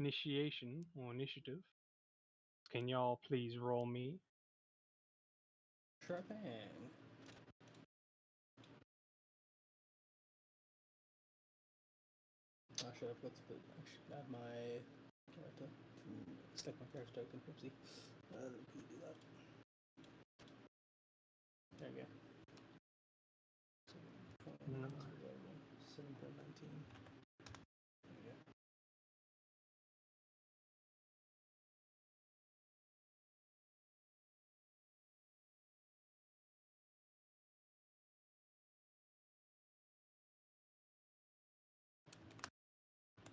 initiation or initiative. Can y'all please roll me? Sure thing. I should add my character to select my character token. Oopsie. Let me do that. There we go. 7.19. There we go.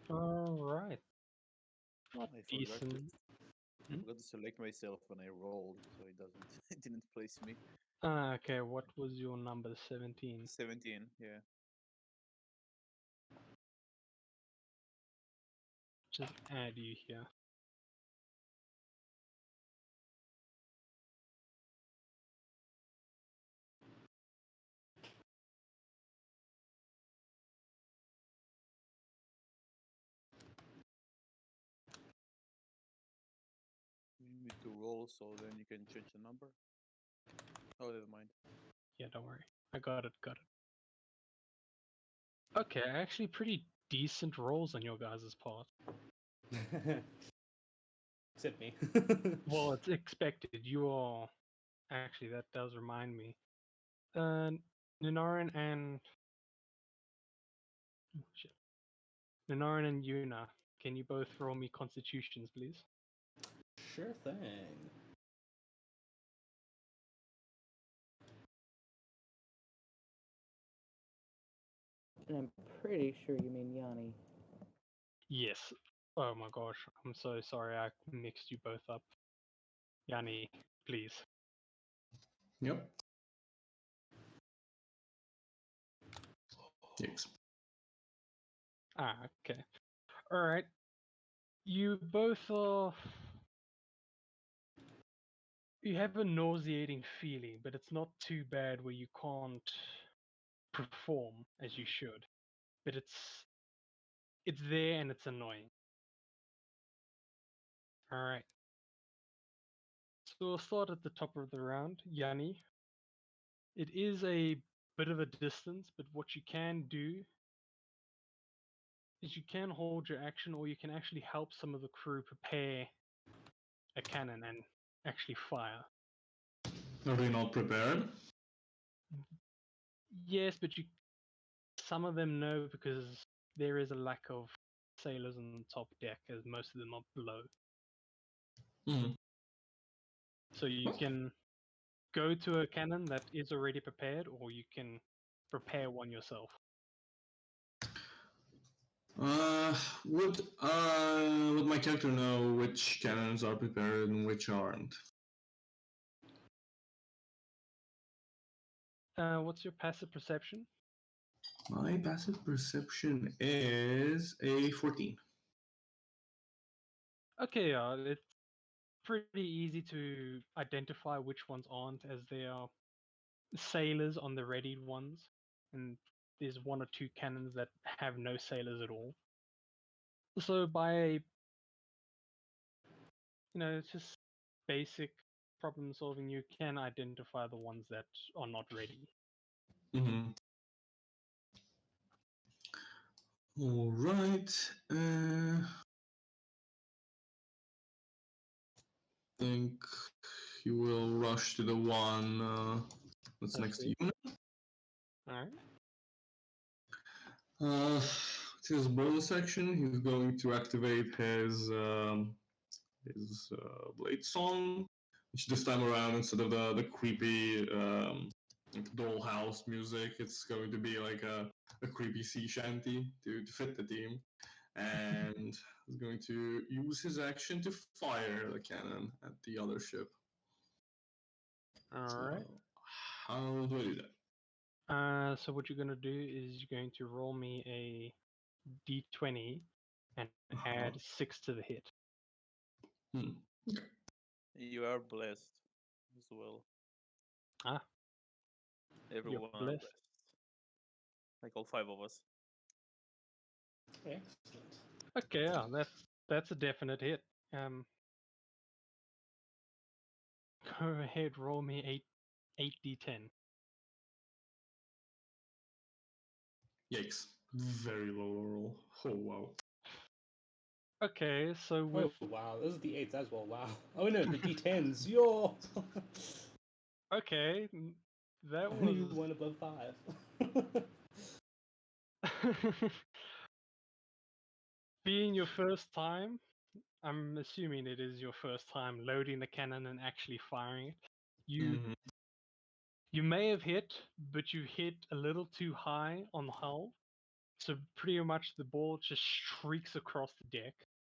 Alright. Not I forgot decent. I forgot to select myself when I rolled, so it doesn't. It didn't place me. Okay, what was your number? 17. 17. Yeah. Just add you here. You need to roll, so then you can change the number. Oh, never mind. Yeah, don't worry. I got it. Okay, actually pretty decent rolls on your guys' part. Except me. Well, it's expected. You are... Actually, that does remind me. Ninarin and... Oh, shit. Ninarin and Yuna, can you both roll me constitutions, please? Sure thing. And I'm pretty sure you mean Yanni. Yes. Oh my gosh, I'm so sorry I mixed you both up. Yanni, please. Yep. Yes. Okay. Alright. You both are... You have a nauseating feeling, but it's not too bad where you can't perform as you should. But it's there and it's annoying. Alright. So we'll start at the top of the round. Yanni. It is a bit of a distance, but what you can do is you can hold your action, or you can actually help some of the crew prepare a cannon and actually fire. Are they not prepared? Yes, but some of them know because there is a lack of sailors on the top deck, as most of them are below. Mm. So you can go to a cannon that is already prepared, or you can prepare one yourself. Would my character know which cannons are prepared and which aren't? What's your passive perception? My passive perception is a 14. Okay, it's pretty easy to identify which ones aren't, as there are sailors on the readied ones, and there's one or two cannons that have no sailors at all. So by it's just basic problem solving, you can identify the ones that are not ready. Mm-hmm. All right. Think you will rush to the one that's next to you. Alright. To his bonus action, he's going to activate his blade song, which this time around, instead of the creepy dollhouse music, it's going to be like a creepy sea shanty to fit the theme. And he's going to use his action to fire the cannon at the other ship. Alright. So, how do I do that? So what you're going to do is you're going to roll me a d20 and add 6 to the hit. Okay. You are blessed as well. Ah. Everyone are blessed. Like all 5 of us. Excellent. Okay, yeah, that's That's a definite hit. Go ahead, roll me 8d10. Yikes. Very low roll. Oh, wow. Okay, so with Oh wow, those are the 8s as well. Wow. Oh no, the D10s. Yo. okay, that Only was one above 5. being your first time. I'm assuming it is your first time loading the cannon and actually firing it. Mhm. You may have hit, but you hit a little too high on the hull. So pretty much the ball just shrieks across the deck,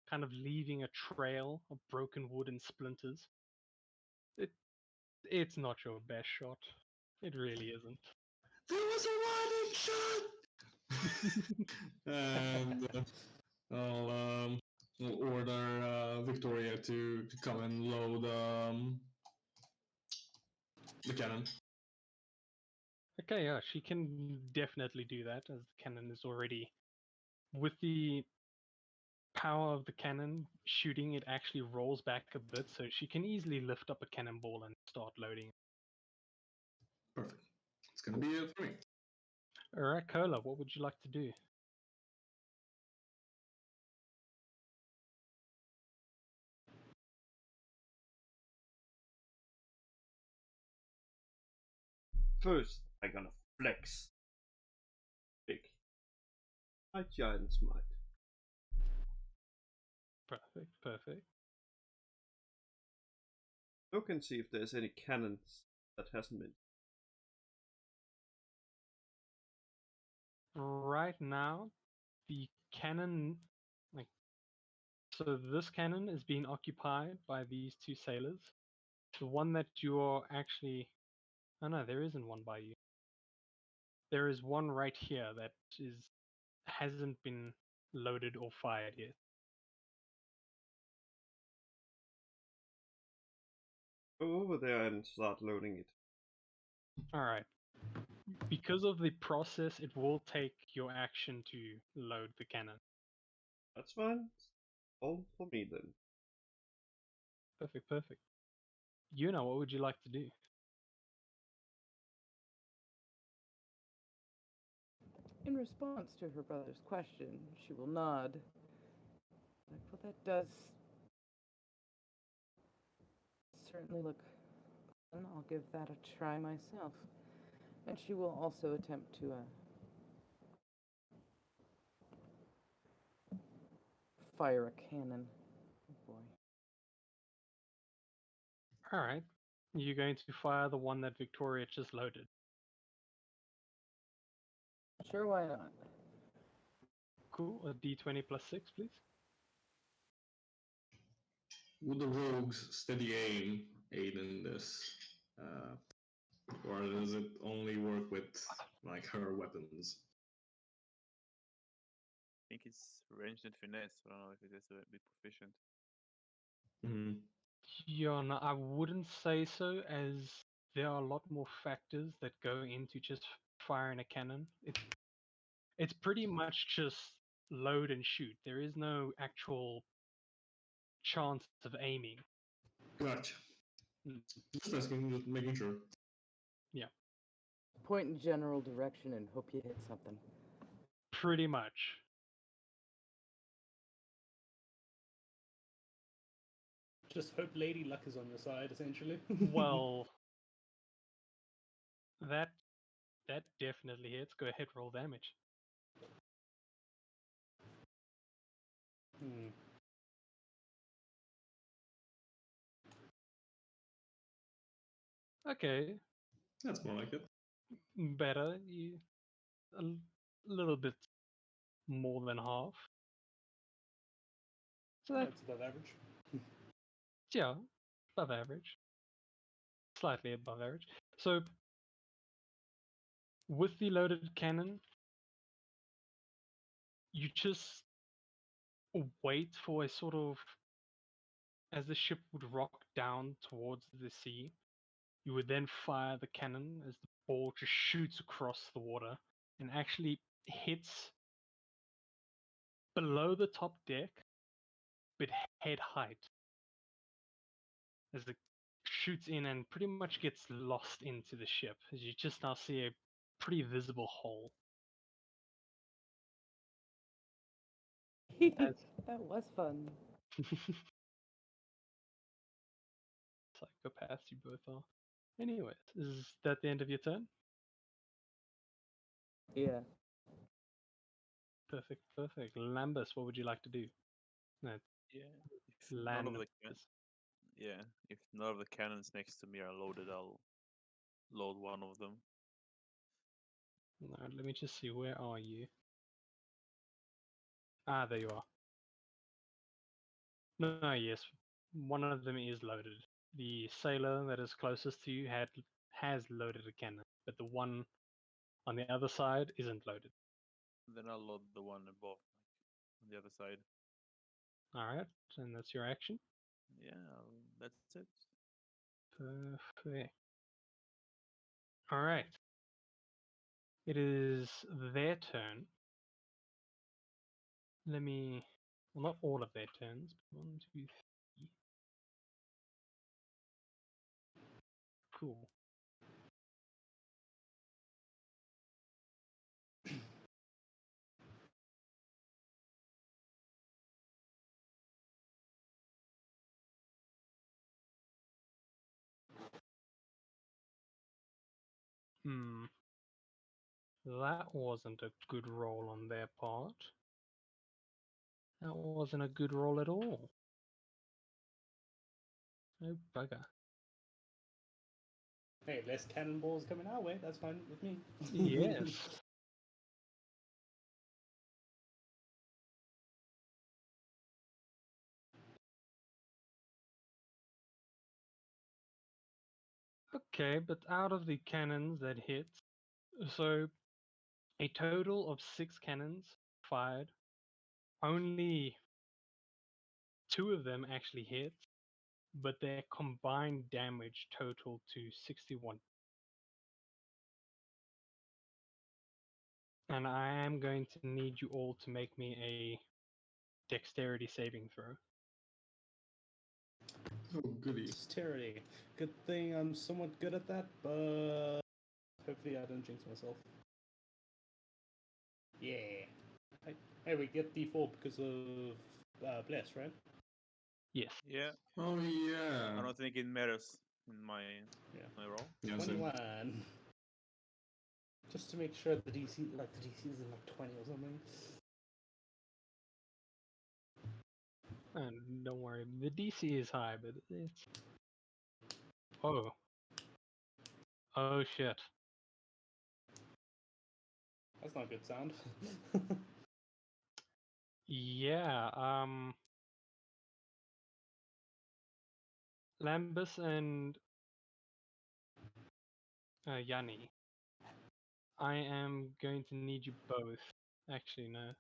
kind of leaving a trail of broken wood and splinters. It's not your best shot. It really isn't. There was a warning shot! And I'll order Victoria to come and load the cannon. Okay, yeah, she can definitely do that as the cannon is already with the power of the cannon shooting, it actually rolls back a bit, so she can easily lift up a cannonball and start loading. Perfect. It's gonna be it for me. Alright, Cola, what would you like to do? First, I'm gonna flex. Big. My giant smite. Perfect, perfect. Look and see if there's any cannons that hasn't been. Right now, the cannon, like, so this cannon is being occupied by these two sailors. The one that you're actually, oh no, there isn't one by you. There is one right here that hasn't been loaded or fired yet. Go over there and start loading it. Alright. Because of the process, it will take your action to load the cannon. That's fine. All for me then. Perfect, perfect. Yuna, what would you like to do? In response to her brother's question, she will nod. Like, well, that does certainly look fun. I'll give that a try myself. And she will also attempt to fire a cannon. Oh boy. Alright. You're going to fire the one that Victoria just loaded. Sure, why not? Cool. A d20 plus 6, please. Would the rogues steady aim aid in this? Or does it only work with like her weapons? I think it's ranged and finesse. I don't know if it is a bit proficient. Mm-hmm. Yeah, no, I wouldn't say so, as there are a lot more factors that go into just firing a cannon. It's pretty much just load and shoot. There is no actual chance of aiming. Gotcha. Mm. Just asking, just making sure. Yeah, Point in general direction and hope you hit something. pretty much. Just hope Lady Luck is on your side, essentially. Well, that definitely hits. Go ahead, roll damage. Hmm. Okay, That's more like it. better. Little bit more than half. So that's That's above average. yeah, above average. Slightly above average. So with the loaded cannon, you just wait for a sort of, as the ship would rock down towards the sea, you would then fire the cannon as the ball just shoots across the water and actually hits below the top deck, bit head height as it shoots in and pretty much gets lost into the ship, as you just now see a pretty visible hole. As That was fun. psychopaths you both are. Anyways, is that the end of your turn? Yeah. Perfect, perfect. Lambus, what would you like to do? No, Yeah. If none of the Landus. yeah, if none of the cannons next to me are loaded, I'll load one of them. No, let me just see, where are you? Ah, there you are. No, yes, one of them is loaded. The sailor that is closest to you has loaded a cannon, but the one on the other side isn't loaded. Then I'll load the one above, like, on the other side. Alright, and that's your action. Yeah, that's it. Perfect. Alright. It is their turn. Let me. Well, not all of their turns, but 1, 2, 3. Cool. Hmm. That wasn't a good roll on their part. That wasn't a good roll at all. No bugger. Hey, less cannonballs coming our way. That's fine with me. Yes. Okay, but out of the cannons that hit, so a total of 6 cannons fired. Only 2 of them actually hit, but their combined damage totaled to 61. And I am going to need you all to make me a dexterity saving throw. Oh, goody. Dexterity. Good thing I'm somewhat good at that, but hopefully I don't jinx myself. Yeah. Hey, we get D4 because of Bless, right? Yes. Yeah, Oh, I yeah. don't think it matters in my Yeah. my roll. Yeah, same. 21. Just to make sure the DC, isn't like 20 or something. And don't worry, the DC is high, but it's. Oh. Oh shit. That's not a good sound. Yeah, Lambus and Yanni, I am going to need you both. Actually, no.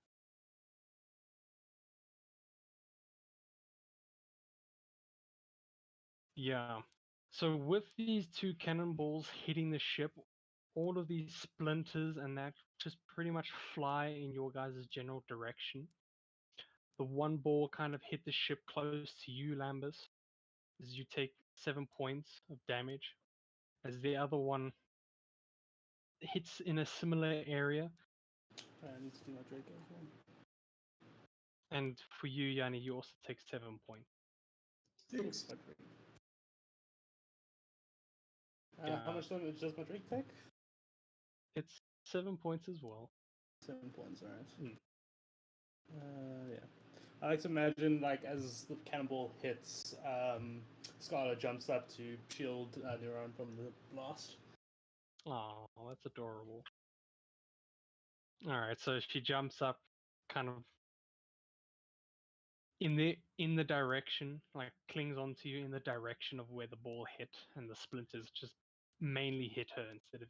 Yeah. So with these 2 cannonballs hitting the ship, all of these splinters and that just pretty much fly in your guys' general direction. The one ball kind of hit the ship close to you, Lambus, as you take 7 points of damage, as the other one hits in a similar area. I need to do my Draco as well. And for you, Yanni, you also take 7 points. Thanks. My Drake. Yeah. How much damage does my Drake take? It's 7 points as well. 7 points, alright. Mm. Yeah. I like to imagine, like, as the cannonball hits, Scarlet jumps up to shield Neuron from the blast. Oh, that's adorable. Alright, so she jumps up kind of in the direction, like clings onto you in the direction of where the ball hit, and the splinters just mainly hit her instead of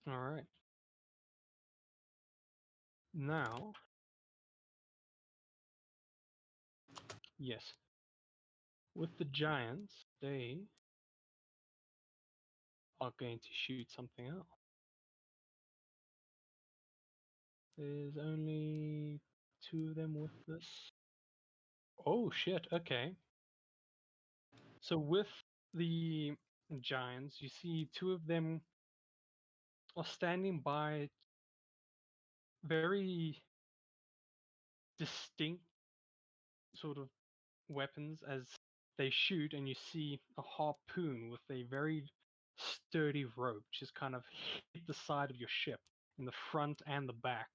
you. Alright. Now, yes. With the giants, they are going to shoot something else. There's only 2 of them with this. Oh shit, okay. So with the giants, you see 2 of them are standing by very distinct sort of weapons as they shoot, and you see a harpoon with a very sturdy rope just kind of hit the side of your ship in the front and the back.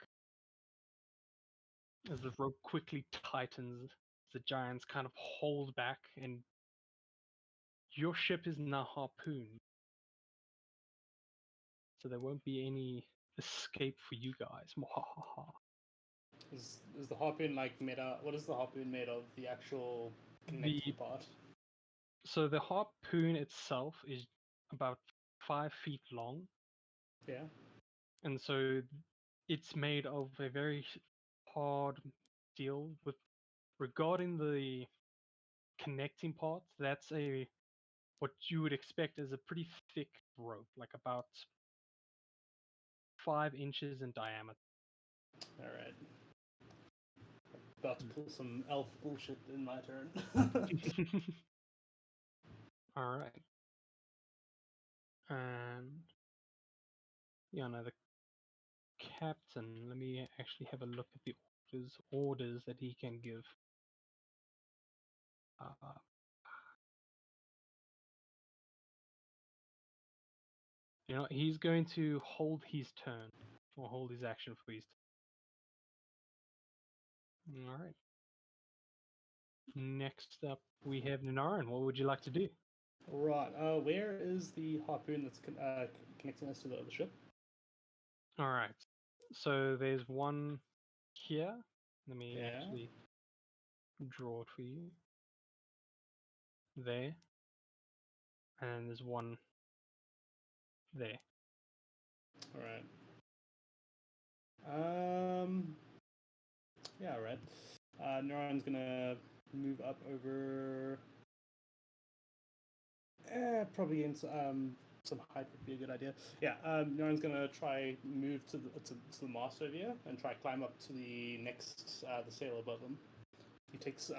As the rope quickly tightens, the giants kind of hold back, and your ship is now harpooned. So there won't be any escape for you guys. Mwahaha. Is the harpoon like made out? What is the harpoon made of? The actual connecting part. So the harpoon itself is about 5 feet long, Yeah. and so it's made of a very hard steel. With regarding the connecting parts, that's a what you would expect is a pretty thick rope, like about 5 inches in diameter. All right. About to pull some elf bullshit in my turn. All right. And yeah, no, the captain. Let me actually have a look at the orders that he can give. You know, he's going to hold his turn, or hold his action for his turn. All right. Next up, we have Ninaran. What would you like to do? Right. Where is the harpoon that's connecting us to the other ship? All right. So there's one here. Let me Yeah. actually draw it for you. There. And there's one there. All right. Yeah. All right. Neuron's gonna move up over. Probably in some height would be a good idea. Yeah. Neuron's gonna try move to the mast over here and try climb up to the next the sail above him. He takes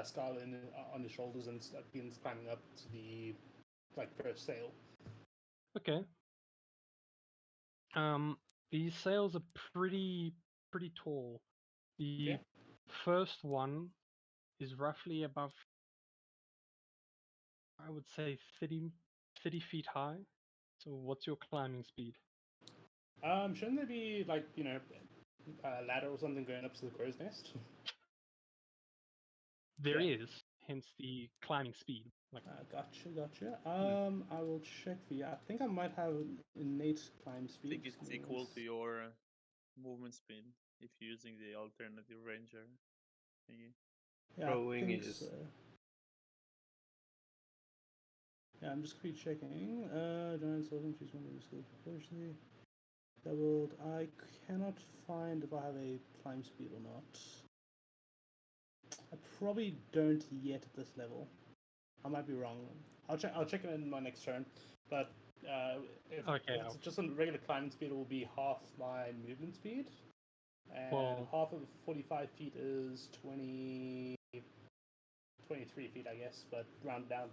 Scarlet on his shoulders and begins climbing up to the first sail. Okay. These sails are pretty tall. The first one is roughly above, I would say, 30 feet high. So what's your climbing speed? Shouldn't there be a ladder or something going up to the crow's nest? There Yeah. is, hence the climbing speed. Like, Gotcha. I will check for you. I think I might have innate climb I speed. think it's equal to your movement speed if you're using the alternative ranger thingy. Yeah, Throwing I think is- so. Yeah, I'm just quickly checking. Giant Sultan, choose one of the skills proportionally. Doubled. I cannot find if I have a climb speed or not. I probably don't yet at this level. I might be wrong. I'll check it in my next turn. But if it's just a regular climbing speed, it will be half my movement speed. And half of 45 feet is 23 feet, I guess. But round down.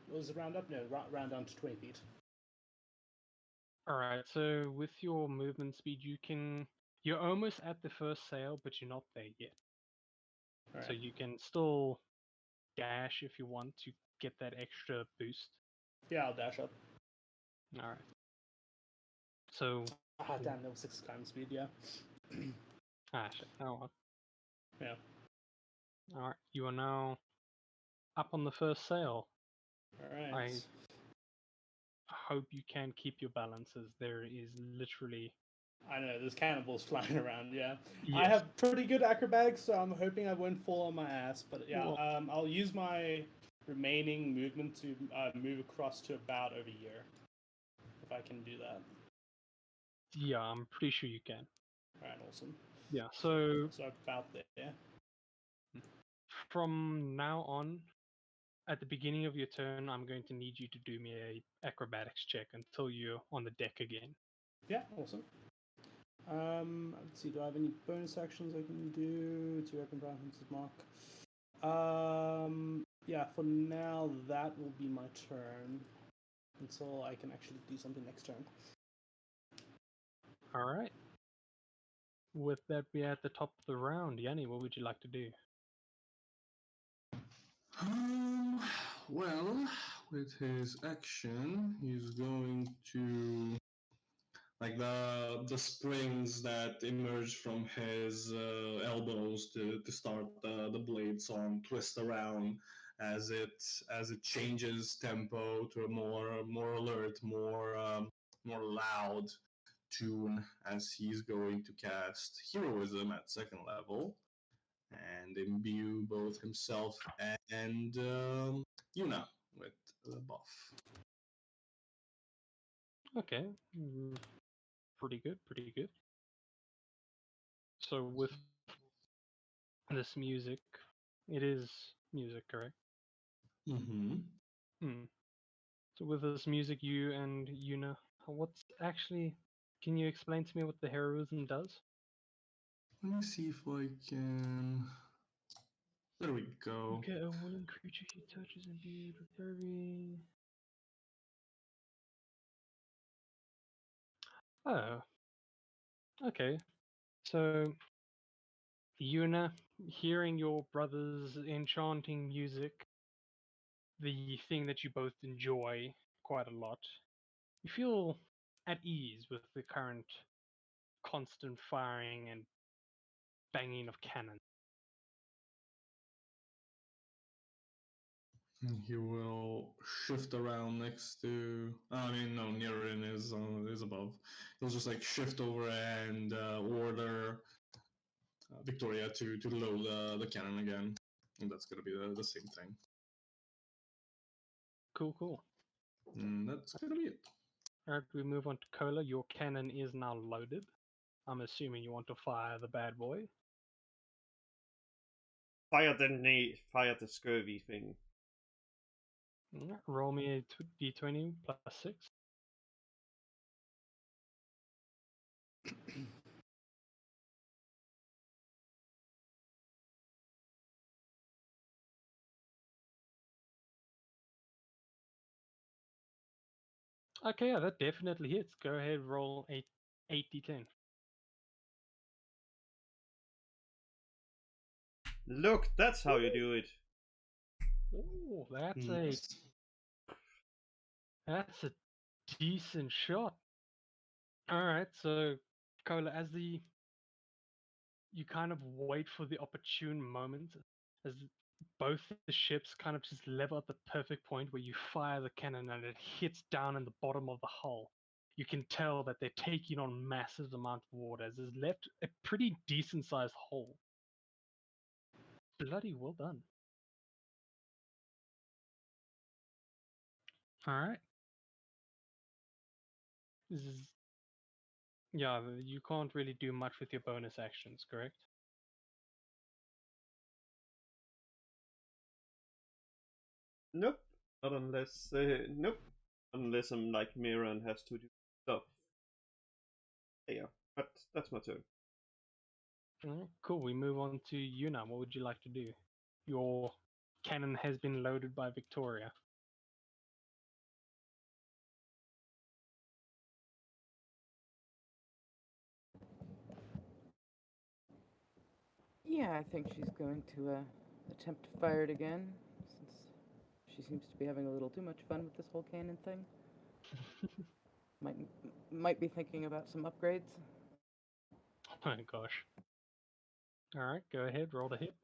Was it round up? No, round down to 20 feet. all right. So with your movement speed, you're almost at the first sail, but you're not there yet. Right. So you can still dash if you want to get that extra boost. Yeah, I'll dash up. All right. So Damn, level 6 climb speed, yeah. shit. Oh well. Yeah. All right. You are now up on the first sail. Alright. I hope you can keep your balances. There is literally. I know, there's cannonballs flying around, yeah. Yes. I have pretty good acrobatics, so I'm hoping I won't fall on my ass. But yeah, Well- I'll use my remaining movement to move across to about over here. If I can do that. Yeah, I'm pretty sure you can. Alright, awesome. Yeah. So So about there. from now on, at the beginning of your turn, I'm going to need you to do me a acrobatics check until you're on the deck again. Yeah, awesome. Let's see. Do I have any bonus actions I can do to open Brandon's mark? Yeah. For now, that will be my turn until I can actually do something next turn. All right. With that, we are at the top of the round. Yanni, what would you like to do? Well, with his action, he's going to like the springs that emerge from his elbows to start the blade song twist around as it changes tempo to a more alert, more loud tune as he's going to cast heroism at second level and imbue both himself and Yuna with the buff. Okay. Pretty good, pretty good. So with this music, it is music, correct? Mm-hmm. Hmm. So with this music, you and Yuna, what's actually? Can you explain to me what the heroism does? Let me see if I can. There we go. Okay, a willing creature he touches imbued with Derby. Oh, okay. So, Yuna, hearing your brother's enchanting music, the thing that you both enjoy quite a lot, you feel at ease with the current constant firing and banging of cannon. He will shift around next to. I mean, no, Nirin is above. He'll just like shift over and order Victoria to load the cannon again, and that's gonna be the same thing. Cool, cool. And that's gonna be it. Alright, we move on to Cola. Your cannon is now loaded. I'm assuming you want to fire the bad boy. Fire the scurvy thing. Alright, roll me a d20 plus 6. Okay, yeah, that definitely hits. Go ahead, roll 8d10. Look, that's how you do it. Oh, Nice. that's a decent shot. Alright, so Cola, as you kind of wait for the opportune moment as both the ships kind of just level at the perfect point where you fire the cannon and it hits down in the bottom of the hull. You can tell that they're taking on massive amounts of water as it's left a pretty decent sized hole. Bloody well done. Alright. This is yeah, you can't really do much with your bonus actions, correct? Nope. Not unless nope. Unless I'm like Mira and has to do stuff. Yeah, but that's my turn. Alright, cool. We move on to Yuna. What would you like to do? Your cannon has been loaded by Victoria. Yeah, I think she's going to attempt to fire it again, since she seems to be having a little too much fun with this whole cannon thing. Might be thinking about some upgrades. Oh my gosh. Alright, go ahead, roll the hit.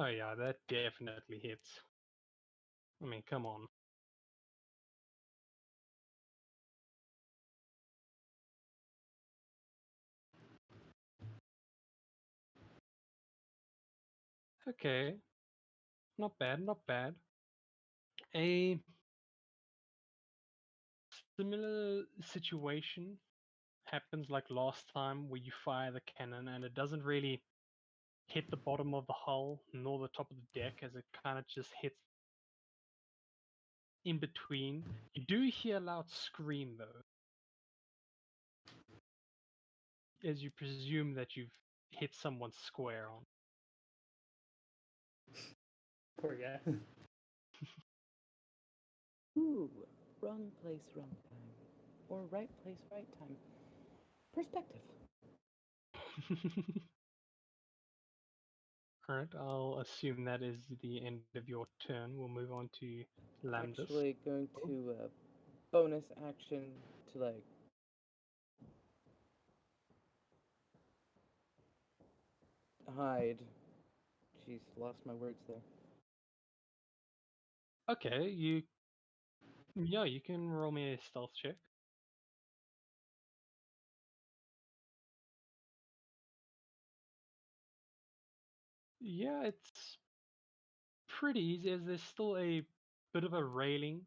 Oh yeah, that definitely hits. I mean, come on. Okay. Not bad, not bad. A similar situation happens like last time where you fire the cannon and it doesn't really hit the bottom of the hull nor the top of the deck as it kind of just hits in between. You do hear a loud scream though, as you presume that you've hit someone square on. Poor guy. Ooh, wrong place, wrong time. Or right place, right time. Perspective. Alright, I'll assume that is the end of your turn. We'll move on to Lambus. Actually, going to bonus action to like hide. Jeez, lost my words there. Okay, you can roll me a stealth check. Yeah, it's pretty easy as there's still a bit of a railing.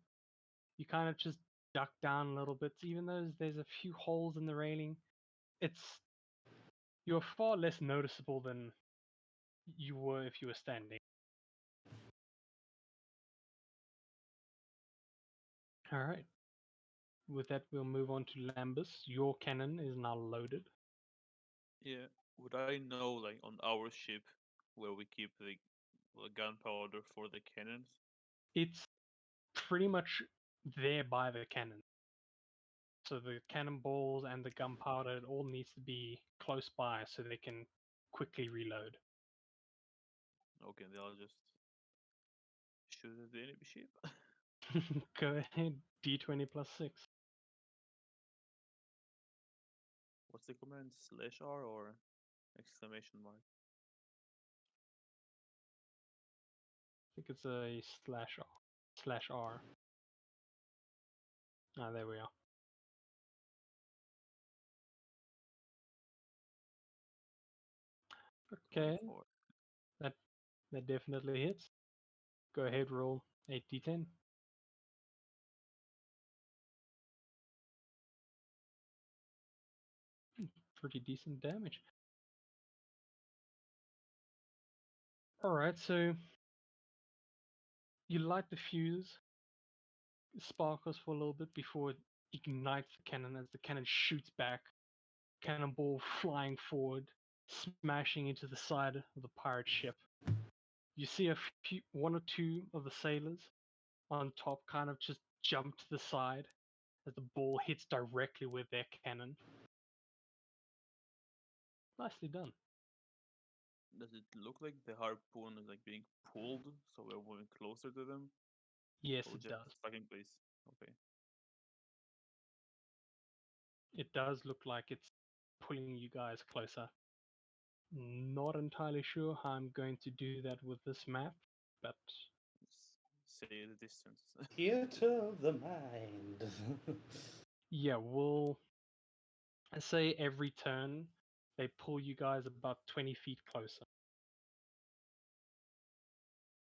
You kind of just duck down a little bit, even though there's a few holes in the railing. You're far less noticeable than you were if you were standing. Alright. With that, we'll move on to Lambus. Your cannon is now loaded. Yeah. Would I know, like, on our ship where we keep the gunpowder for the cannons? It's pretty much there by the cannon. So the cannonballs and the gunpowder, it all needs to be close by so they can quickly reload. Okay, then I'll just shoot at the enemy ship. Go ahead, D20 plus 6. What's the command? /R or exclamation mark? I think it's a /R. Ah, there we are. Okay, 24. that definitely hits. Go ahead, roll 8d10. Pretty decent damage. Alright, so you light the fuse, sparkles for a little bit before it ignites the cannon as the cannon shoots back, cannonball flying forward, smashing into the side of the pirate ship. You see one or two of the sailors on top kind of just jump to the side as the ball hits directly with their cannon. Nicely done. Does it look like the harpoon is like being pulled, so we're moving closer to them? Yes, Or it just does. stuck in place? Okay. It does look like it's pulling you guys closer. Not entirely sure how I'm going to do that with this map, but Say the distance. Theater of the mind. yeah, we'll say every turn they pull you guys about 20 feet closer.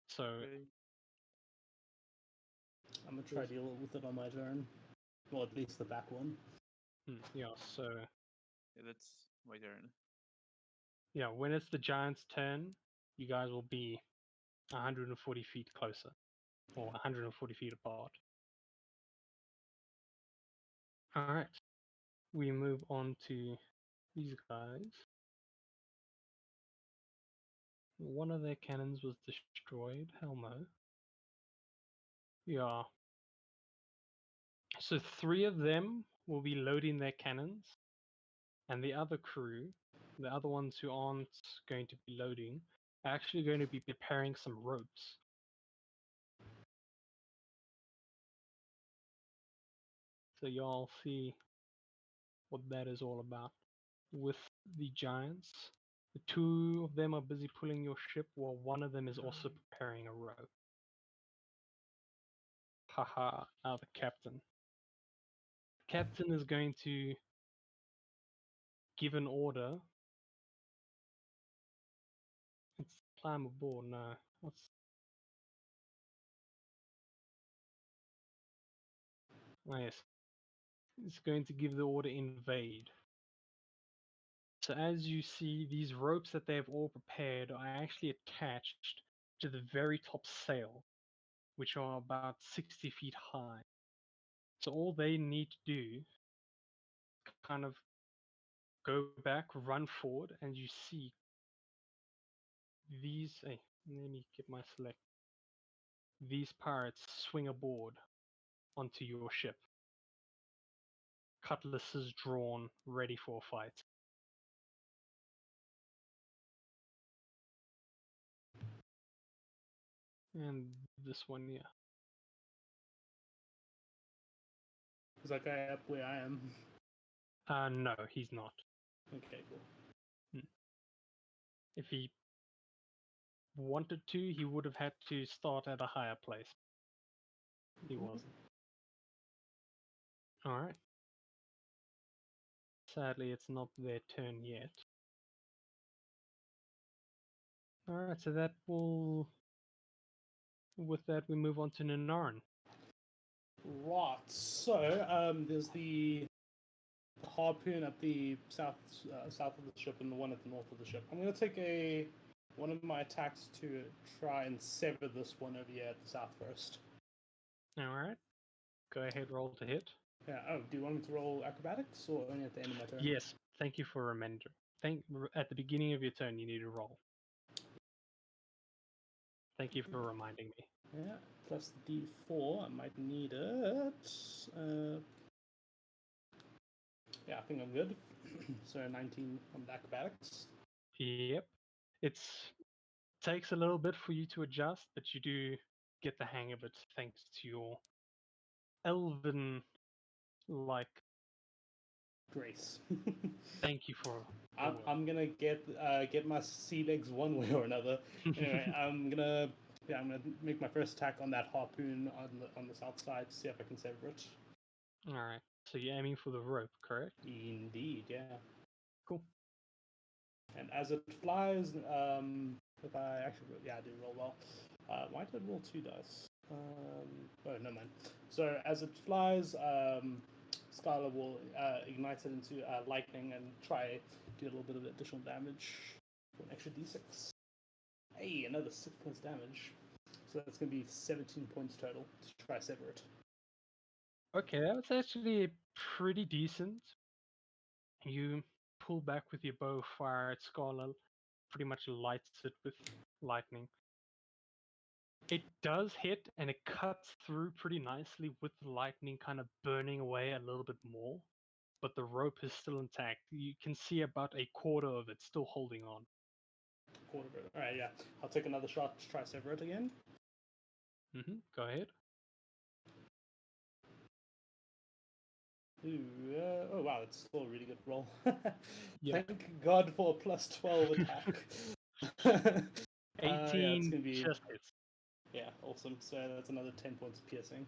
So Okay. I'm gonna try to deal with it on my turn. Well, at least the back one. yeah, so Yeah, that's my turn. yeah, when it's the giant's turn, you guys will be 140 feet closer, or 140 feet apart. Alright, we move on to these guys. One of their cannons was destroyed, hell no. Yeah. So 3 of them will be loading their cannons, and the other crew, the other ones who aren't going to be loading, are actually going to be preparing some ropes. So y'all see what that is all about. With the giants, the 2 of them are busy pulling your ship while one of them is also preparing a rope. Haha, now the captain. The captain is going to give an order. It's climb aboard, no. What's... Oh yes. is going to give the order invade. So as you see, these ropes that they have all prepared are actually attached to the very top sail, which are about 60 feet high. So all they need to do, kind of go back, run forward, and you see these. Hey, let me get my select. These pirates swing aboard onto your ship. Cutlasses drawn, ready for a fight. And this one, yeah. Is that guy up where I am? No, he's not. Okay, cool. If he wanted to, he would have had to start at a higher place. He wasn't. Alright. Sadly, it's not their turn yet. Alright, so that will... With that, we move on to Nanaran. Right. So, there's the harpoon at the south of the ship and the one at the north of the ship. I'm going to take one of my attacks to try and sever this one over here at the south first. Alright. Go ahead, roll to hit. Yeah. Oh, do you want me to roll acrobatics or only at the end of my turn? Yes, thank you for reminding. At the beginning of your turn, you need to roll. Thank you for reminding me. Yeah. Plus the D4. I might need it. Yeah, I think I'm good. So 19 on the acrobatics. Yep. It takes a little bit for you to adjust, but you do get the hang of it thanks to your elven-like. Grace. Thank you for. I'm gonna get my sea legs one way or another. Anyway, I'm gonna make my first attack on that harpoon on the south side to see if I can sever it. All right. So you're aiming for the rope, correct? Indeed, yeah. Cool. And as it flies, if I actually, I do roll well. Why did I roll 2 dice? Oh, no man. So as it flies, Skylar will ignite it into lightning and try do a little bit of additional damage for an extra d6. Hey, another 6 points damage. So that's going to be 17 points total to try sever it. Okay, that's actually pretty decent. You pull back with your bow, fire at Scarlet, pretty much lights it with lightning. It does hit and it cuts through pretty nicely with the lightning kind of burning away a little bit more, but the rope is still intact. You can see about a quarter of it still holding on. Quarter of it. Alright, yeah. I'll take another shot to try sever it again. Go ahead. Ooh, oh wow, that's still a really good roll. Yeah. Thank God for a plus 12 attack. 18 gonna be- just hits. Yeah, awesome. So that's another 10 points of piercing.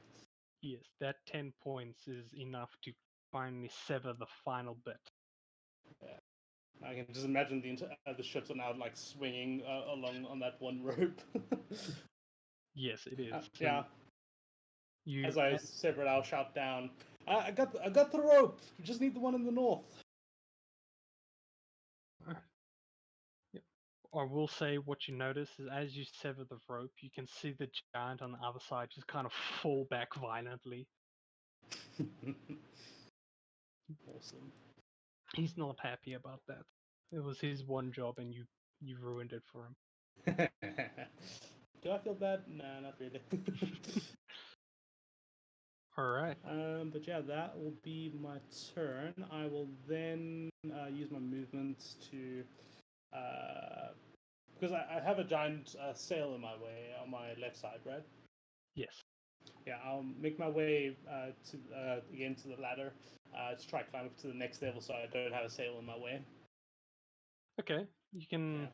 Yes, that 10 points is enough to finally sever the final bit. I can just imagine the ships are now like swinging along on that one rope. Yes, it is. So yeah. You, As I sever it, I'll shout down. I got the rope. You just need the one in the north. I will say what you notice is as you sever the rope, you can see the giant on the other side just kind of fall back violently. Awesome. He's not happy about that. It was his one job and you ruined it for him. Do I feel bad? No, not really. Alright. But yeah, that will be my turn. I will then use my movements to, because I have a giant sail in my way on my left side, right? Yes. Yeah, I'll make my way again to the ladder to try climb up to the next level so I don't have a sail in my way. Okay. You can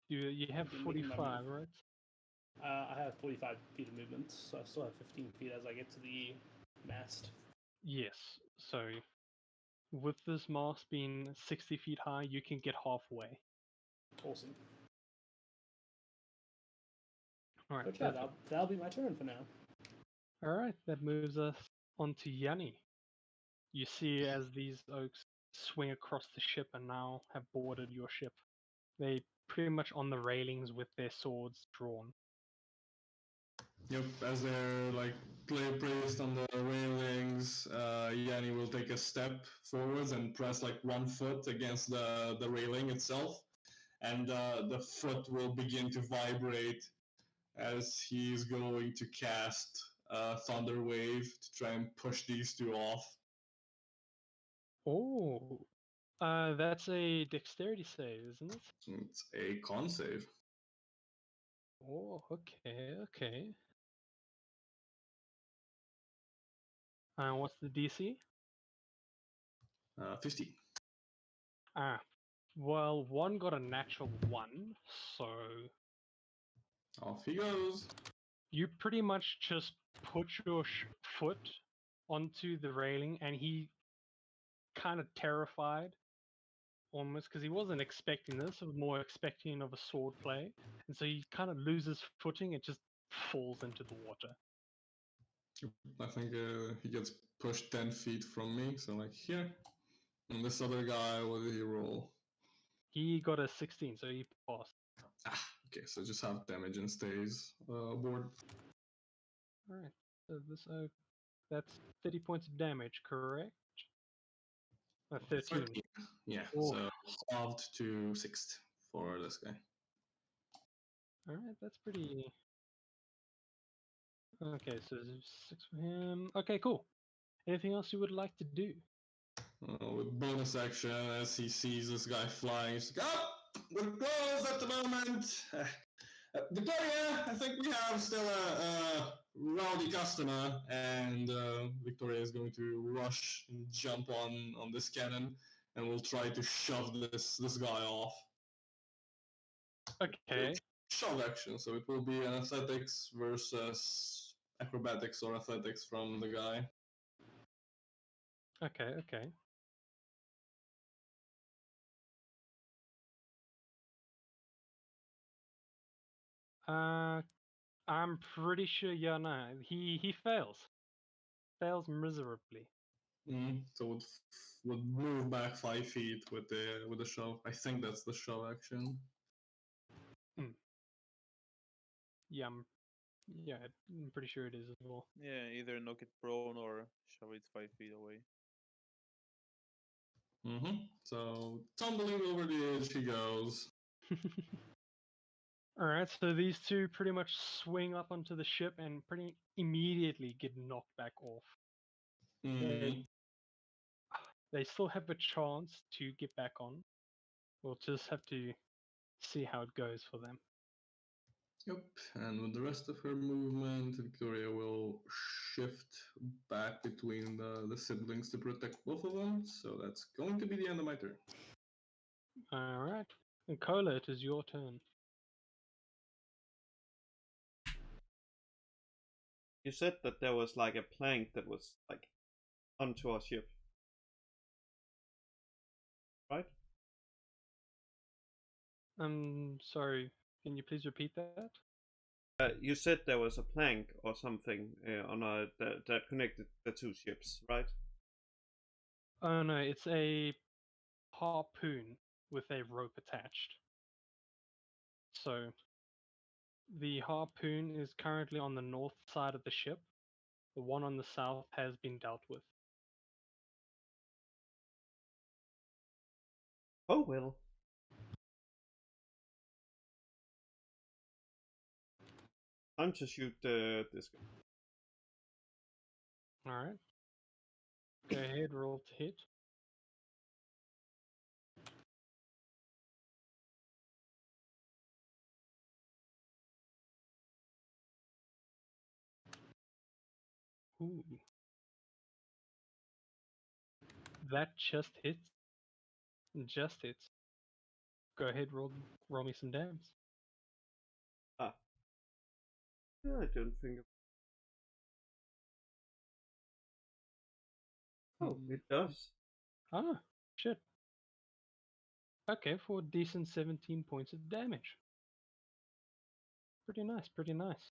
you have I've been making my 45, move. right? I have 45 feet of movement, so I still have 15 feet as I get to the mast. Yes. So with this mast being 60 feet high, you can get halfway. Awesome. Alright. But yeah, that'll be my turn for now. Alright, that moves us on to Yanni. You see as these oaks swing across the ship and now have boarded your ship. They pretty much on the railings with their swords drawn. Yep, as they're like placed on the railings, Yanni will take a step forwards and press like one foot against the railing itself, and the foot will begin to vibrate as he's going to cast Thunder Wave to try and push these two off. Oh, that's a dexterity save, isn't it? It's a con save. Oh, okay. What's the DC? 15. Well, one got a natural 1, so Off he goes. you pretty much just put your foot onto the railing, and he kind of terrified, almost, because he wasn't expecting this. He was more expecting of a sword play, and so he kind of loses footing. It just falls into the water. I think he gets pushed 10 feet from me, so like here. And this other guy, what did he roll? He got a 16, so he passed. Okay, so just half damage and stays aboard. All right, so this that's 30 points of damage, correct? 13. Yeah, Oh. so halved to 6th for this guy. All right, that's pretty. Okay, so there's 6 for him. Okay, cool. Anything else you would like to do? With bonus action, as he sees this guy flying, he's like, "Oh, we're closed at the moment. Victoria, I think we have still a rowdy customer," and Victoria is going to rush and jump on this cannon, and will try to shove this guy off. Okay. Shove action, so it will be an athletics versus acrobatics or athletics from the guy. Okay. I'm pretty sure, yeah, no, he fails. Fails miserably. So would move back 5 feet with the shove. I think that's the shove action. Yeah, I'm pretty sure it is as well. Yeah, either knock it prone or shove it 5 feet away. So tumbling over the edge he goes. Alright, so these two pretty much swing up onto the ship and pretty immediately get knocked back off. They still have a chance to get back on. We'll just have to see how it goes for them. Yep, and with the rest of her movement, Victoria will shift back between the siblings to protect both of them. So that's going to be the end of my turn. Alright. And Cola, it is your turn. You said that there was like a plank that was like onto our ship, right? Sorry, can you please repeat that? You said there was a plank or something on our that connected the two ships, right? Oh no, it's a harpoon with a rope attached. So the harpoon is currently on the north side of the ship. The one on the south has been dealt with. Oh well. Time to shoot this guy. Alright. Go ahead, roll to hit. Ooh. That just hits. Just hits. Go ahead, roll me some damage. I don't think. Oh, it does. Ah, shit. Okay, for a decent 17 points of damage. Pretty nice, pretty nice.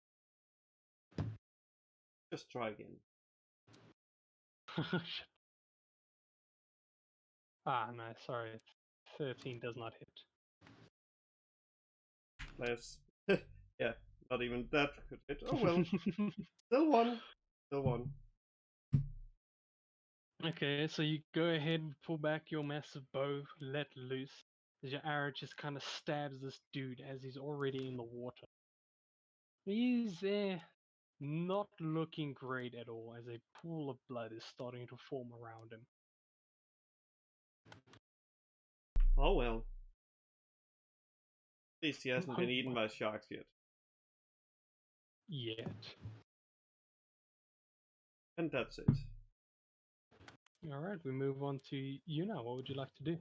Just try again. Shit. Ah, no, sorry. 13 does not hit. Less. Yeah, not even that could hit. Oh well, still one. Still one. Okay, so you go ahead and pull back your massive bow, let loose, as your arrow just kind of stabs this dude as he's already in the water. He's not looking great at all, as a pool of blood is starting to form around him. Oh well. At least he hasn't been Oh eaten my- by sharks yet. Yet. And that's it. Alright, we move on to you now. What would you like to do?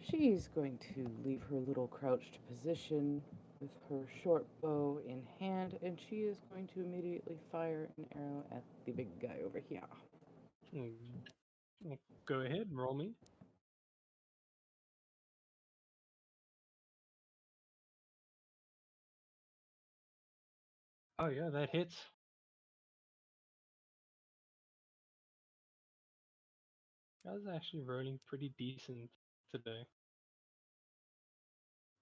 She's going to leave her little crouched position with her short bow in hand, and she is going to immediately fire an arrow at the big guy over here. Go ahead, roll me. Oh yeah, that hits. I was actually rolling pretty decent today.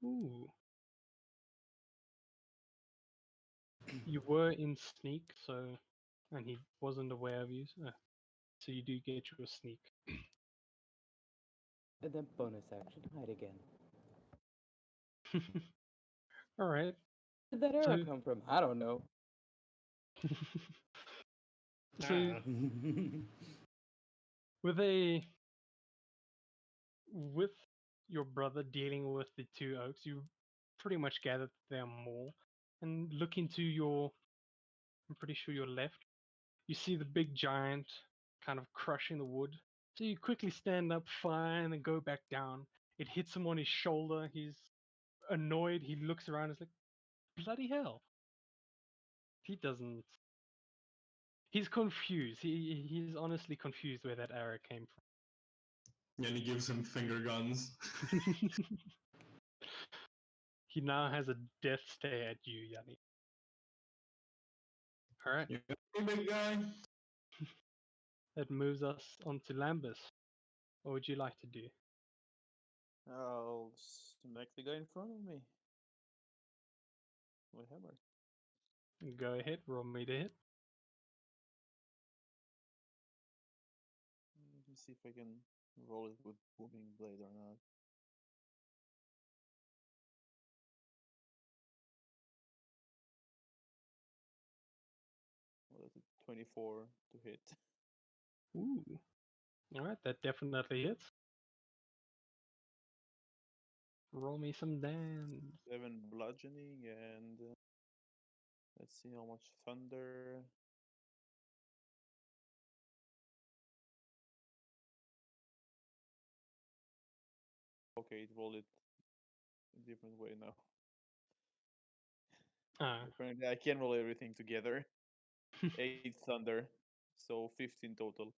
Ooh. You were in sneak, so and he wasn't aware of you, so you do get your sneak. And then bonus action, hide again. Alright. Where did that arrow So- come from? I don't know. So with your brother dealing with the two oaks, you pretty much gathered them all. And look into I'm pretty sure your left, you see the big giant kind of crushing the wood. So you quickly stand up, fire, and then go back down. It hits him on his shoulder. He's annoyed. He looks around. He's like, bloody hell. He doesn't. He's confused. He's honestly confused where that arrow came And he gives him finger guns. from. He now has a death stare at you, Yanni. Alright, You got me, big guy. that moves us on to Lambus. What would you like to do? I'll smack the guy in front of me. My hammer. Go ahead, roll me to hit. Let me see if I can roll it with booming blade or not. Well, that's a 24 to hit. Ooh. Alright, that definitely hits. Roll me some damage. 7 bludgeoning and let's see how much thunder. Okay, it rolled it a different way now. Ah, Apparently, I can roll everything together. 8 thunder, so 15 total.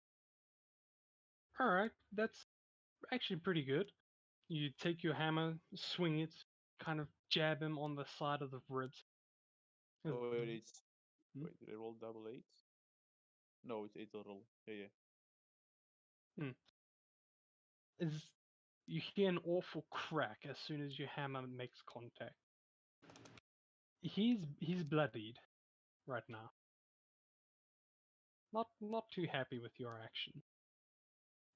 alright, that's actually pretty good. You take your hammer, swing it, kind of jab him on the side of the ribs. So it's Hmm? wait, did I roll double 8? No, it's 8 total. Yeah, yeah. Is you hear an awful crack as soon as your hammer makes contact. He's bloodied right now. Not too happy with your action.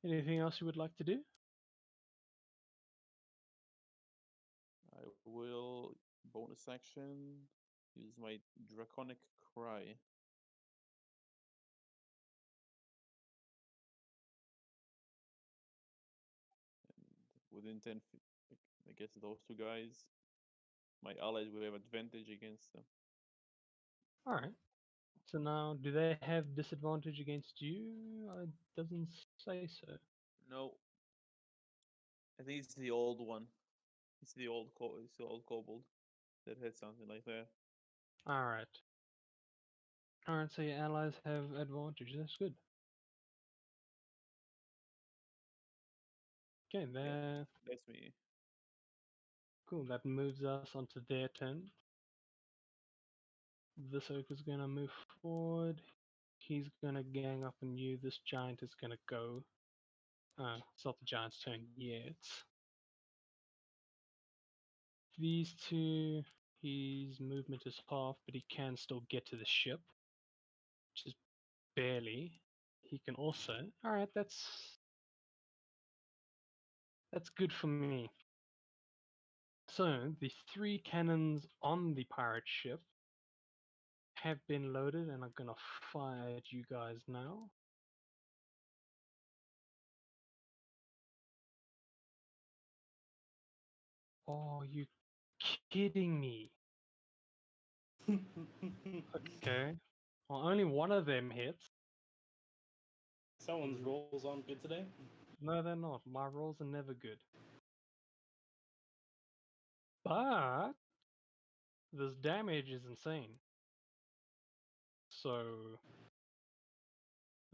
Anything else you would like to do? I will bonus action use my draconic cry. And within 10 feet, I guess those two guys, my allies will have advantage against them. Alright. So now, do they have disadvantage against you? It doesn't say so. No, I think it's the old one. It's the old kobold that had something like that. Alright. Alright, so your allies have advantage. That's good. Okay, That's me. cool. That moves us onto their turn. This oak is gonna move forward he's gonna gang up on you. This giant is gonna go. It's not the giant's turn yet. These two, his movement is half, but he can still get to the ship, which is barely. He can also. All right, that's good for me. So the 3 cannons on the pirate ship have been loaded, and I'm gonna fire at you guys now. Oh, you kidding me? Okay. Well, only one of them hits. Someone's rolls on good today. No, they're not. My rolls are never good. But this damage is insane. So,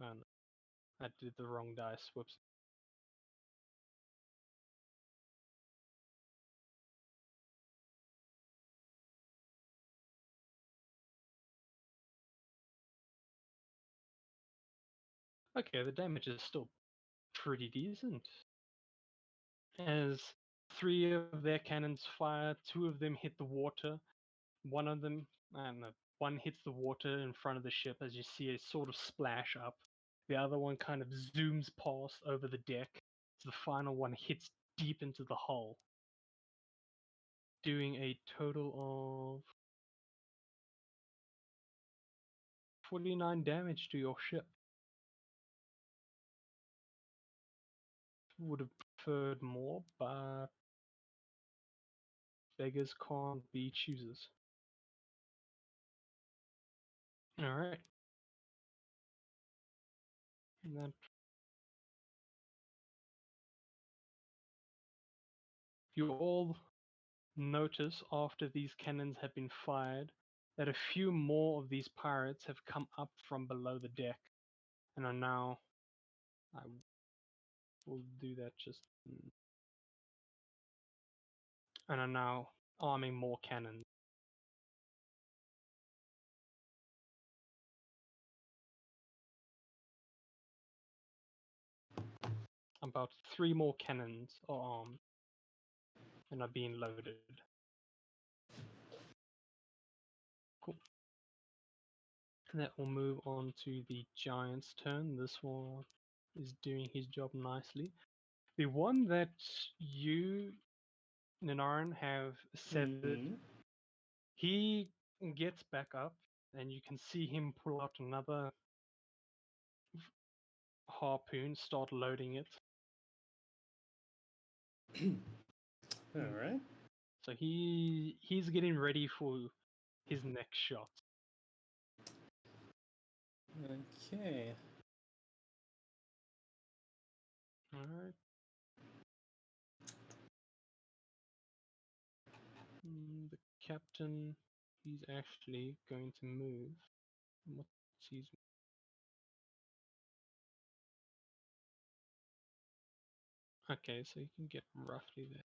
I did the wrong dice. Whoops. Okay, the damage is still pretty decent. As 3 of their cannons fire, 2 of them hit the water. One of them, one hits the water in front of the ship as you see a sort of splash up. The other one kind of zooms past over the deck. So the final one hits deep into the hull, doing a total of 49 damage to your ship. Would have preferred more, but beggars can't be choosers. Alright. And then you all notice after these cannons have been fired that a few more of these pirates have come up from below the deck and are now. I will do that just. And are now arming more cannons. About 3 more cannons are armed and are being loaded. Cool. And that will move on to the giant's turn. This one is doing his job nicely. The one that you, Ninaran, have severed, he gets back up, and you can see him pull out another harpoon, start loading it. All right. So he's getting ready for his next shot. Okay. Alright. The captain, he's actually going to move. What's his... Okay, so he can get roughly there.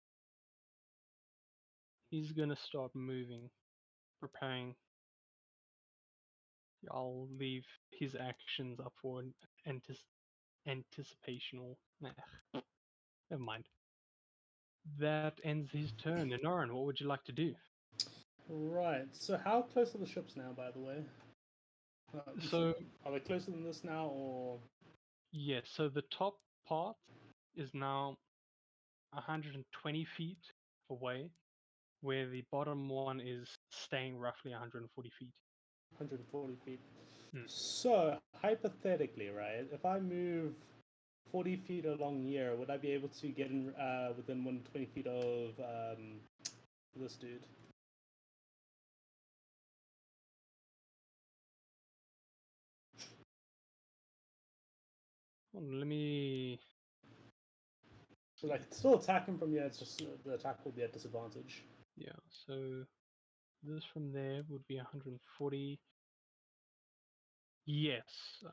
He's gonna start moving, preparing. I'll leave his actions up for an anticipational. Never mind. That ends his turn. And Noran, what would you like to do? Right. So how close are the ships now, by the way? So are they closer than this now, or? yes, so the top part is now 120 feet away, where the bottom one is staying roughly 140 feet. 140 feet. Hmm. So hypothetically, right, if I move 40 feet along here, would I be able to get in within 120 feet of this dude? Let me. So like, still attack him from here. It's just the attack will be at disadvantage. Yeah, so this from there would be 140. Yes,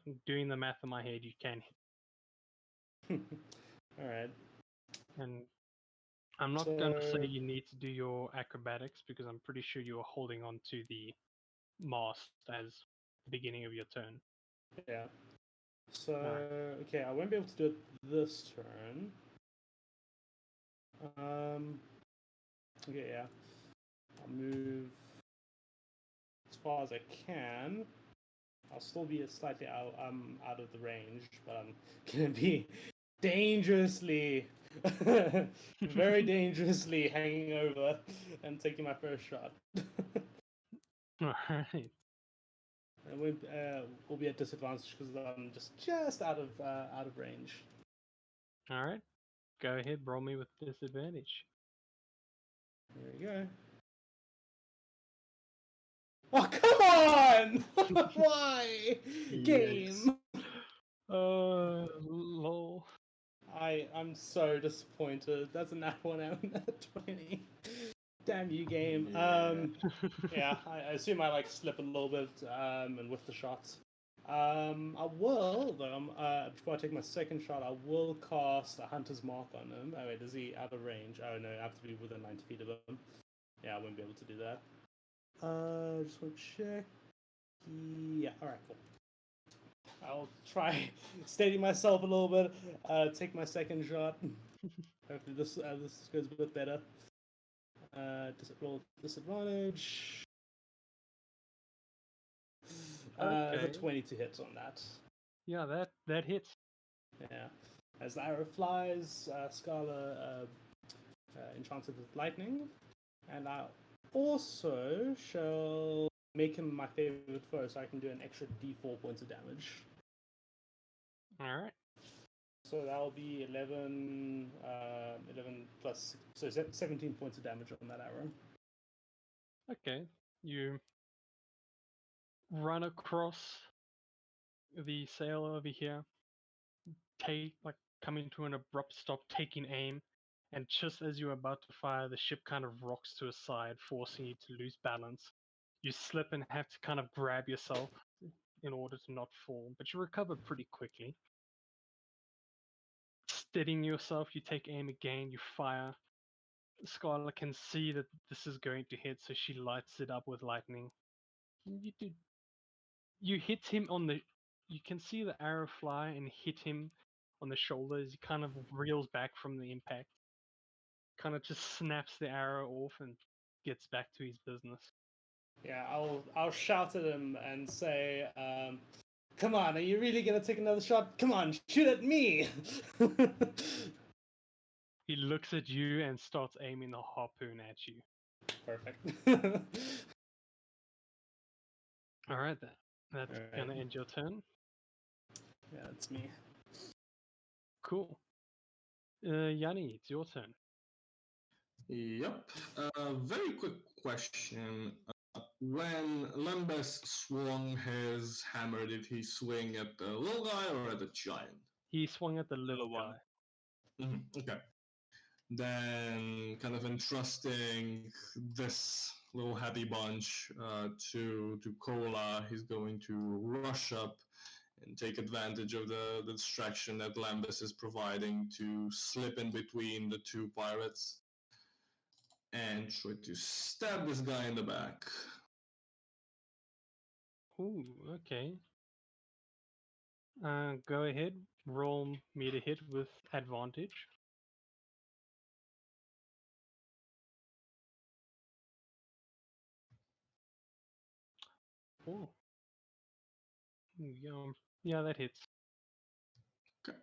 I'm doing the math in my head. You can hit. All right. And I'm not going to say you need to do your acrobatics because I'm pretty sure you're holding on to the mast as the beginning of your turn. Yeah. So, Alright. okay, I won't be able to do it this turn. Okay, yeah. I'll move as far as I can. I'll still be slightly out of the range, but I'm gonna be dangerously, very dangerously hanging over and taking my first shot. Alright. And we'll be at disadvantage because I'm just out of range. Alright. Go ahead, roll me with disadvantage. There we go. Oh, come on! Why? Game. Lol. I'm so disappointed. That's a nat 1 out of nat 20. Damn you, game. Yeah, I assume I like slip a little bit and with the shots. I will though. Before I take my second shot, I will cast a Hunter's Mark on him. Oh wait, is he out of range? Oh no, I have to be within 90 feet of him. Yeah, I won't be able to do that. Just want to check. Yeah, all right, cool. I'll try steady myself a little bit. Take my second shot. Hopefully this goes a bit better. Roll disadvantage. It's a Okay. 20 to hit on that. Yeah, that hits. Yeah. As the arrow flies, Scala enchanted with lightning, and I also shall make him my favorite foe, so I can do an extra D4 points of damage. Alright. So that'll be 11 plus, so 17 points of damage on that arrow. Okay. You run across the sail over here, coming to an abrupt stop, taking aim, and just as you're about to fire, the ship kind of rocks to a side, forcing you to lose balance. You slip and have to kind of grab yourself in order to not fall, but you recover pretty quickly. Steadying yourself, you take aim again, you fire. Scarlet can see that this is going to hit, so she lights it up with lightning. You hit him on the. You can see the arrow fly and hit him on the shoulders. He kind of reels back from the impact. Kind of just snaps the arrow off and gets back to his business. Yeah, I'll shout at him and say, "Come on, are you really gonna take another shot? Come on, shoot at me!" He looks at you and starts aiming the harpoon at you. Perfect. All right, then. That's All right. gonna end your turn. Yeah, it's me. Cool. Yanni, it's your turn. Yep. Very quick question. When Lembas swung his hammer, did he swing at the little guy or at the giant? He swung at the little Little one. guy. Okay. Then, kind of entrusting this little happy bunch to Kola, he's going to rush up and take advantage of the distraction that Lambus is providing to slip in between the two pirates and try to stab this guy in the back. Ooh, okay. Go ahead. Roll me to hit with advantage. Oh. Yeah, that hits. Okay.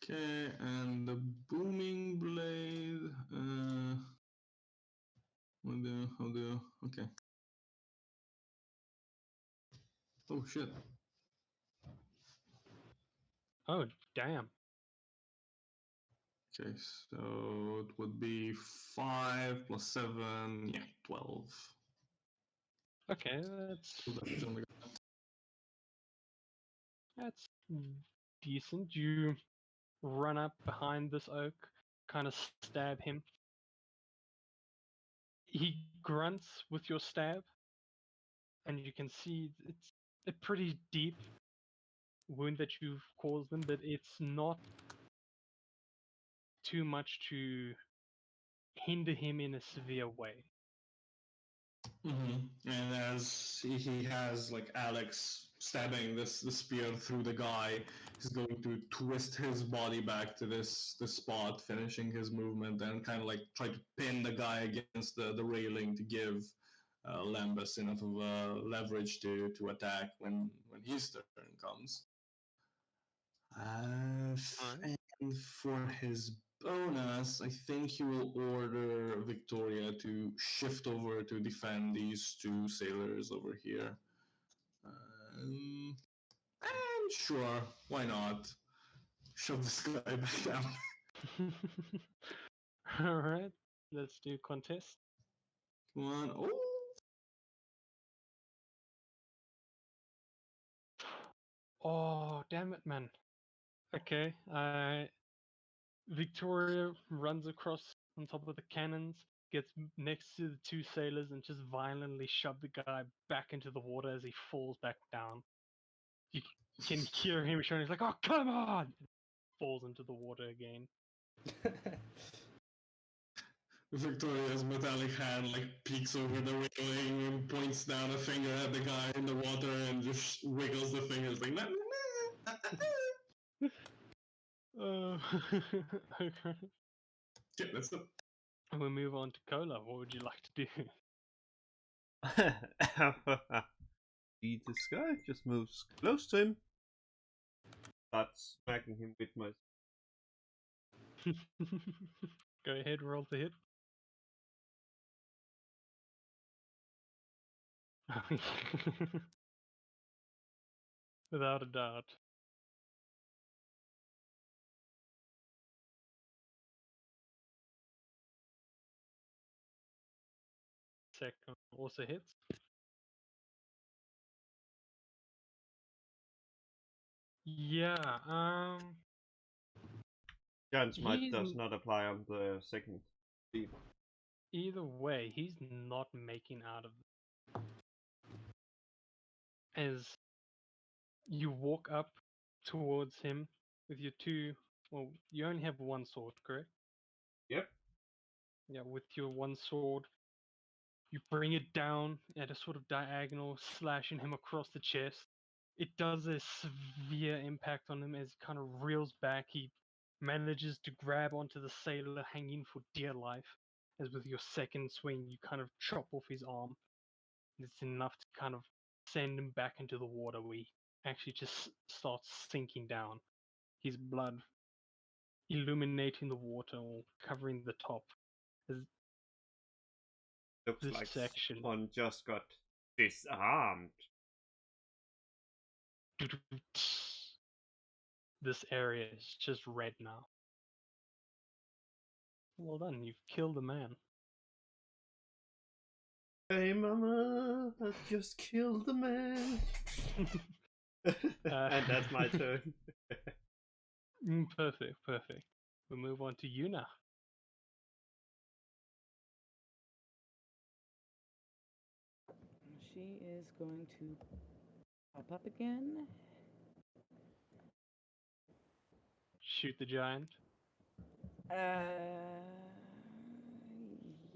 Okay, and the booming blade. Okay. Oh shit. Oh, damn. Okay, so it would be 5 plus 7, yeah, 12. Okay, that's So damage on the guy. that's decent. You run up behind this oak, kind of stab him. He grunts with your stab, and you can see it's a pretty deep wound that you've caused him, but it's not too much to hinder him in a severe way. And as he has like Alex stabbing the spear through the guy, he's going to twist his body back to this spot, finishing his movement, and kind of like try to pin the guy against the railing to give Lambus enough of leverage to attack when his turn comes. Alright. And for his bonus, I think he will order Victoria to shift over to defend these two sailors over here. And sure, why not? Shove this guy back down. All right, let's do contest. Come on. Oh! Oh, damn it, man. Okay, Victoria runs across on top of the cannons, gets next to the two sailors, and just violently shove the guy back into the water as he falls back down. You can hear him shouting, he's like, "Oh, come on!" Falls into the water again. Victoria's metallic hand like peeks over the railing and points down a finger at the guy in the water and just wiggles the fingers like nah, nah, nah. Okay. Yeah, that's it. And we move on to Cola. What would you like to do? This guy just moves close to him. Starts smacking him with my. Go ahead, roll the hit. Without a doubt. Second also hits. Yeah, Giant's Might He's does n- not apply on the second speed. either way, he's not making out of it. As you walk up towards him with your two, well, you only have one sword, correct? Yep. Yeah, with your one sword, you bring it down at a sort of diagonal, slashing him across the chest. It does a severe impact on him as he kind of reels back. He manages to grab onto the sailor, hanging for dear life. As with your second swing, you kind of chop off his arm. It's enough to kind of send him back into the water where he actually just starts sinking down. His blood illuminating the water or covering the top. As Looks this like section. someone just got disarmed. This area is just red now. Well done, you've killed a man. Hey mama, I just killed a man. And that's my turn. Perfect, perfect. We'll move on to Yuna. She is going to pop up again. Shoot the giant.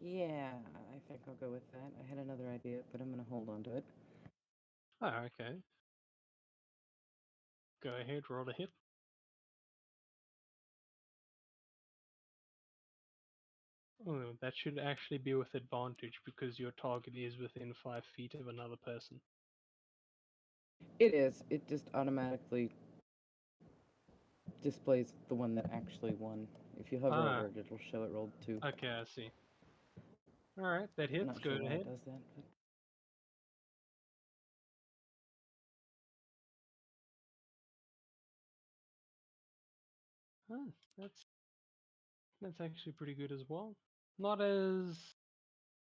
Yeah, I think I'll go with that. I had another idea, but I'm gonna hold on to it. Oh, okay. Go ahead, roll a hit. Oh, that should actually be with advantage because your target is within 5 feet of another person. It is. It just automatically displays the one that actually won. If you hover over it, it'll show it rolled 2. Okay, I see. Alright, that I'm hits. not Go sure why ahead. it does that, but Oh, that's actually pretty good as well. Not as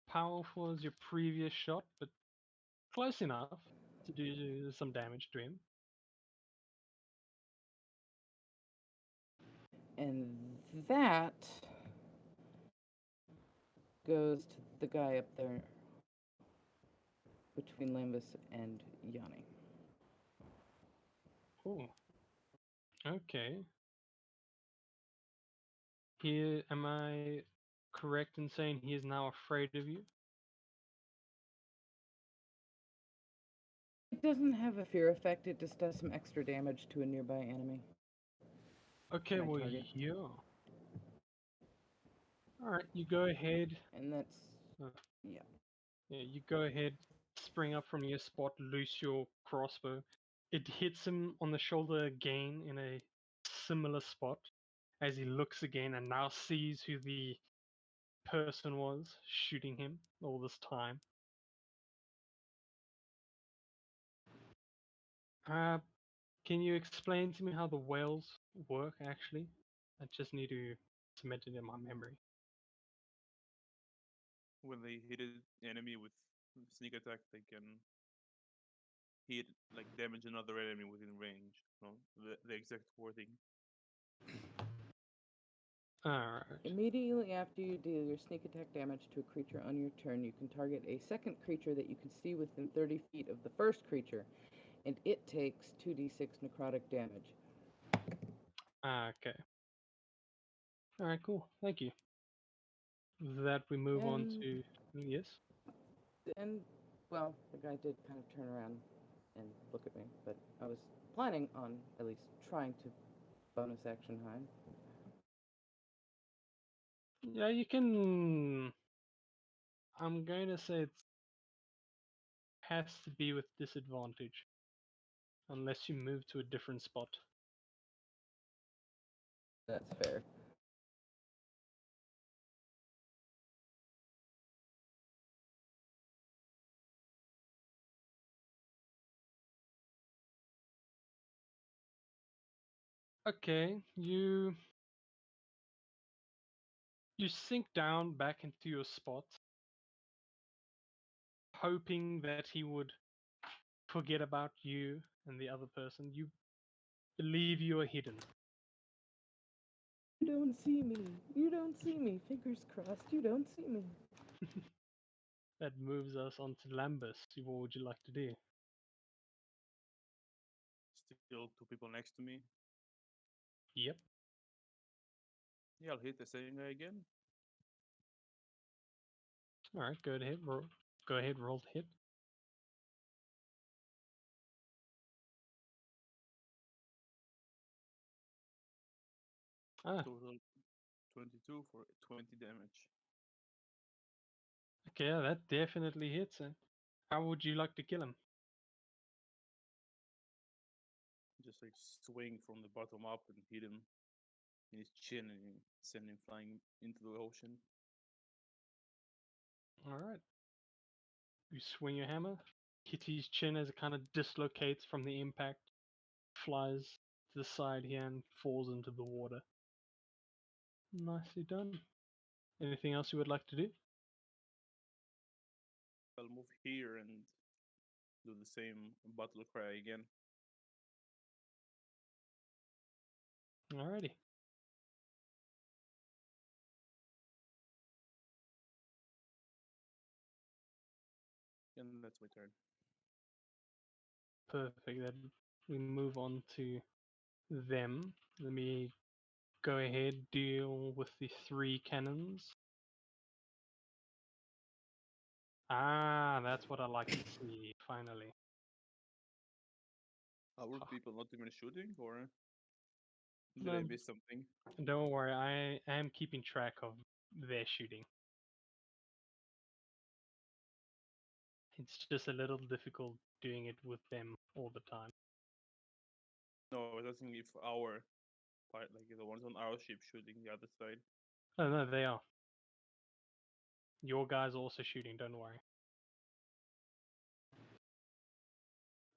powerful as your previous shot, but close enough to do some damage to him. and that goes to the guy up there between Lambus and Yanni. Oh. Okay. Here, am I correct in saying he is now afraid of you? It doesn't have a fear effect, it just does some extra damage to a nearby enemy. Okay, My well, target. yeah. Alright, you go ahead. And that's. Uh, Yeah. Yeah, you go ahead, spring up from your spot, loose your crossbow. It hits him on the shoulder again in a similar spot as he looks again and now sees who the person was shooting him all this time. Can you explain to me how the whales work actually? I just need to cement it in my memory. When they hit an enemy with sneak attack, they can hit like damage another enemy within range. No, the exact wording. Alright. Immediately after you deal your sneak attack damage to a creature on your turn, you can target a second creature that you can see within 30 feet of the first creature, and it takes 2d6 necrotic damage. Okay. Alright, cool. Thank you. With that, we move on And- to. Yes? And, well, the guy did kind of turn around and look at me, but I was planning on at least trying to bonus action hide. Yeah, you can. I'm going to say it has to be with disadvantage. Unless you move to a different spot. That's fair. Okay, you sink down back into your spot, hoping that he would forget about you and the other person. You believe you are hidden. You don't see me. You don't see me. Fingers crossed, you don't see me. That moves us on to Lambus. What would you like to do? Still two people next to me. Yep. Yeah, I'll hit the same guy again. All right. Go ahead. Go ahead. Roll to hit. Ah, Total 22 for 20 damage. okay. Yeah, that definitely hits. And how would you like to kill him? Just like swing from the bottom up and hit him in his chin and send him flying into the ocean. All right. You swing your hammer, hit his chin as it kind of dislocates from the impact, flies to the side here and falls into the water. Nicely done. Anything else you would like to do? I'll move here and do the same battle cry again. Alrighty. And that's my turn. Perfect. Then we move on to them. Let me go ahead, deal with the 3 cannons. Ah, that's what I like to see, finally. Were Ah. people not even shooting, or did I No, miss something? don't worry, I am keeping track of their shooting. It's just a little difficult doing it with them all the time. No, I was asking if our part, like the ones on our ship, shooting the other side. Oh no, they are. Your guy's also shooting, don't worry.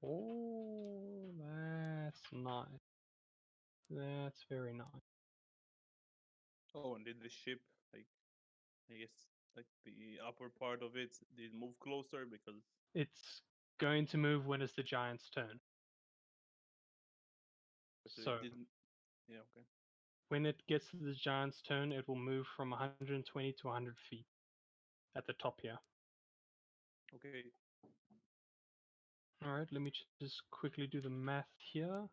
Oh, that's nice. That's very nice. Oh, and did the ship, like, I guess, like the upper part of it, did it move closer because It's going to move when it's the giant's turn. So it didn't. Yeah, okay. when it gets to the giant's turn, it will move from 120 to 100 feet at the top here. Okay. All right, let me just quickly do the math here.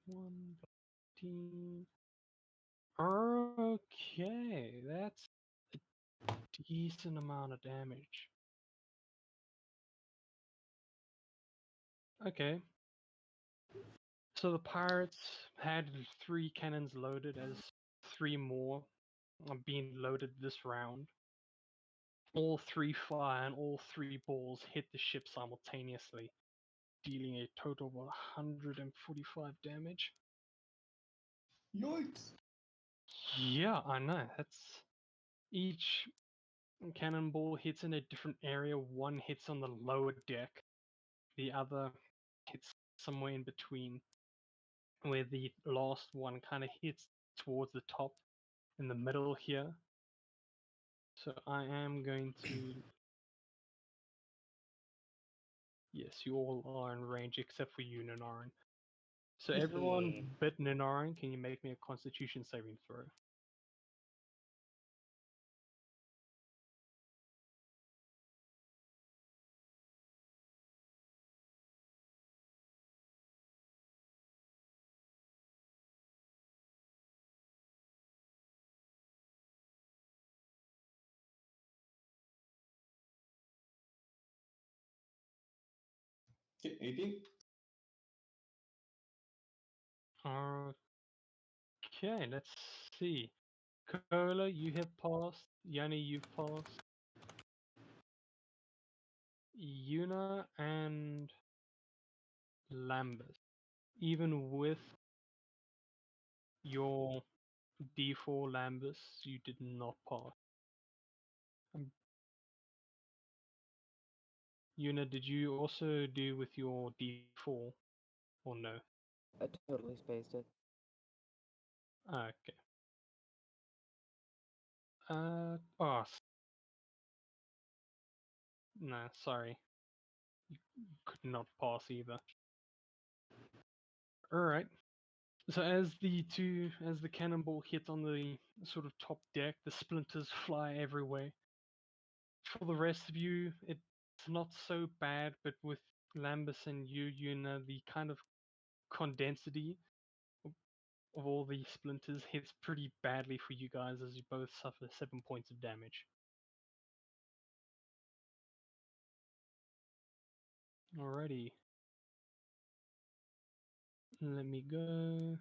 One, 15. Okay, that's a decent amount of damage. Okay. So the pirates had 3 cannons loaded, as 3 more are being loaded this round. All 3 fire and all 3 balls hit the ship simultaneously, dealing a total of 145 damage. Yikes! Yeah, I know. That's each cannonball hits in a different area. One hits on the lower deck, the other hits somewhere in between, where the last one kind of hits towards the top in the middle here. So I am going to. Yes, you all are in range except for you, Ninarin. So everyone but Ninarin, can you make me a Constitution saving throw? Okay, 18. Okay, let's see. Cola, you have passed. Yanni, you've passed. Yuna and Lambus. Even with your D4 Lambus, you did not pass. Yuna, did you also do with your D4 or no? I totally spaced it. Okay. Oh, no, sorry. You could not pass either. Alright. So as the cannonball hit on the sort of top deck, the splinters fly everywhere. For the rest of you, it's not so bad, but with Lambus and you, Yuna, the kind of condensity of all the splinters hits pretty badly for you guys as you both suffer 7 points of damage. Alrighty. Let me go.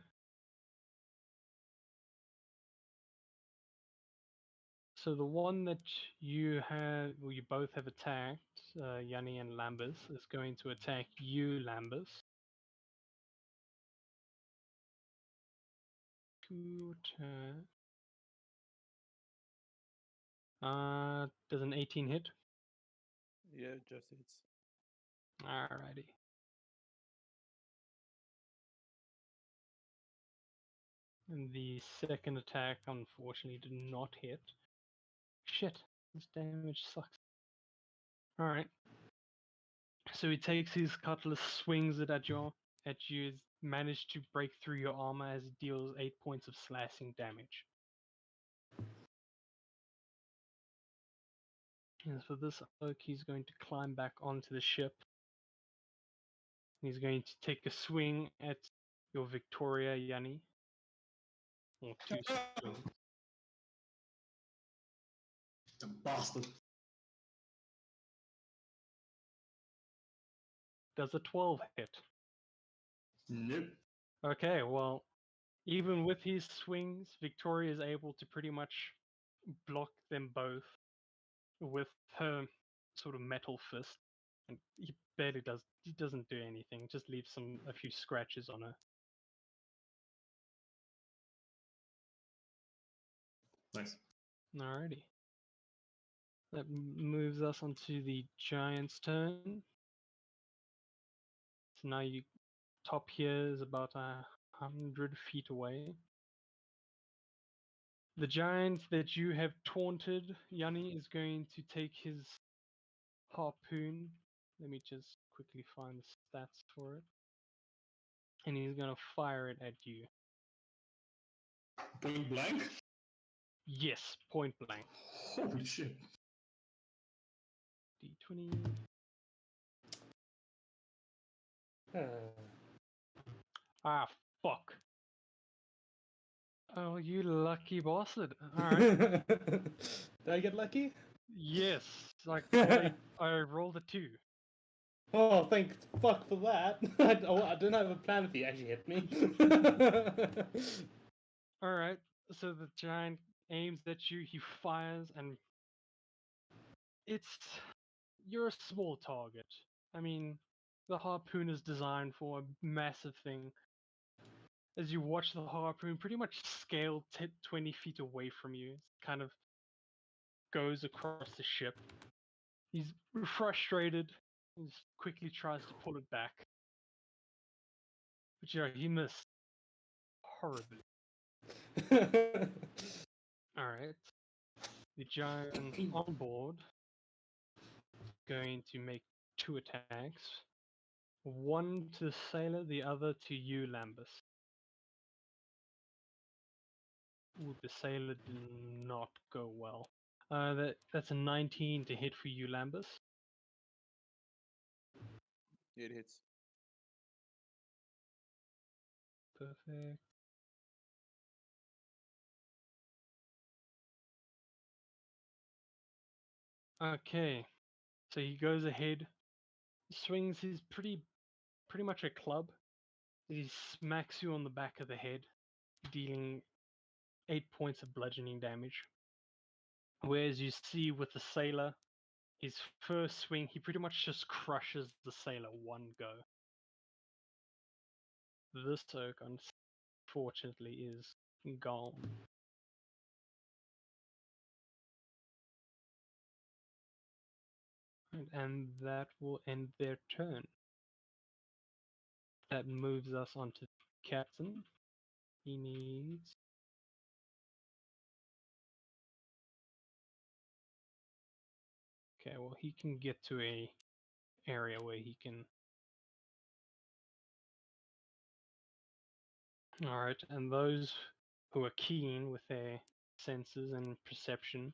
So the one that you have, well, you both have attacked, Yanni and Lambus, is going to attack you, Lambus. To attack. Does an 18 hit? Yeah, just hits. Alrighty. And the second attack, unfortunately, did not hit. Shit, this damage sucks. Alright. So he takes his cutlass, swings it at you, managed to break through your armor as it deals 8 points of slashing damage. And for this oak, he's going to climb back onto the ship. He's going to take a swing at your Victoria, Yanni. Or 2 swings. The bastard. Does a 12 hit? Nope. Okay, well, even with his swings, Victoria is able to pretty much block them both with her sort of metal fist. And he doesn't do anything, just leaves a few scratches on her. Nice. Alrighty. That moves us onto the giant's turn. So now you top here is about 100 feet away. The giant that you have taunted, Yanni, is going to take his harpoon. Let me just quickly find the stats for it. And he's going to fire it at you. Point blank? Yes, point blank. Holy shit. D20. Ah, fuck. Oh, you lucky bastard. Alright. Did I get lucky? Yes. Like, I rolled a 2. Oh, thank fuck for that. I didn't have a plan if he actually hit me. Alright. So the giant aims at you, he fires, and it's. You're a small target. I mean, the harpoon is designed for a massive thing. As you watch the harpoon pretty much scale 20 feet away from you, it kind of goes across the ship. He's frustrated. He quickly tries to pull it back. But he missed horribly. Alright. The giant on board going to make 2 attacks. One to the sailor, the other to you, Lambus. Ooh, the sailor did not go well. That's a 19 to hit for you, Lambus. It hits. Perfect. Okay, so he goes ahead, swings his pretty much a club. He smacks you on the back of the head, dealing 8 points of bludgeoning damage. Whereas you see with the sailor, his first swing, he pretty much just crushes the sailor one go. This oak, unfortunately, is gone. And that will end their turn. That moves us on to Captain. He needs. Okay, well, he can get to a area where he can. Alright, and those who are keen with their senses and perception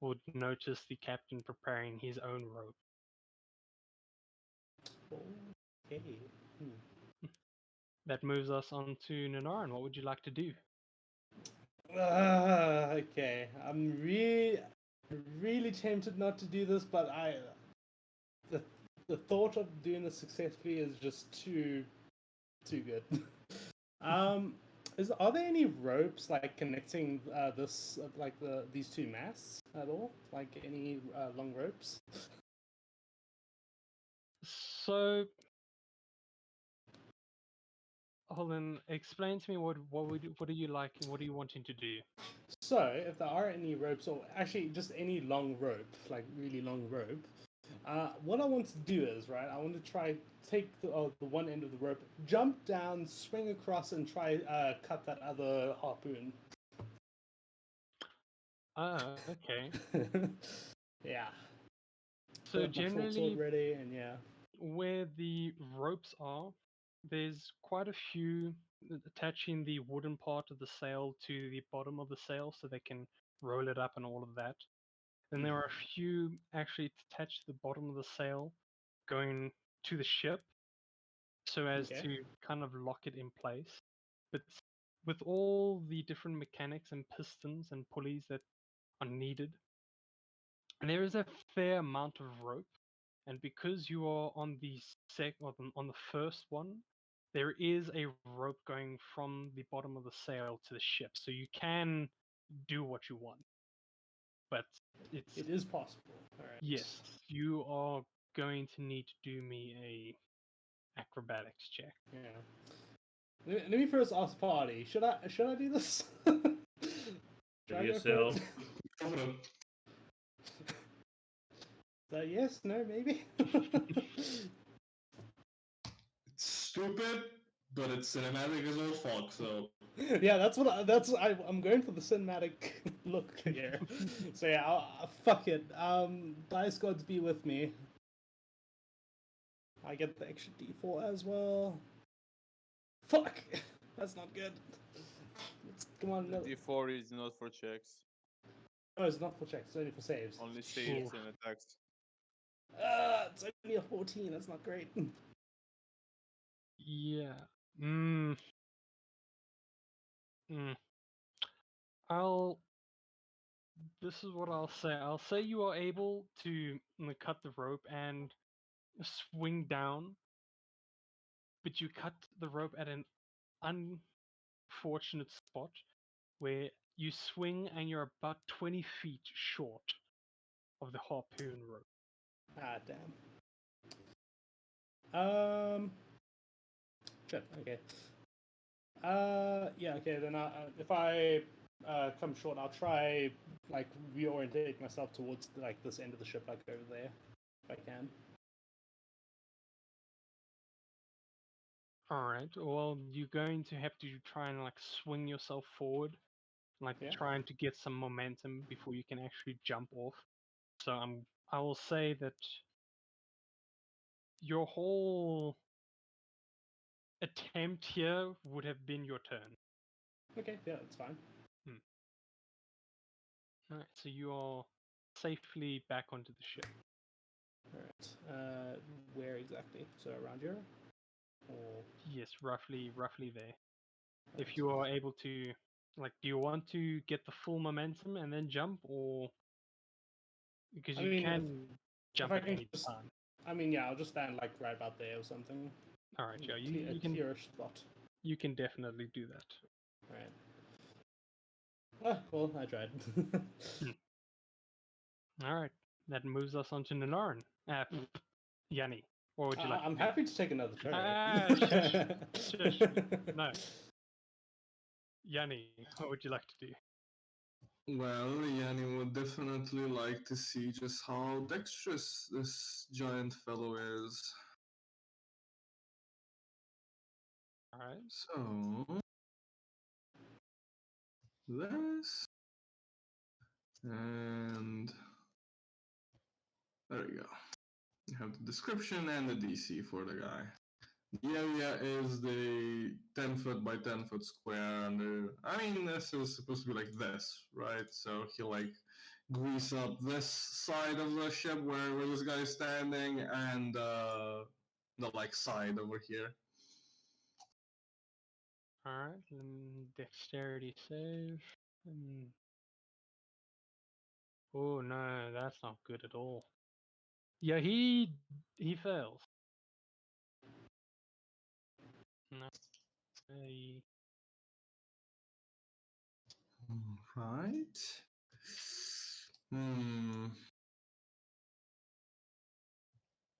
would notice the captain preparing his own rope. Okay. That moves us on to Nanaran. What would you like to do? Okay. I'm really tempted not to do this, but the thought of doing this successfully is just too good. Are there any ropes like connecting these two masts at all? Like any long ropes? So, hold on. Explain to me what do you like and what are you wanting to do? So, if there are any ropes, or actually just any long rope, like really long rope, what I want to do is, right, I want to try take the one end of the rope, jump down, swing across, and try cut that other harpoon. Okay. Yeah. So Got my short sword generally, ready, and yeah. where the ropes are, there's quite a few attaching the wooden part of the sail to the bottom of the sail so they can roll it up and all of that. Then there are a few actually attached to the bottom of the sail going to the ship so as Okay. to kind of lock it in place. But with all the different mechanics and pistons and pulleys that are needed, there is a fair amount of rope. And because you are on the on the first one, there is a rope going from the bottom of the sail to the ship, so you can do what you want. But it's It is possible. All right. yes, you are going to need to do me a acrobatics check. Yeah. Let me first ask Party. Should I do this? Should I go for yourself. it? Confident. So yes, no, maybe. It's stupid, but it's cinematic as all fuck, so. Yeah, I'm going for the cinematic look here. So yeah, fuck it. Dice gods be with me. I get the extra D4 as well. Fuck, that's not good. Come on, no. D4 is not for checks, Oh, it's not for checks. It's only for saves. only Shit. saves and attacks. It's only a 14. That's not great. Yeah. I'll. This is what I'll say. I'll say you are able to cut the rope and swing down, but you cut the rope at an unfortunate spot where you swing and you're about 20 feet short of the harpoon rope. Ah, damn. Shit. Okay. Yeah. Okay. Then if I come short, I'll try like reorientate myself towards like this end of the ship, like over there, if I can. Alright, well, you're going to have to try and like swing yourself forward, like Yeah. trying to get some momentum before you can actually jump off. So I will say that your whole attempt here would have been your turn. Okay. Yeah, that's fine. Alright, so you are safely back onto the ship. All right. Where exactly? So around here? Or Yes, roughly there. If right. you are able to, like, do you want to get the full momentum and then jump, or because I you mean, can jump I at can any just- time. I mean, yeah, I'll just stand like right about there or something. All right, yeah, A clearish spot. you can definitely do that. Right. Ah, well, I tried. All right, that moves us on to Nanarin. Yanni, what would you like? I'm to do? happy to take another turn. Ah, shush. No. Yanni, what would you like to do? Well, Yanni would definitely like to see just how dexterous this giant fellow is. All right. So, this, and there we go. You have the description and the DC for the guy. The area is the 10 foot by 10 foot square, and I mean, this is supposed to be like this, right? So he'll like grease up this side of the ship where this guy is standing, and the like side over here. All right. Dexterity save. Oh no, that's not good at all. Yeah, he fails. No. He- Right. Hmm.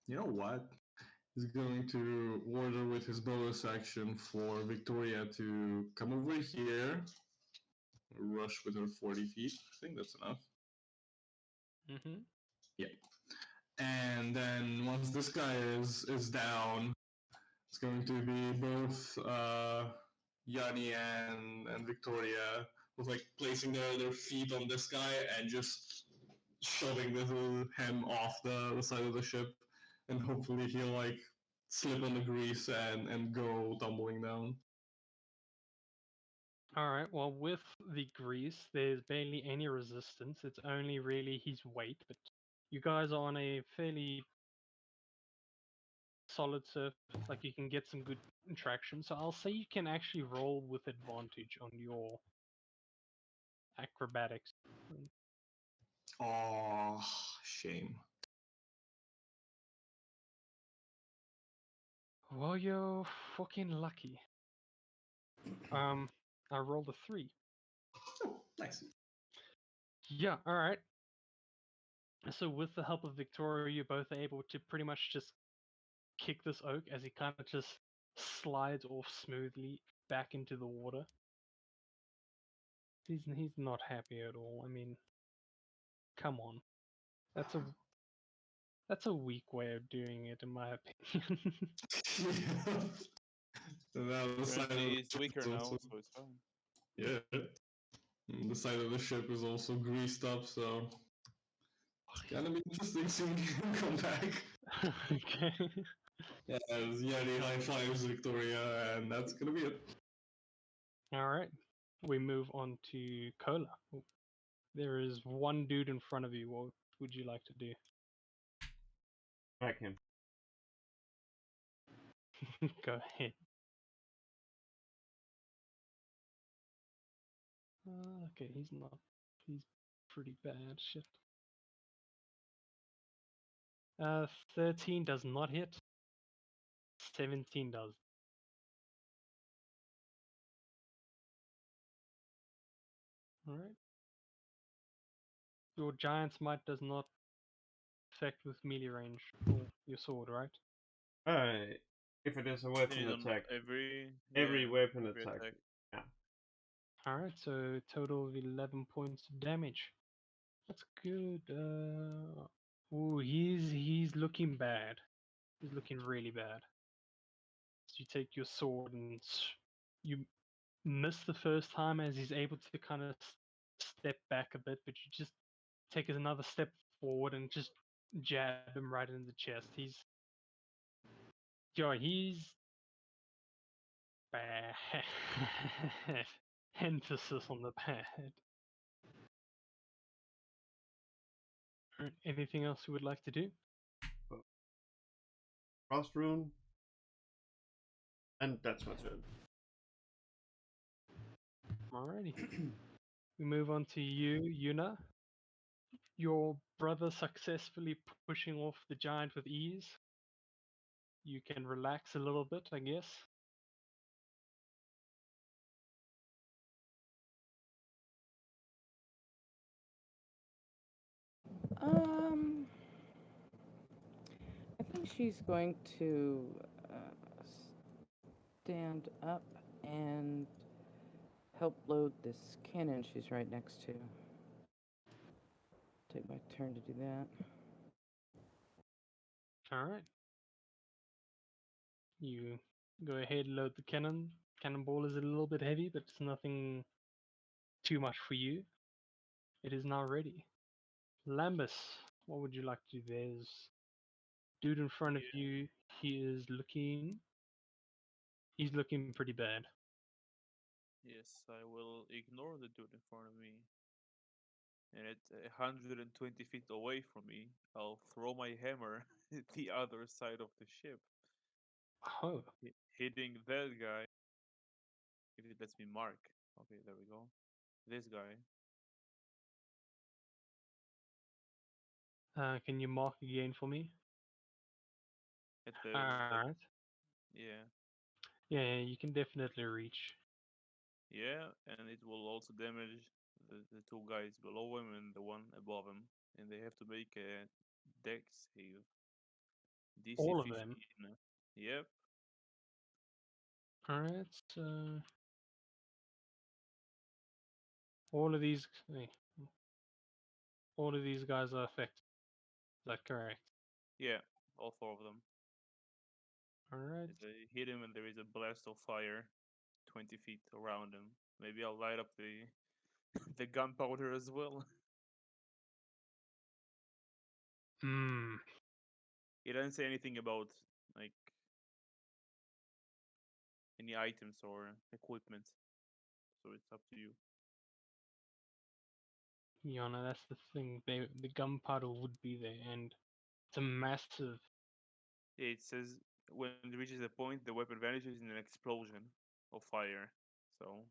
You know what? He's going to order with his bonus action for Victoria to come over here, rush with her 40 feet. I think that's enough. Mhm. Yeah. And then once this guy is down, it's going to be both Yanni and Victoria with like placing their feet on this guy and just shoving him off the side of the ship, and hopefully he'll like slip on the grease and go tumbling down. All right. Well, with the grease, there's barely any resistance. It's only really his weight, but you guys are on a fairly solid surface. Like you can get some good traction. So I'll say you can actually roll with advantage on your acrobatics. Oh, shame. Well, you're fucking lucky. I rolled a 3. Oh, nice. Yeah. All right. So with the help of Victoria, you're both able to pretty much just kick this oak as he kind of just slides off smoothly back into the water. He's not happy at all. I mean, come on, that's a weak way of doing it, in my opinion. Now the side of Apparently, the it's ship weaker is now, also, so it's fine. yeah. And the side of the ship is also greased up, so it's gonna be interesting seeing him come back. Okay. Yeah, Yanni high fives Victoria, and that's gonna be it. All right. We move on to Cola. There is one dude in front of you. What would you like to do? Back him. Go ahead. Okay, he's not. He's pretty bad. Shit. 13 does not hit. 17 does. Alright. Your giant's might does not affect with melee range for your sword, right? If it is a I weapon think on attack, every every weapon every attack. Yeah. Alright, so total of 11 points of damage. That's good. Ooh, he's looking bad. He's looking really bad. So you take your sword and you miss the first time as he's able to kind of step back a bit, but you just take another step forward and just jab him right in the chest. He's bad. Emphasis on the bad. Alright, anything else you would like to do? Frost rune. And that's my turn. Alrighty. We move on to you, Yuna. Your brother successfully pushing off the giant with ease. You can relax a little bit, I guess. I think she's going to uh, stand up and help load this cannon she's right next to. Take my turn to do that. Alright. You go ahead, load the cannon. Cannonball is a little bit heavy, but it's nothing too much for you. It is now ready. Lambus, what would you like to do? There's dude in front of you. He's looking pretty bad. Yes, I will ignore the dude in front of me. And at 120 feet away from me, I'll throw my hammer at the other side of the ship, Oh, hitting that guy. If it lets me mark. Okay, there we go. This guy. can you mark again for me? At the Alright. yeah. Yeah, you can definitely reach. Yeah, and it will also damage the two guys below him and the one above him. And they have to make a dex save. DC All of 15. them. Yep. Alright, so all of these guys are affected. Is that correct? Yeah, all four of them. Alright. As I hit him and there is a blast of fire 20 feet around him. Maybe I'll light up the the gunpowder as well. Hmm. It doesn't say anything about like any items or equipment, so it's up to you. Yana, that's the thing. The gunpowder would be there, and it's a massive. It says when it reaches a point, the weapon vanishes in an explosion of fire. So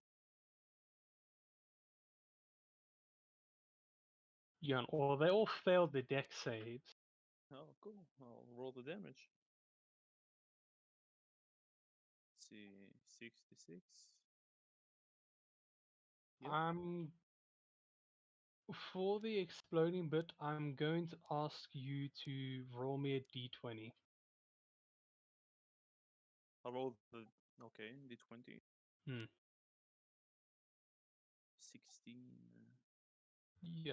Yana, or they all failed the deck saves. oh, cool. I'll roll the damage. Let's see, 66. Yep. For the exploding bit, I'm going to ask you to roll me a d20. I'll roll the okay d20. Hmm. 16. Yeah.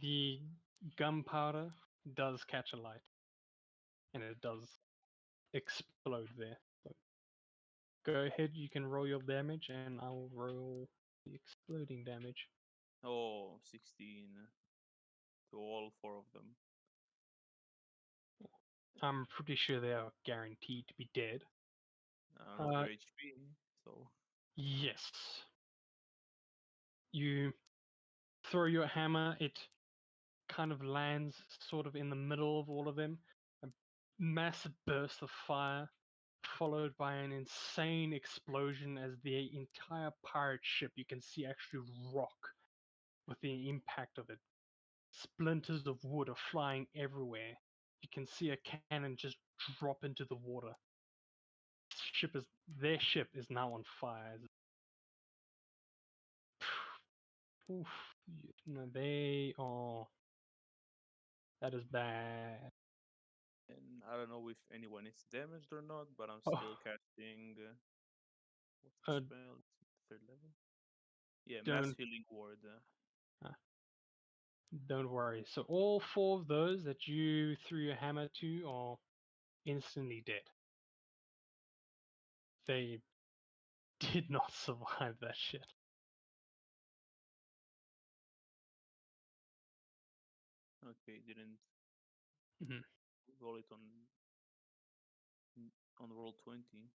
The gunpowder does catch a light, and it does explode there. So go ahead, you can roll your damage, and I'll roll the exploding damage. Oh, 16 to all four of them. I'm pretty sure they are guaranteed to be dead. Not their HP, so Yes. You throw your hammer, it kind of lands sort of in the middle of all of them. A massive burst of fire followed by an insane explosion as the entire pirate ship you can see actually rock with the impact of it. Splinters of wood are flying everywhere. You can see a cannon just drop into the water. Their ship is now on fire. Oof, no, they are. That is bad. And I don't know if anyone is damaged or not, but I'm Oh. still casting. What's the Uh, spell? It's 3rd level. Yeah, mass Don't healing ward. don't worry. So all 4 of those that you threw your hammer to are instantly dead. They did not survive that shit. Okay, didn't Mhm. roll it on roll 20.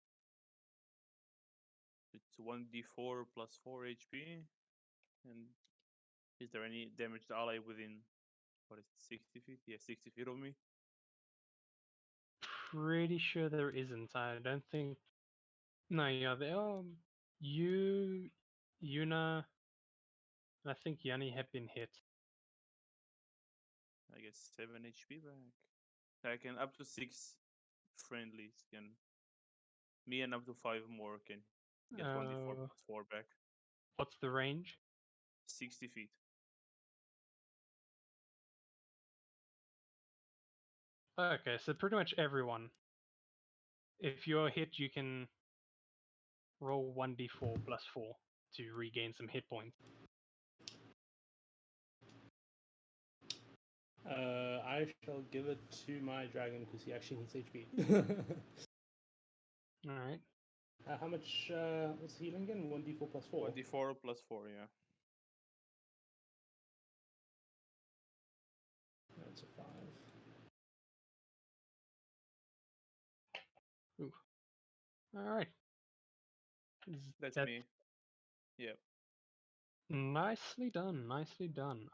It's 1d4 plus 4 HP. And is there any damaged ally within, what is it, 60 feet? Yeah, 60 feet of me. Pretty sure there isn't. I don't think. No, yeah, there are. You, Yuna, and I think Yanni have been hit. I guess 7 HP back. I can up to 6 friendlies can. Me and up to 5 more can get 1d4 Uh, plus 4 back. what's the range? 60 feet. Okay, so pretty much everyone. If you're hit, you can roll 1d4 plus 4 to regain some hit points. I shall give it to my dragon because he actually needs HP. Alright. How much? What's healing again? 1d4 plus 4. 1d4 plus 4, yeah. That's a 5. Alright. That's That me. Yeah. nicely done, nicely done.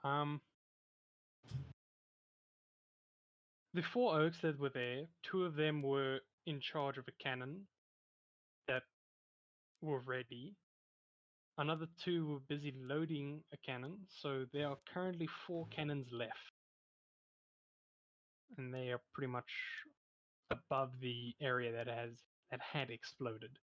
The 4 oaks that were there, 2 of them were in charge of a cannon that were ready. Another 2 were busy loading a cannon, so there are currently 4 cannons left. And they are pretty much above the area that had exploded.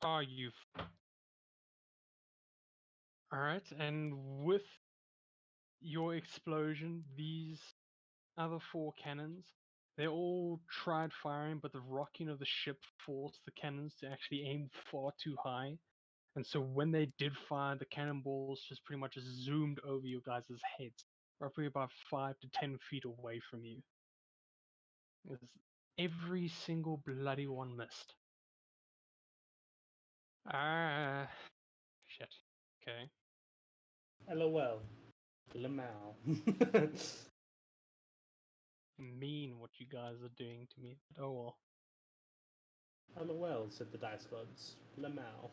Are you alright? And with your explosion, these other 4 cannons, they all tried firing, but the rocking of the ship forced the cannons to actually aim far too high. And so when they did fire, the cannonballs just pretty much zoomed over your guys' heads, roughly about 5 to 10 feet away from you. Every single bloody one missed. Ah, shit. Okay. LOL. Lamau. Mean what you guys are doing to me. But oh well. LOL, said the dice gods. Lamau.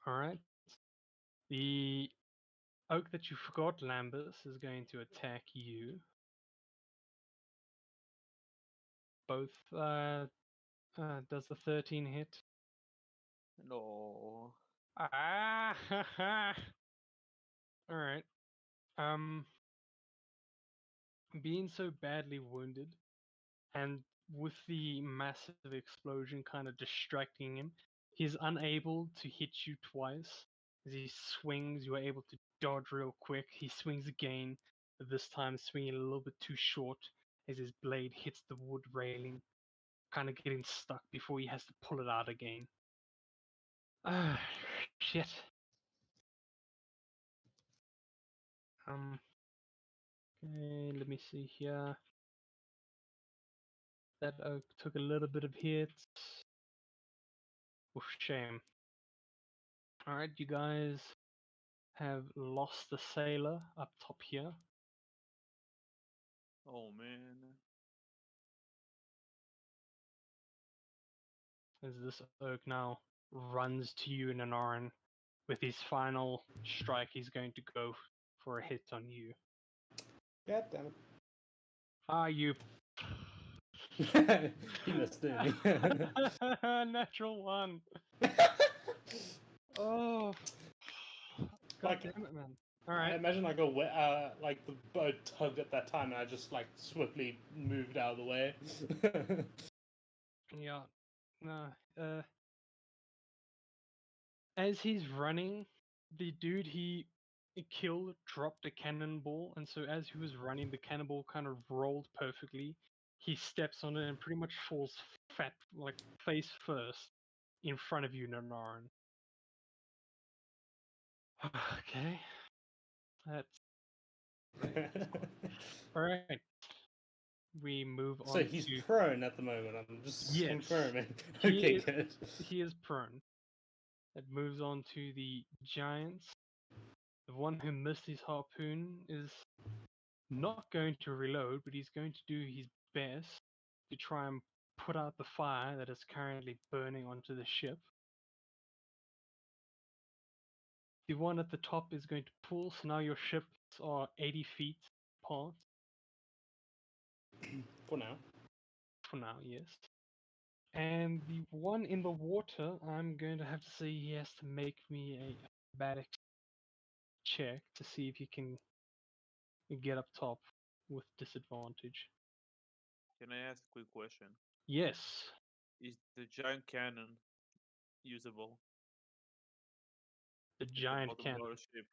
Alright. The oak that you forgot, Lambus, is going to attack you. Both, does the 13 hit? No. Ah! Alright. Being so badly wounded, and with the massive explosion kind of distracting him, he's unable to hit you twice. As he swings, you are able to dodge real quick. He swings again, but this time swinging a little bit too short as his blade hits the wood railing, kind of getting stuck before he has to pull it out again. Ah, shit. Okay, let me see here. That oak took a little bit of hits. Oof, shame. Alright, you guys have lost the sailor up top here. Oh man. As this oak now runs to you in an Oran, with his final strike, he's going to go for a hit on you. God damn Ah, you it. He missed, didn't he? natural one. Oh, god Like, damn it, man. All I right. imagine like like the boat tugged at that time, and I just like swiftly moved out of the way. Yeah. No. As he's running, the dude he killed dropped a cannonball, and so as he was running, the cannonball kind of rolled perfectly. He steps on it and pretty much falls fat, like face first, in front of you, Nanaran. Okay. That's all right. We move on So he's to prone at the moment. I'm just Yes. confirming. He Okay, is- good. he is prone. It moves on to the giants. The one who missed his harpoon is not going to reload, but he's going to do his best to try and put out the fire that is currently burning onto the ship. The one at the top is going to pull, so now your ships are 80 feet apart For now. for now, yes. And the one in the water, I'm going to have to say he has to make me a acrobatics check to see if he can get up top with disadvantage. Can I ask a quick question? Yes, Is the giant cannon usable? the At the giant bottom cannon. of our ship?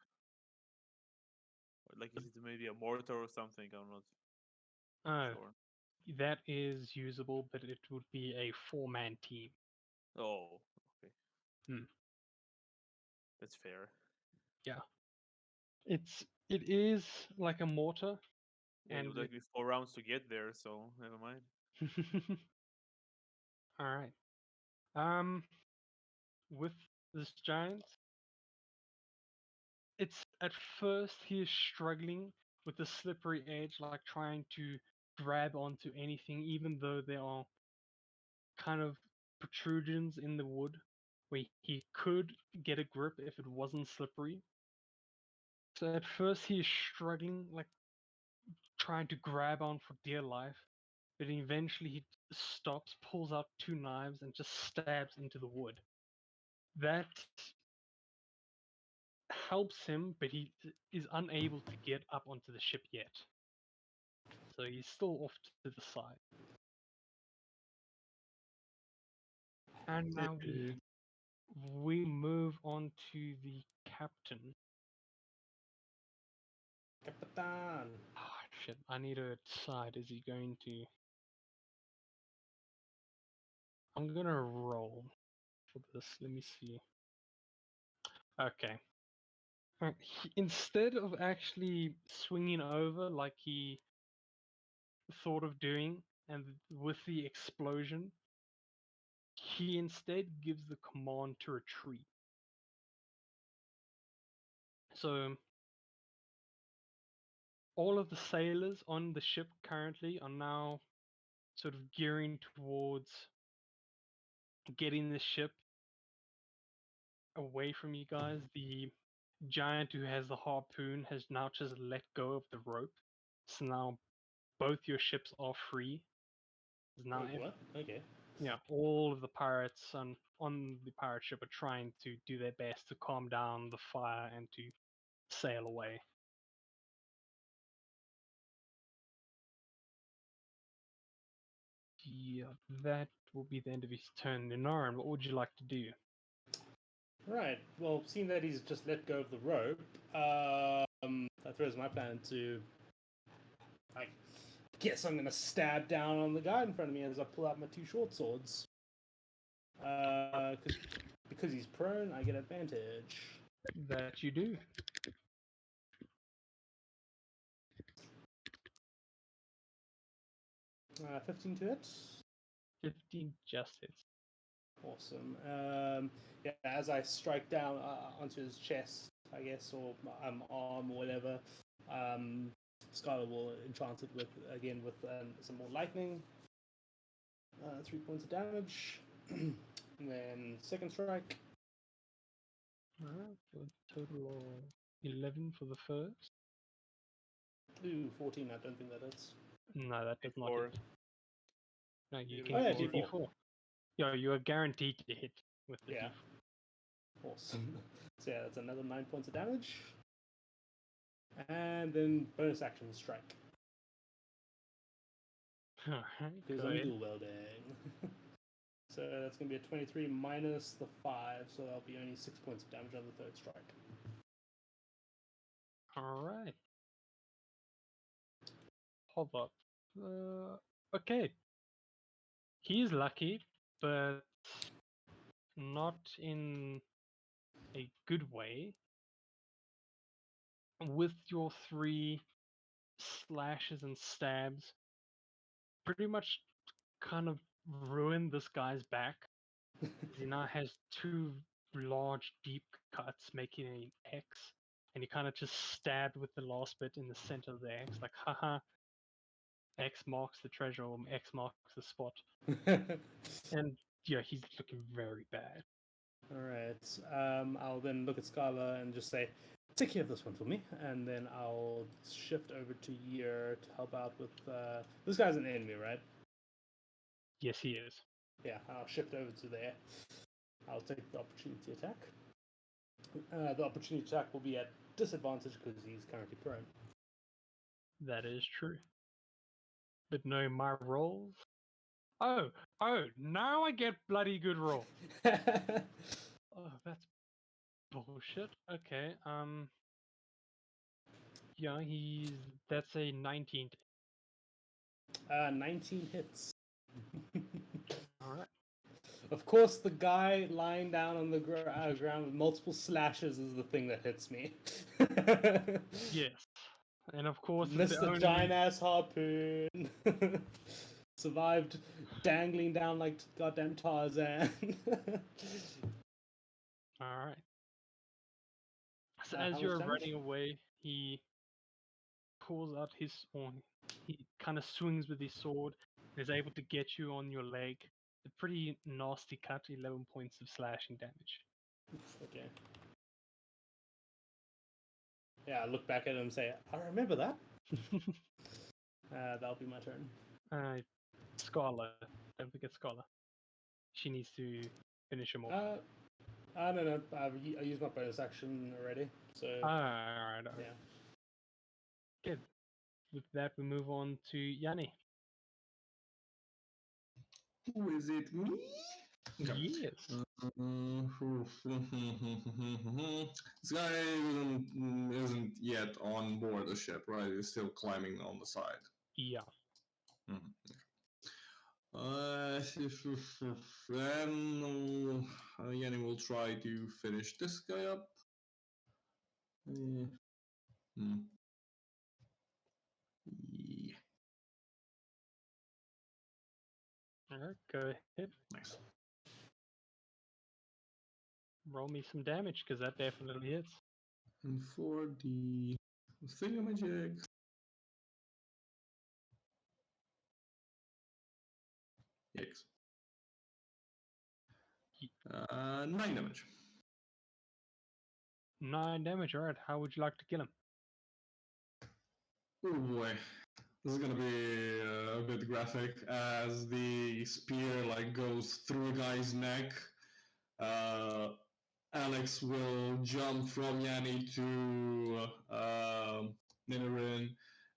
Or like, is it maybe a mortar or something? I'm not Oh, sure. that is usable, but it would be a 4-man team. Oh, okay. Hmm. That's fair. It is like a mortar, Yeah, it and would take me 4 rounds to get there, so never mind. all right. With this giant, it's at first he is struggling with the slippery edge, like trying to grab onto anything, even though there are kind of protrusions in the wood where he could get a grip if it wasn't slippery. So at first he is struggling, like trying to grab on for dear life, but eventually he stops, pulls out 2 knives, and just stabs into the wood. That helps him, but he is unable to get up onto the ship yet. So he's still off to the side. And now we move on to the captain. Capitan. Oh, shit, I need to decide. Is he going to... I'm gonna roll for this. Let me see. Okay. Alright, instead of actually swinging over like he thought of doing, and with the explosion, he instead gives the command to retreat. So all of the sailors on the ship currently are now sort of gearing towards getting the ship away from you guys. The giant who has the harpoon has now just let go of the rope. So now both your ships are free. Now Wait, what? Okay. yeah, all of the pirates on the pirate ship are trying to do their best to calm down the fire and to sail away. Yeah, that will be the end of his turn. Ninaran, what would you like to do? Right. Well, seeing that he's just let go of the rope, that throws my plan into. I guess I'm gonna stab down on the guy in front of me as I pull out my 2 short swords. Because he's prone, I get advantage. That you do. Uh, 15 to hit. 15 just hits. Awesome. Yeah, as I strike down onto his chest, I guess, or arm or whatever, Skylar will enchant it with some more lightning. 3 points of damage. And then second strike. Alright, for a total of 11 for the first. Ooh, 14. I don't think that hits. No, that does not D4. hit. No, you Yeah, can Oh, yeah, use a D4. D4. Yo, you are guaranteed to hit with the Yeah. D4. Awesome. So yeah, that's another 9 points of damage. And then bonus action strike. Alright, Because go I'm ahead. dual welding. So that's going to be a 23 minus the 5, so that'll be only 6 points of damage on the third strike. Alright. Hold up. Okay. He's lucky, but not in a good way. With your 3 slashes and stabs, pretty much kind of ruined this guy's back. He now has 2 large, deep cuts, making an X, and he kind of just stabbed with the last bit in the center of the X, like, haha, X marks the treasure, or X marks the spot. And yeah, he's looking very bad. Alright, I'll then look at Scarla and just say, take care of this one for me, and then I'll shift over to Year to help out with, this guy's an enemy, right? Yes, he is. Yeah, I'll shift over to there. I'll take the opportunity attack. The opportunity attack will be at disadvantage because he's currently prone. That is true. But no, my rolls. Oh, now I get bloody good roll. Oh, that's bullshit. Okay, yeah, that's a 19. 19 hits. Alright. Of course, the guy lying down on the ground with multiple slashes is the thing that hits me. Yes. And of course, it's Missed the the only... giant ass harpoon. Survived dangling down like goddamn Tarzan. Alright. So How as much you're damage? running away, he pulls out his sword. He kind of swings with his sword and is able to get you on your leg. A pretty nasty cut, 11 points of slashing damage. Okay. Yeah, I look back at him and say, I remember that. That'll be my turn. Scarlet. Don't forget Scarlet. She needs to finish him off. I don't know. I used my bonus action already, so Alright. yeah. Good. With that, we move on to Yanni. Who is it? Me? Okay. Yes. This guy isn't yet on board the ship, right? He's still climbing on the side. Yeah. Then Yanni will try to finish this guy up. Yeah. Alright, go ahead. Nice. Roll me some damage, because that definitely hits. And for the thingamajig. Yikes. 9 damage. 9 damage, alright. How would you like to kill him? Oh boy. This is gonna be a bit graphic as the spear like goes through a guy's neck. Alex will jump from Yanni to Ninarin,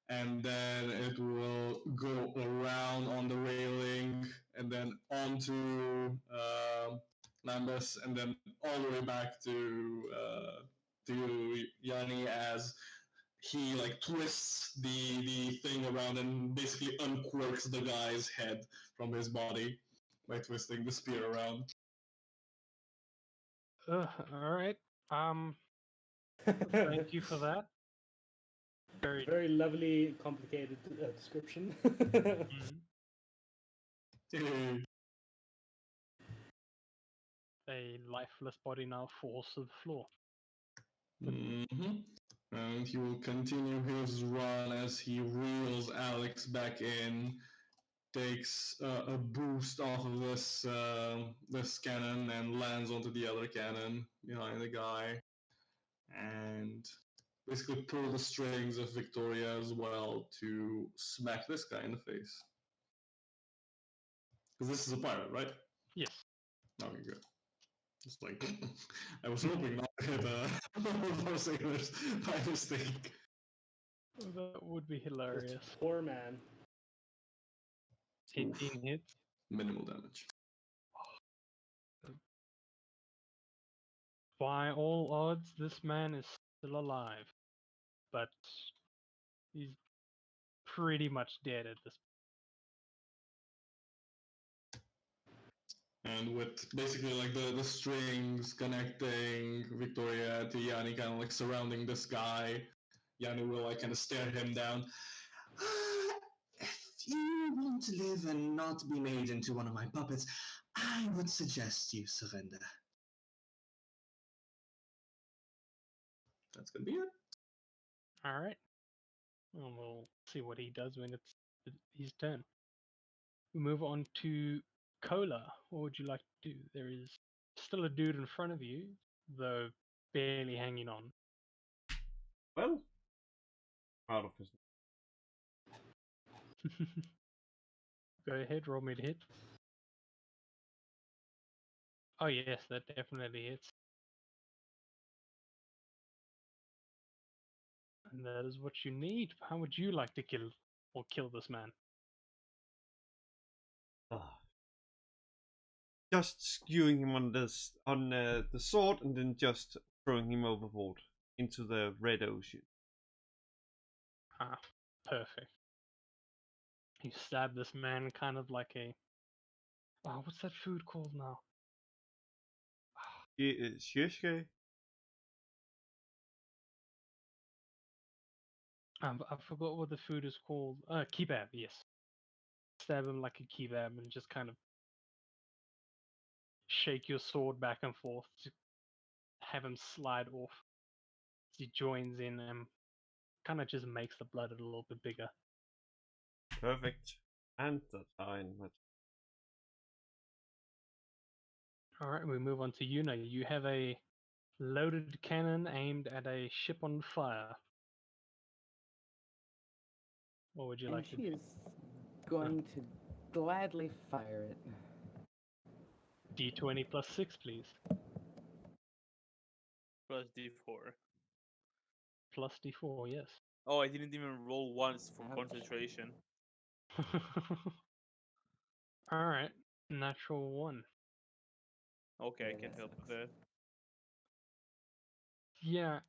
and then it will go around on the railing, and then onto Lambus, and then all the way back to Yanni as he like twists the thing around and basically unquirks the guy's head from his body by twisting the spear around. Alright. Thank you for that. Very. Very lovely, complicated description. Mhm. A lifeless body now falls to the floor. And he will continue his run as he reels Alex back in takes a boost off of this cannon and lands onto the other cannon behind the guy, and basically pull the strings of Victoria as well to smack this guy in the face. Because this is a pirate, right? Yes. Okay, good. It's like I was hoping not to hit one of our sailors by mistake. That would be hilarious. This poor man. 18 hits. Minimal damage. By all odds, this man is still alive. But he's pretty much dead at this And with basically like the strings connecting Victoria to Yanni, kind of like surrounding this guy, Yanni will like kind of stare him down. If you want to live and not be made into one of my puppets, I would suggest you surrender. That's gonna be it. Alright. Well, we'll see what he does when it's his turn. We move on to Cola. What would you like to do? There is still a dude in front of you, though barely hanging on. Well, out of his. Go ahead, roll me to hit. Oh yes, that definitely hits. And that is what you need. How would you like to kill this man? Just skewing him on the sword and then just throwing him overboard into the red ocean. Ah, perfect. You stab this man kind of like a... Oh, what's that food called now? Shishke? I forgot what the food is called. Kebab, yes. Stab him like a kebab and just kind of shake your sword back and forth to have him slide off. He joins in and kind of just makes the blood a little bit bigger. Perfect. And the time. Alright, we move on to Yuna. You have a loaded cannon aimed at a ship on fire. What would you And like to she do? is going to gladly fire it. D20 plus 6, please. Plus D4. Plus D4, yes. Oh, I didn't even roll once for Ouch. concentration. Alright, natural 1. Okay, I Yeah, can that help with sucks. that. Yeah,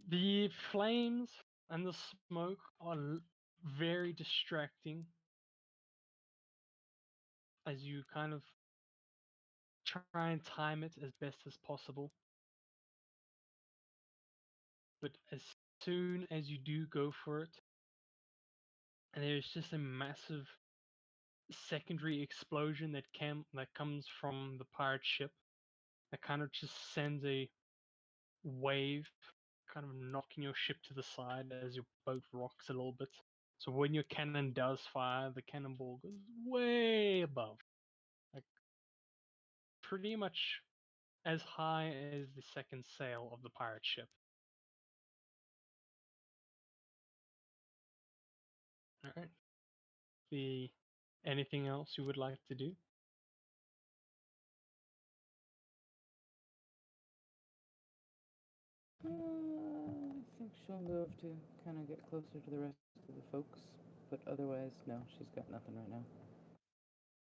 the flames and the smoke are very distracting as you kind of try and time it as best as possible. But as soon as you do go for it, and there's just a massive secondary explosion that comes from the pirate ship that kind of just sends a wave, kind of knocking your ship to the side as your boat rocks a little bit. So when your cannon does fire, the cannonball goes way above, like pretty much as high as the second sail of the pirate ship. All right. Anything else you would like to do? I think she'll move to kind of get closer to the rest of the folks, but otherwise, no, she's got nothing right now.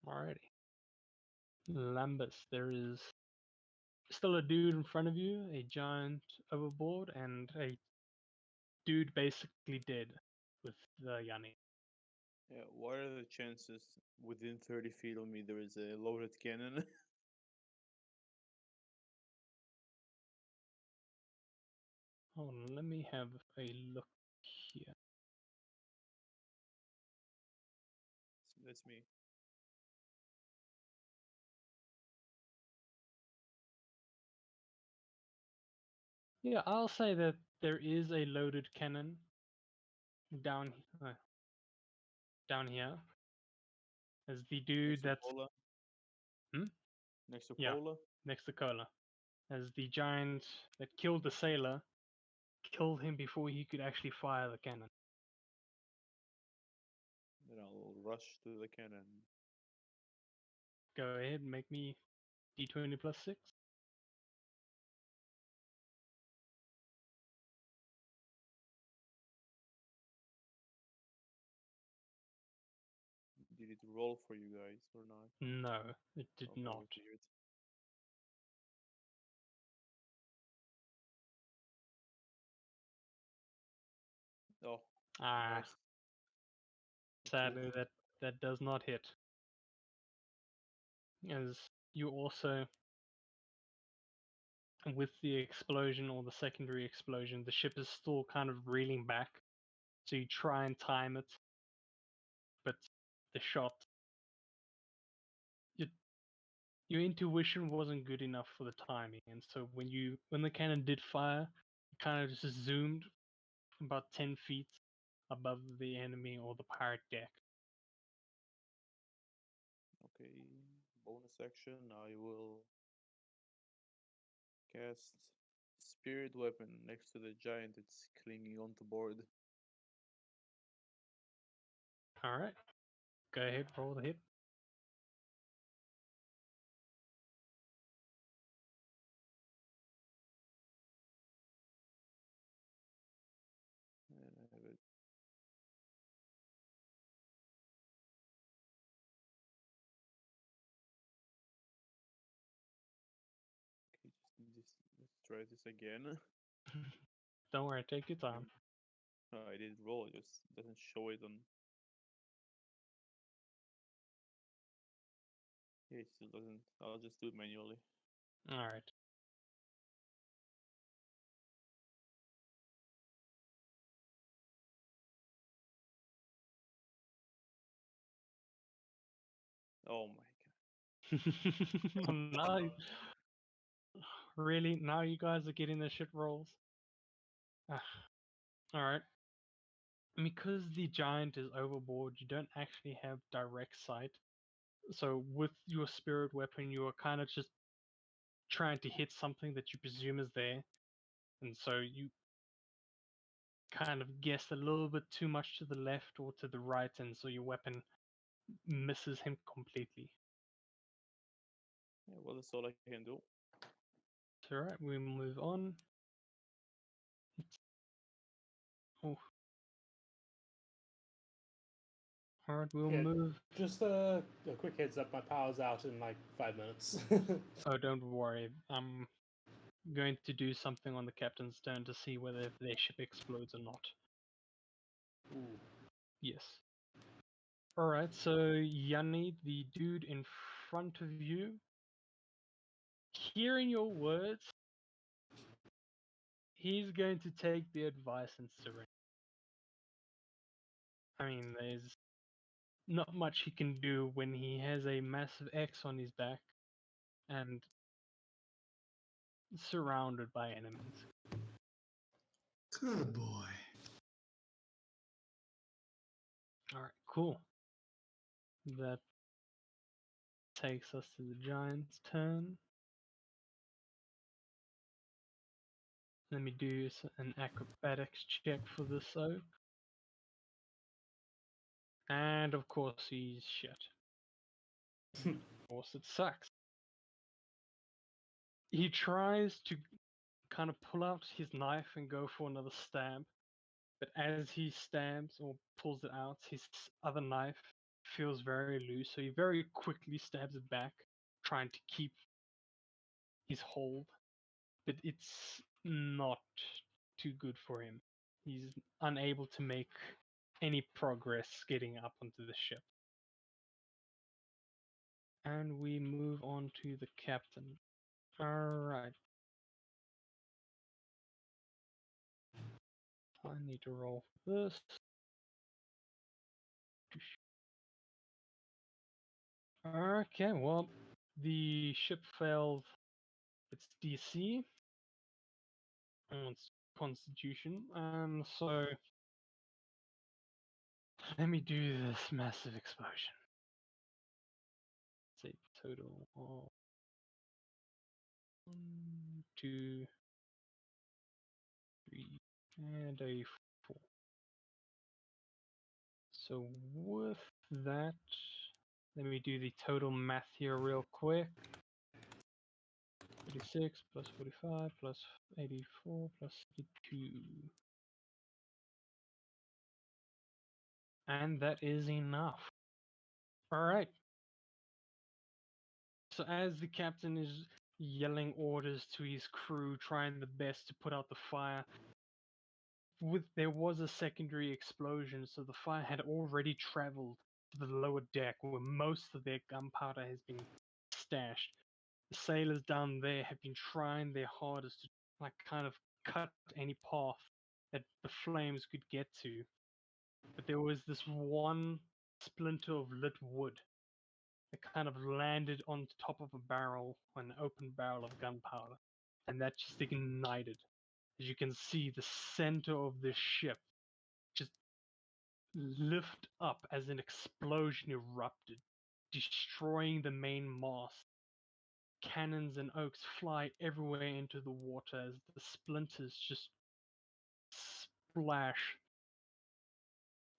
Alrighty. Lambus, there is still a dude in front of you, a giant overboard, and a dude basically dead with the Yanni. Yeah, what are the chances within 30 feet of me there is a loaded cannon? Hold on, let me have a look here. That's me. Yeah, I'll say that there is a loaded cannon down down here. as the dude Next to that's Cola. Hmm? Next to Yeah. Cola. next to Kola, as the giant that killed the sailor killed him before he could actually fire the cannon. Then I'll rush to the cannon. Go ahead, make me d20 plus 6. Did it roll for you guys or not? No, it did Okay, not. weird. Oh, Ah, nice. sadly that does not hit. As you also, with the explosion or the secondary explosion, the ship is still kind of reeling back. So you try and time it, but the shot, your intuition wasn't good enough for the timing, and so when the cannon did fire, it kind of just zoomed about 10 feet above the enemy or the pirate deck. Okay, bonus action. I will cast Spirit Weapon next to the giant that's clinging onto board. All right, go ahead, roll the hit. And I have it. Okay, let's try this again. Don't worry, take your time. I did roll, it just doesn't show it on. Yeah, it still doesn't. I'll just do it manually. All right. Oh my god. now, really, now you guys are getting the shit rolls. All right. Because the giant is overboard, you don't actually have direct sight. So with your spirit weapon, you are kind of just trying to hit something that you presume is there, and so you kind of guess a little bit too much to the left or to the right, and so your weapon misses him completely. Yeah, well, that's all I can do. It's alright, we move on. Oh. Alright, we'll Yeah. move. Just a quick heads up, my power's out in like 5 minutes. Oh, don't worry. I'm going to do something on the captain's turn to see whether their ship explodes or not. Ooh. Yes. Alright, so Yanni, the dude in front of you, hearing your words, he's going to take the advice and surrender. I mean, there's not much he can do when he has a massive X on his back and surrounded by enemies. Good boy. Alright, cool. That takes us to the giant's turn. Let me do an acrobatics check for this oak. And of course he's shit. Of course it sucks. He tries to kind of pull out his knife and go for another stab, but as he stabs or pulls it out, his other knife feels very loose, so he very quickly stabs it back, trying to keep his hold. But it's not too good for him. He's unable to make any progress getting up onto the ship. And we move on to the captain. Alright. I need to roll for this. Okay, well, the ship failed its DC and its constitution, and so let me do this massive explosion. total of 1, 2, 3, and a 4. So with that, let me do the total math here real quick. 36 plus 45 plus 84 plus 32. And that is enough. Alright. So as the captain is yelling orders to his crew, trying the best to put out the fire, there was a secondary explosion, so the fire had already traveled to the lower deck where most of their gunpowder has been stashed. The sailors down there have been trying their hardest to kind of cut any path that the flames could get to. But there was this one splinter of lit wood that kind of landed on top of a barrel, an open barrel of gunpowder, and that just ignited. As you can see, the center of this ship just lift up as an explosion erupted, destroying the main mast. Cannons and oaks fly everywhere into the water as the splinters just splash.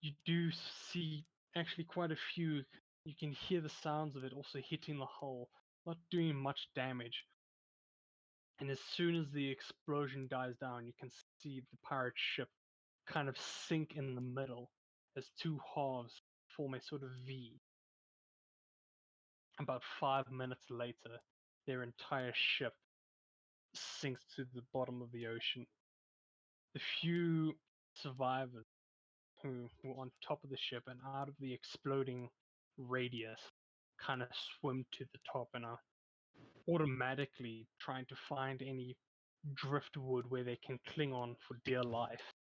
You do see actually quite a few. You can hear the sounds of it also hitting the hull, not doing much damage. And as soon as the explosion dies down, you can see the pirate ship kind of sink in the middle as two halves form a sort of V. About 5 minutes later, their entire ship sinks to the bottom of the ocean. The few survivors who were on top of the ship and out of the exploding radius kind of swim to the top and are automatically trying to find any driftwood where they can cling on for dear life.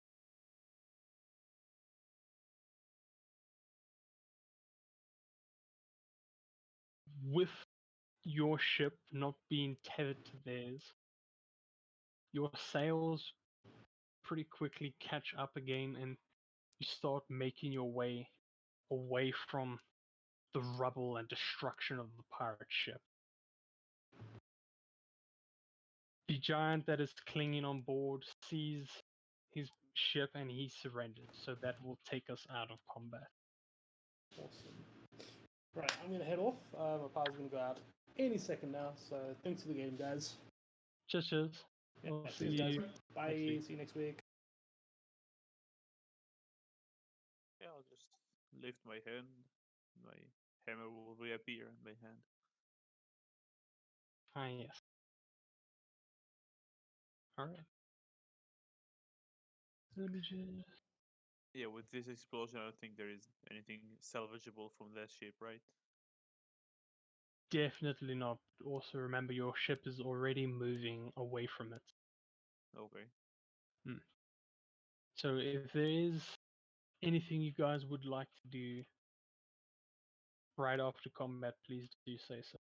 With your ship not being tethered to theirs, your sails pretty quickly catch up again and you start making your way away from the rubble and destruction of the pirate ship. The giant that is clinging on board sees his ship and he surrenders, so that will take us out of combat. Awesome. Right, I'm gonna head off. My power's gonna go out any second now, so thanks for the game, guys. Cheers. Yeah, We'll cheers, see guys. you Bye. next week. See you next week. Yeah, I'll just lift my hand. My hammer will reappear in my hand. Ah, yes. Alright. Let me just... Yeah, with this explosion, I don't think there is anything salvageable from that ship, right? Definitely not. Also remember your ship is already moving away from it. Okay. So if there is anything you guys would like to do right after combat, please do say so.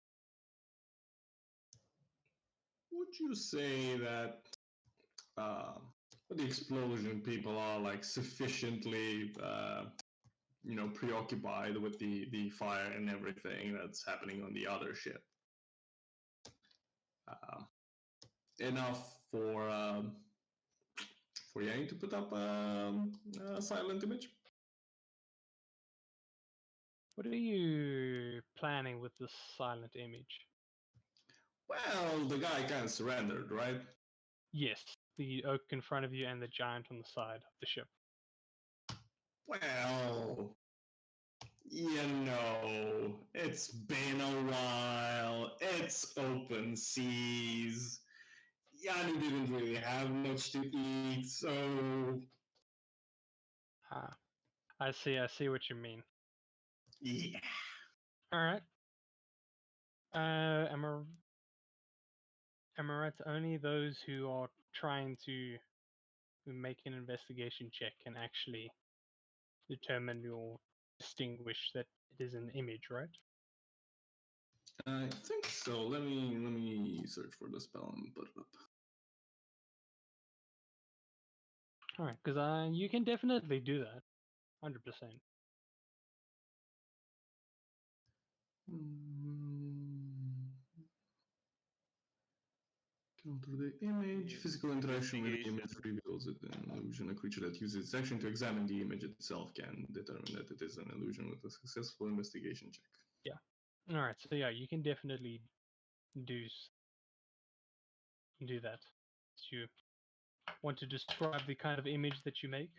Would you say that the explosion people are like sufficiently preoccupied with the fire and everything that's happening on the other ship? Enough for Yang to put up a silent image? What are you planning with this silent image? Well, the guy kind of surrendered, right? Yes, the oak in front of you and the giant on the side of the ship. Well, it's been a while. It's open seas. Yanni didn't really have much to eat, so Ah, I see what you mean. yeah. Alright. Am I right? Only those who are trying to make an investigation check can actually determine or distinguish that it is an image, right? I think so. Let me search for the spell and put it up. Alright, because you can definitely do that. 100%. Alter the image. Yeah. Physical interaction with the image Investigation. reveals it an illusion. A creature that uses its action to examine the image itself can determine that it is an illusion with a successful investigation check. All right, so yeah, you can definitely do do that. Do you want to describe the kind of image that you make?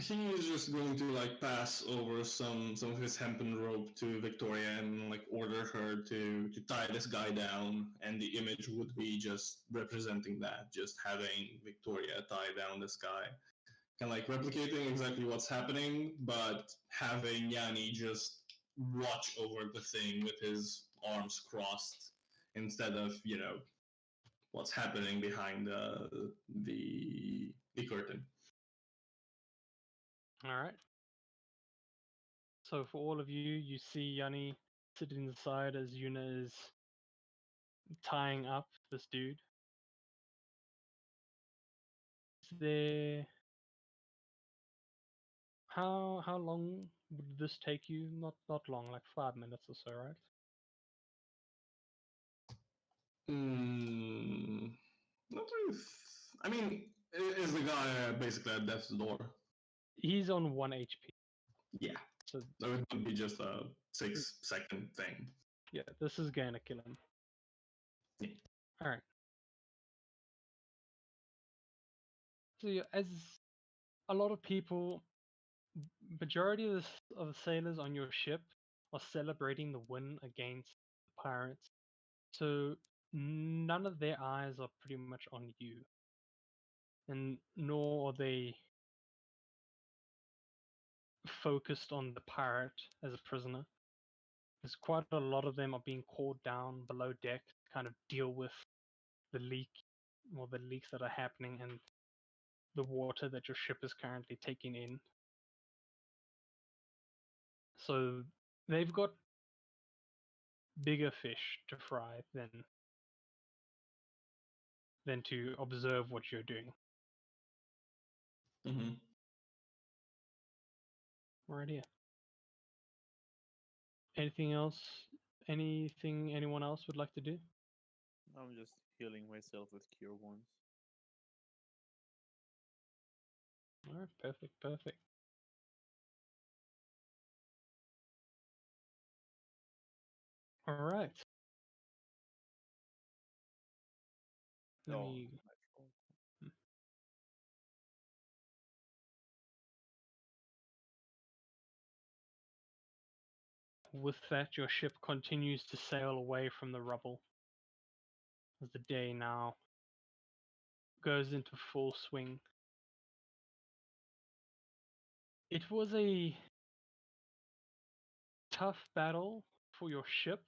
He is just going to like pass over some of his hempen rope to Victoria and like order her to tie this guy down, and the image would be just representing that, just having Victoria tie down this guy, and like replicating exactly what's happening, but having Yanni just watch over the thing with his arms crossed instead of what's happening behind the curtain. All right. So for all of you, you see Yanni sitting inside as Yuna is tying up this dude. Is there how long would this take you? Not long, like 5 minutes or so, right? Not really. I mean, is the guy basically at death's door? He's on 1 HP. Yeah. So So it would be just a 6-second thing. yeah, this is gonna kill him. Yeah. All right. So yeah, as a lot of people, majority of the sailors on your ship are celebrating the win against the pirates. So none of their eyes are pretty much on you, and nor are they focused on the pirate as a prisoner. Because quite a lot of them are being called down below deck to kind of deal with the leak or the leaks that are happening and the water that your ship is currently taking in. So they've got bigger fish to fry than to observe what you're doing. Mm-hmm. Right here. Anything else? Anything anyone else would like to do? I'm just healing myself with cure wounds. All right, perfect, perfect. All right. Let Oh, me. natural. With that, your ship continues to sail away from the rubble as the day now goes into full swing. It was a tough battle for your ship,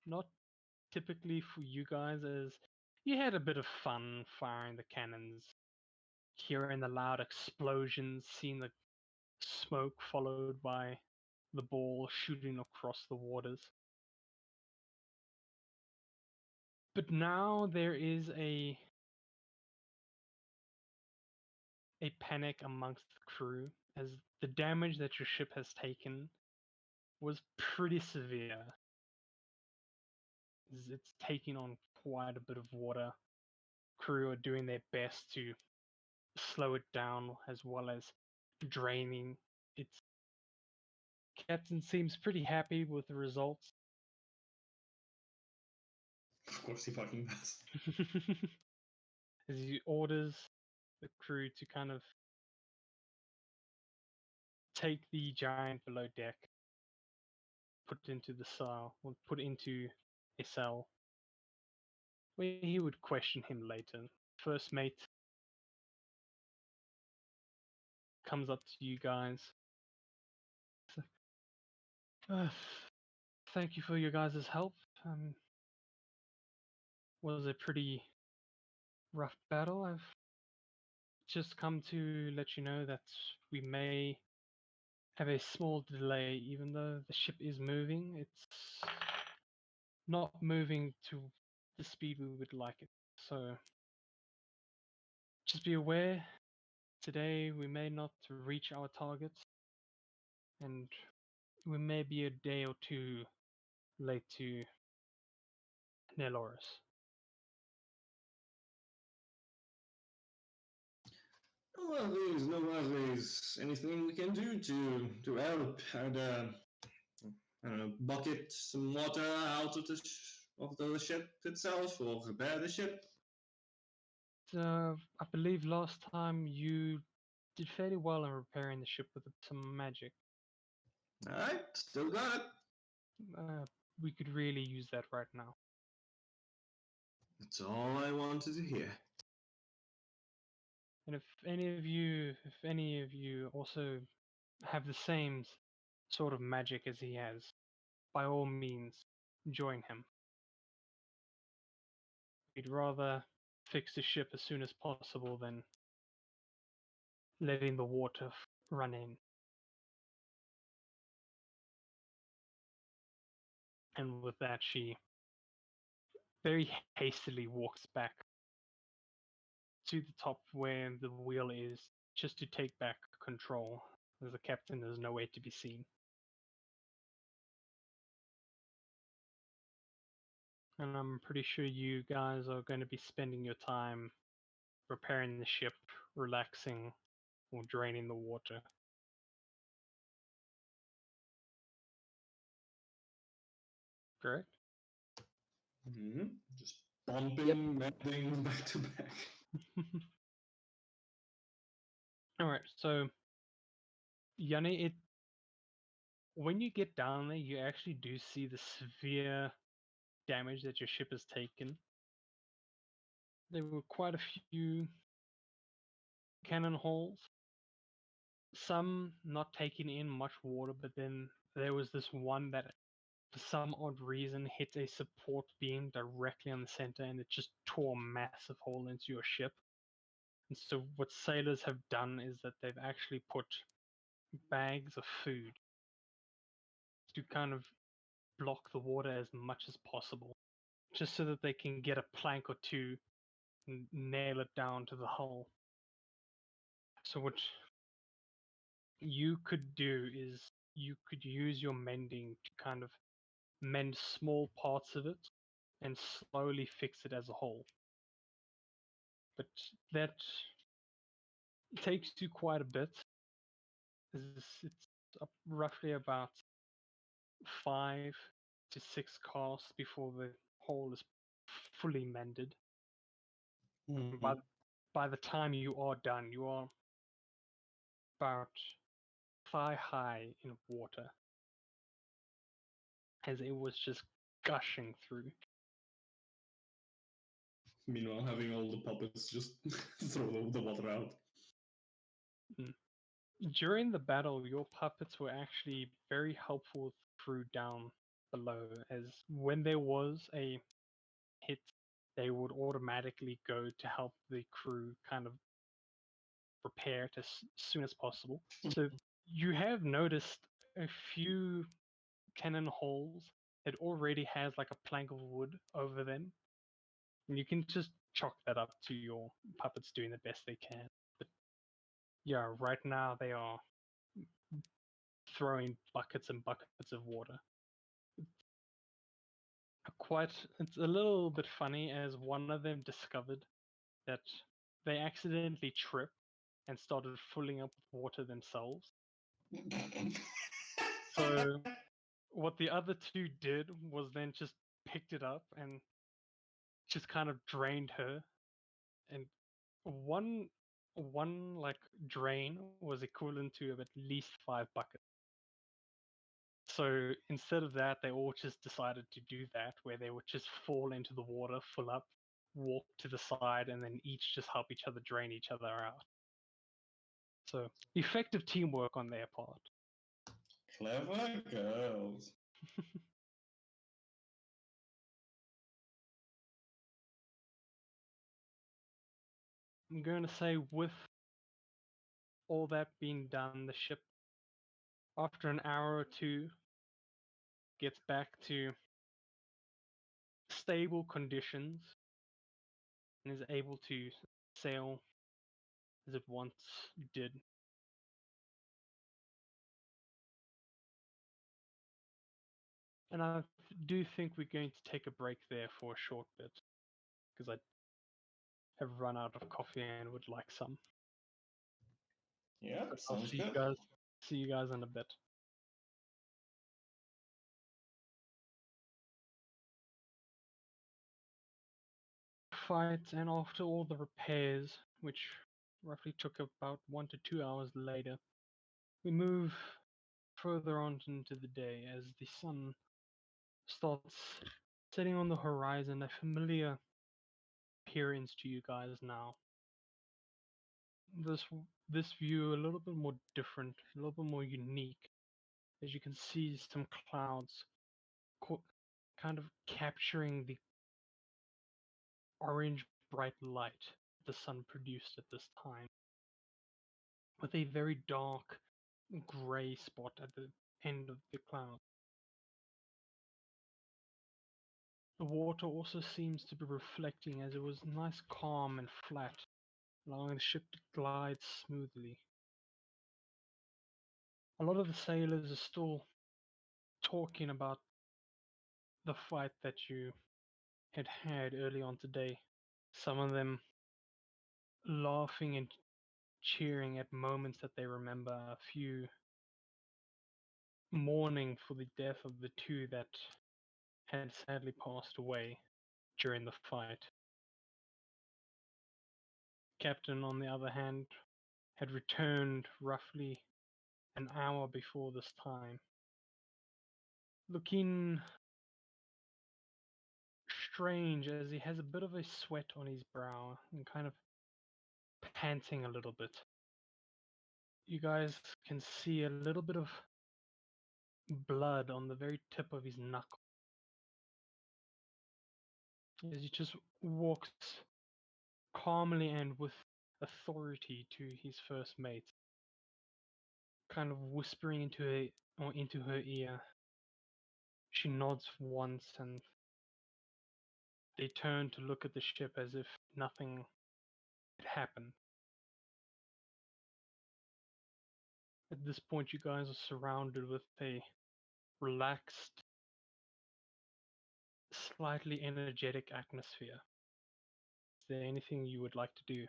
not typically for you guys, as you had a bit of fun firing the cannons, hearing the loud explosions, seeing the smoke followed by the ball shooting across the waters. But now there is a panic amongst the crew as the damage that your ship has taken was pretty severe. It's taking on quite a bit of water. Crew are doing their best to slow it down as well as draining. Its captain seems pretty happy with the results. Of course he fucking does. As he orders the crew to kind of take the giant below deck, put it into the cell, or put it into a cell where he would question him later. First mate comes up to you guys. Thank you for your guys' help. Was a pretty rough battle. I've just come to let you know that we may have a small delay, even though the ship is moving. It's not moving to the speed we would like it. So just be aware, today we may not reach our targets, and we may be a day or two late to Neloris. Well, there's anything we can do to help. And I don't know, bucket some water out of the ship itself, or repair the ship. I believe last time you did fairly well in repairing the ship with some magic. All right, still got it. We could really use that right now. That's all I wanted to hear. And if any of you also have the same sort of magic as he has, by all means, join him. We'd rather fix the ship as soon as possible than letting the water run in. And with that, she very hastily walks back to the top where the wheel is, just to take back control, as the captain is nowhere to be seen. And I'm pretty sure you guys are going to be spending your time repairing the ship, relaxing, or draining the water. Correct? Mm-hmm. Just bumping, mending back to back. Alright, so Yanni, when you get down there, you actually do see the severe damage that your ship has taken. There were quite a few cannon holes, some not taking in much water, but then there was this one that for some odd reason hit a support beam directly on the center, and it just tore a massive hole into your ship. And so what sailors have done is that they've actually put bags of food to kind of block the water as much as possible, just so that they can get a plank or two and nail it down to the hull. So what you could do is you could use your mending to kind of mend small parts of it and slowly fix it as a whole. But that takes you quite a bit. It's roughly about 5 to 6 casts before the hole is fully mended. Mhm. By the time you are done, you are about thigh high in water, as it was just gushing through. Meanwhile, having all the puppets just throw the water out. During the battle, your puppets were actually very helpful with the crew down below, as when there was a hit, they would automatically go to help the crew kind of repair it as soon as possible. So you have noticed a few cannon holes that already has like a plank of wood over them, and you can just chalk that up to your puppets doing the best they can. But yeah, right now they are throwing buckets and buckets of water. It's a little bit funny, as one of them discovered that they accidentally tripped and started filling up with water themselves. So what the other two did was then just picked it up and just kind of drained her, and one like drain was equivalent to at least 5 buckets. So instead of that, they all just decided to do that, where they would just fall into the water, fill up, walk to the side, and then each just help each other drain each other out. So effective teamwork on their part. Clever girls. I'm going to say, with all that being done, the ship, after an hour or two, gets back to stable conditions and is able to sail as it once did. And I do think we're going to take a break there for a short bit, because I have run out of coffee and would like some. Yeah, But I'll sounds see good. you guys in a bit. Fight, and after all the repairs, which roughly took about 1 to 2 hours later, we move further on into the day as the sun starts setting on the horizon, a familiar appearance to you guys now. This this view a little bit more different, a little bit more unique, as you can see some clouds kind of capturing the orange bright light the sun produced at this time, with a very dark gray spot at the end of the cloud. The water also seems to be reflecting, as it was nice, calm, and flat, allowing the ship to glide smoothly. A lot of the sailors are still talking about the fight that you had early on today. Some of them laughing and cheering at moments that they remember, a few mourning for the death of the two that had sadly passed away during the fight. Captain, on the other hand, had returned roughly an hour before this time, looking strange as he has a bit of a sweat on his brow and kind of panting a little bit. You guys can see a little bit of blood on the very tip of his knuckle as he just walks calmly and with authority to his first mate, kind of whispering into her ear. She nods once, and they turn to look at the ship as if nothing had happened. At this point, you guys are surrounded with a relaxed, slightly energetic atmosphere. Is there anything you would like to do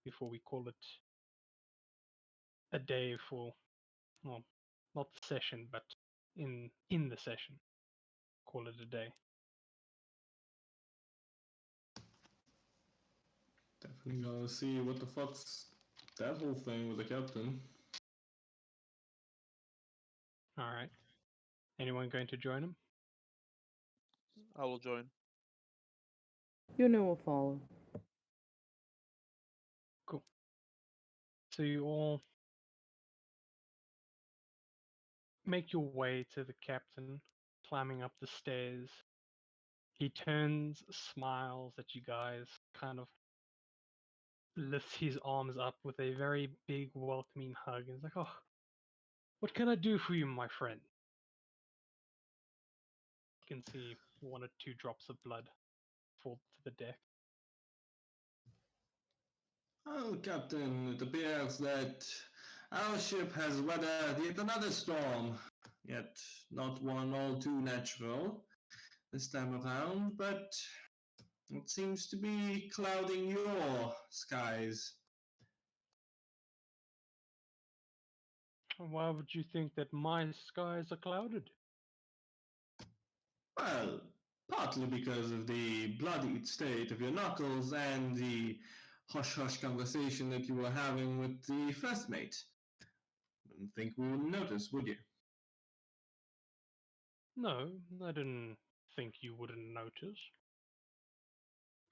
before we call it a day for, well, not the session, but in the session, call it a day? Definitely gotta see what the fuck's that whole thing with the captain. All right. Anyone going to join him? I will join. Yuna will follow. Cool. So you all make your way to the captain, climbing up the stairs. He turns, smiles at you guys, kind of lifts his arms up with a very big, welcoming hug, and is like, "Oh, what can I do for you, my friend?" You can see 1 or 2 drops of blood fall to the deck. Oh, Captain, it appears that our ship has weathered yet another storm. Yet not one all too natural this time around, but it seems to be clouding your skies. Why would you think that my skies are clouded? Well, partly because of the bloodied state of your knuckles and the hush-hush conversation that you were having with the first mate. Wouldn't think we would notice, would you? No, I didn't think you wouldn't notice.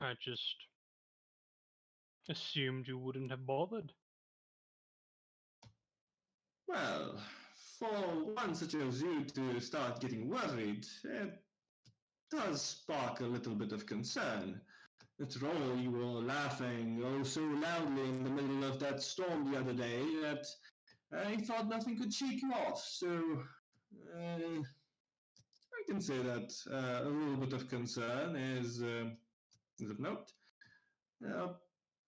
I just assumed you wouldn't have bothered. Well, for one such as you to start getting worried, it does spark a little bit of concern. After all, you were laughing oh so loudly in the middle of that storm the other day that I thought nothing could shake you off, so I can say that a little bit of concern is of note. Uh,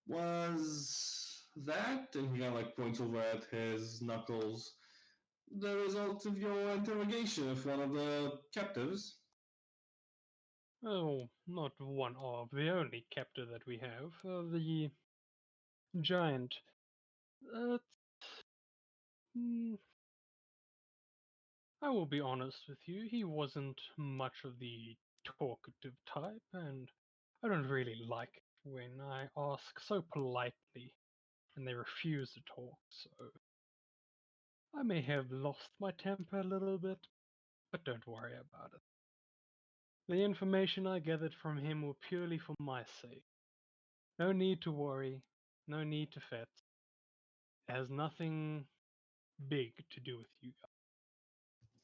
was that, and he kind of like points over at his knuckles, the result of your interrogation of one of the captives? Oh, not one of, the only captor that we have. The giant Uh, mm, I will be honest with you, he wasn't much of the talkative type, and I don't really like it when I ask so politely and they refuse to talk, so I may have lost my temper a little bit, but don't worry about it. The information I gathered from him were purely for my sake. No need to worry, no need to fret. It has nothing big to do with you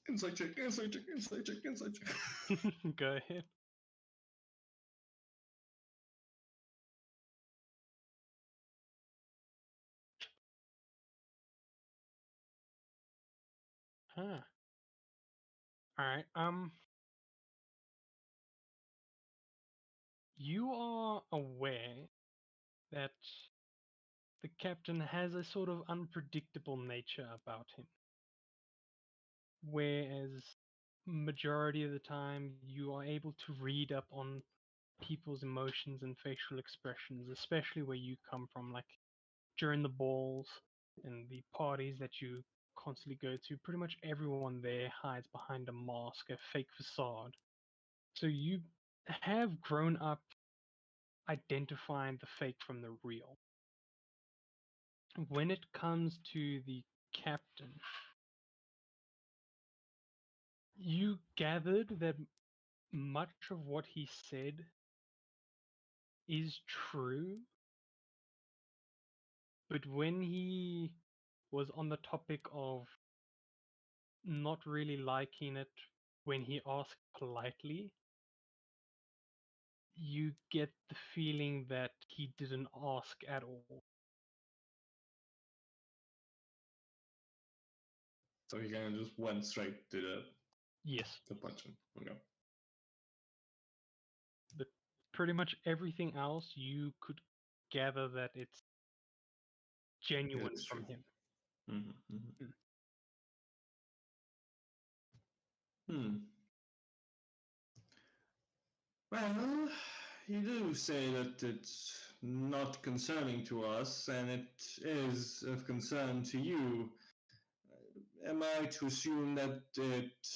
Inside check, inside check, inside check, inside check. guys. Go ahead. Huh. Alright, you are aware that the captain has a sort of unpredictable nature about him. Whereas majority of the time you are able to read up on people's emotions and facial expressions, especially where you come from, like during the balls and the parties that you constantly go to, pretty much everyone there hides behind a mask, a fake facade. So you have grown up identifying the fake from the real. When it comes to the captain, you gathered that much of what he said is true, but when he was on the topic of not really liking it when he asked politely, you get the feeling that he didn't ask at all. So he kind of just went straight to Yes, the punching. Okay. but pretty much everything else you could gather that it's genuine It is from true. him. Mm-hmm, mm-hmm. Well, you do say that it's not concerning to us, and it is of concern to you. Am I to assume that it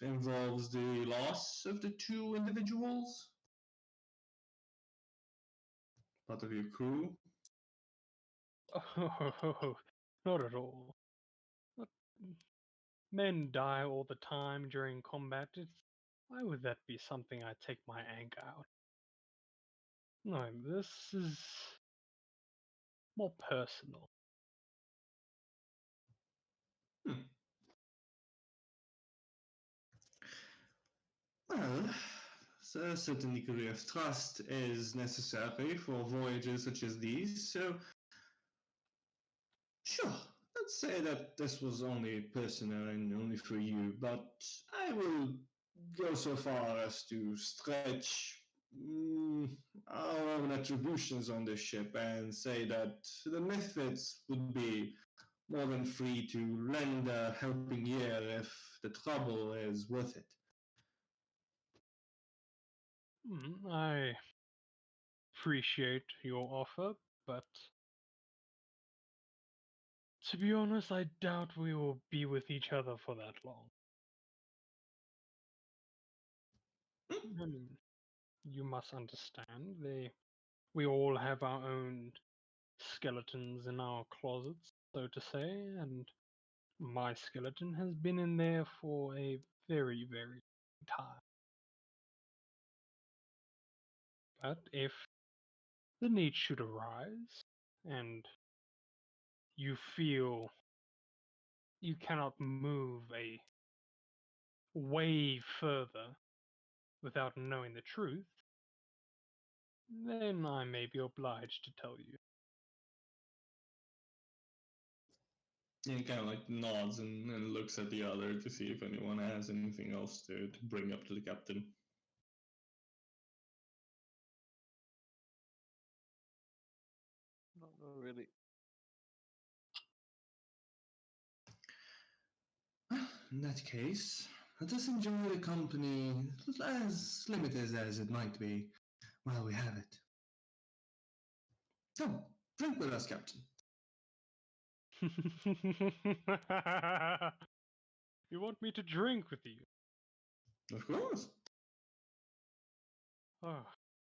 involves the loss of the two individuals? Part of your crew? Oh, not at all. Not- Men die all the time during combat. Why would that be something I take my anger out? No, this is more personal. Hmm. Well, a certain degree of trust is necessary for voyages such as these, so sure, let's say that this was only personal and only for you, but I will go so far as to stretch our own attributions on this ship and say that the Misfits would be more than free to lend a helping ear if the trouble is worth it. I appreciate your offer, but to be honest, I doubt we will be with each other for that long. I mean, you must understand, we all have our own skeletons in our closets, so to say, and my skeleton has been in there for a very, very long time. But if the need should arise, and you feel you cannot move a way further without knowing the truth, then I may be obliged to tell you. And he kind of like nods and looks at the other to see if anyone has anything else to bring up to the captain. No, not really. In that case, let us enjoy the company, as limited as it might be, while we have it. Come, drink with us, Captain. You want me to drink with you? Of course. Oh,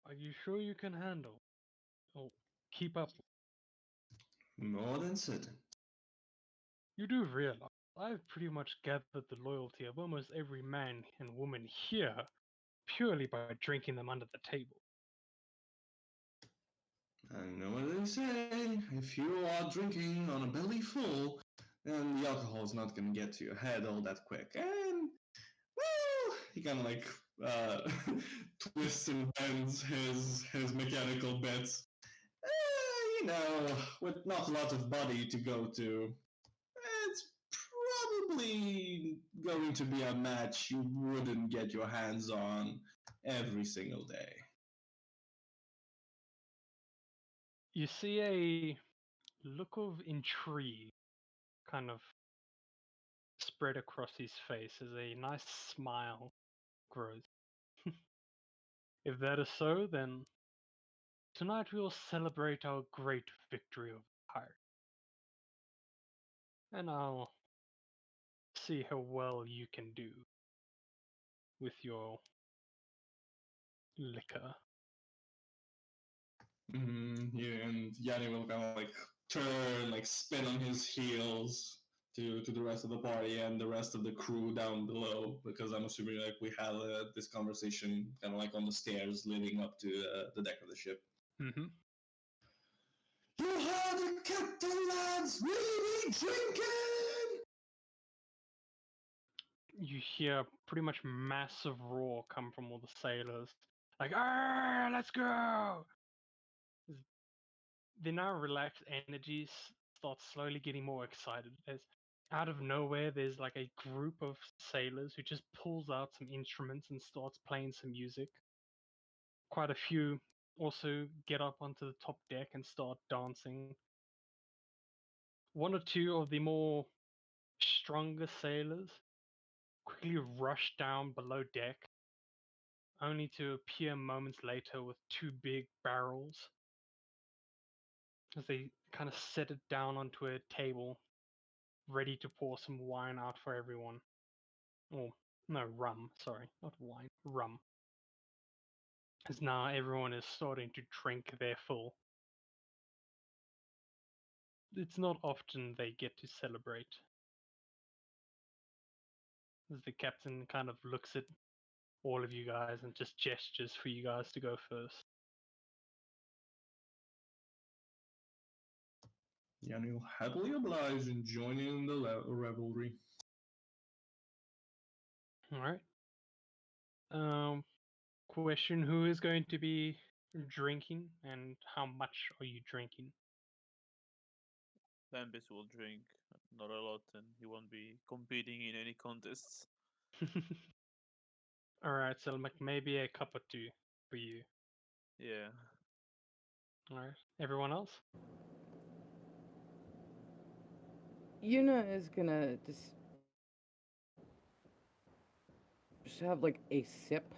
are you sure you can handle? Oh, keep up. More than certain. You do realize I've pretty much gathered the loyalty of almost every man and woman here purely by drinking them under the table. I know what they say. If you are drinking on a belly full, then the alcohol is not going to get to your head all that quick. And, well, he kind of like twists and bends his mechanical bits. You know, with not a lot of body to go to, it's probably going to be a match you wouldn't get your hands on every single day. You see a look of intrigue kind of spread across his face as a nice smile grows. If that is so, then tonight we will celebrate our great victory over the pirate. And I'll see how well you can do with your liquor. Yeah, and Yanni will kind of like turn, like spin on his heels to the rest of the party and the rest of the crew down below, because I'm assuming like we had this conversation kind of like on the stairs leading up to the deck of the ship. Mm-hmm. You heard the captain, lads! We be drinking! You hear pretty much massive roar come from all the sailors. Like, ah, let's go! The now relaxed energy starts slowly getting more excited as out of nowhere there's like a group of sailors who just pulls out some instruments and starts playing some music. Quite a few also get up onto the top deck and start dancing. One or two of the more stronger sailors quickly rush down below deck, only to appear moments later with two big barrels as they kind of set it down onto a table, ready to pour some wine out for everyone. Oh, no, rum, sorry, not wine, rum. As now everyone is starting to drink their full. It's not often they get to celebrate. As the captain kind of looks at all of you guys and just gestures for you guys to go first. Yanni will happily oblige in joining the revelry. Alright. Question, who is going to be drinking and how much are you drinking? Lambis will drink not a lot, and he won't be competing in any contests. Alright, so like maybe a cup or two for you. Yeah. Alright. Everyone else? Yuna is gonna just have like a sip,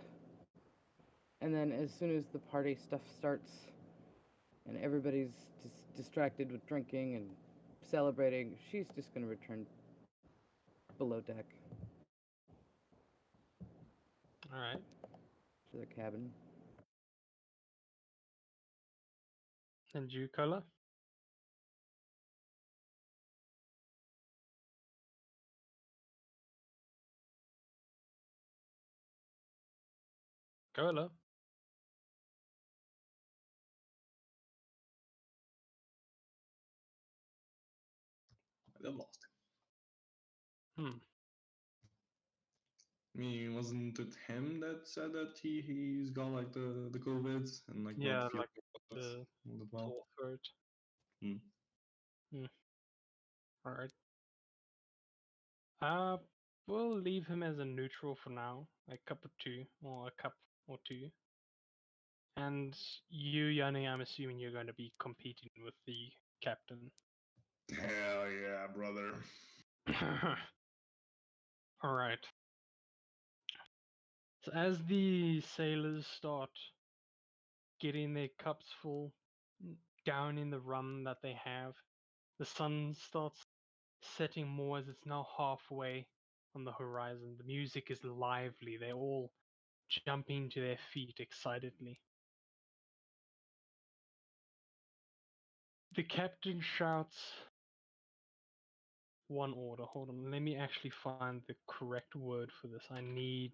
and then as soon as the party stuff starts and everybody's distracted with drinking and celebrating, she's just gonna return below deck Alright. to the cabin. And you, Kola? Kola? I lost Hmm. him. I mean, wasn't it him that said that he's got like the COVID and like Yeah, not feeling like the all that well? sore throat. Hmm. Alright. We'll leave him as a neutral for now. A cup or two, or a cup or two. And you, Yanni, I'm assuming you're going to be competing with the captain. Hell yeah, brother. Alright. So as the sailors start getting their cups full, down in the rum that they have, The sun starts setting more as it's now halfway on the horizon. The music is lively. They're all jumping to their feet excitedly. The captain shouts one order. Hold on, let me actually find the correct word for this. I need.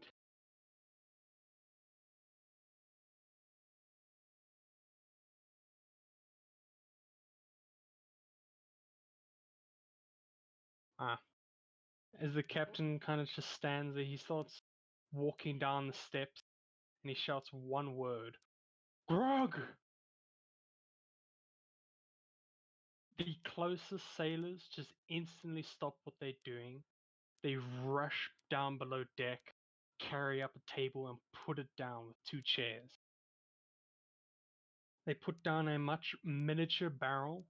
As the captain kind of just stands there, he starts walking down the steps and he shouts one word: Grog! The closest sailors just instantly stop what they're doing. They rush down below deck, carry up a table, and put it down with 2 chairs. They put down a much miniature barrel,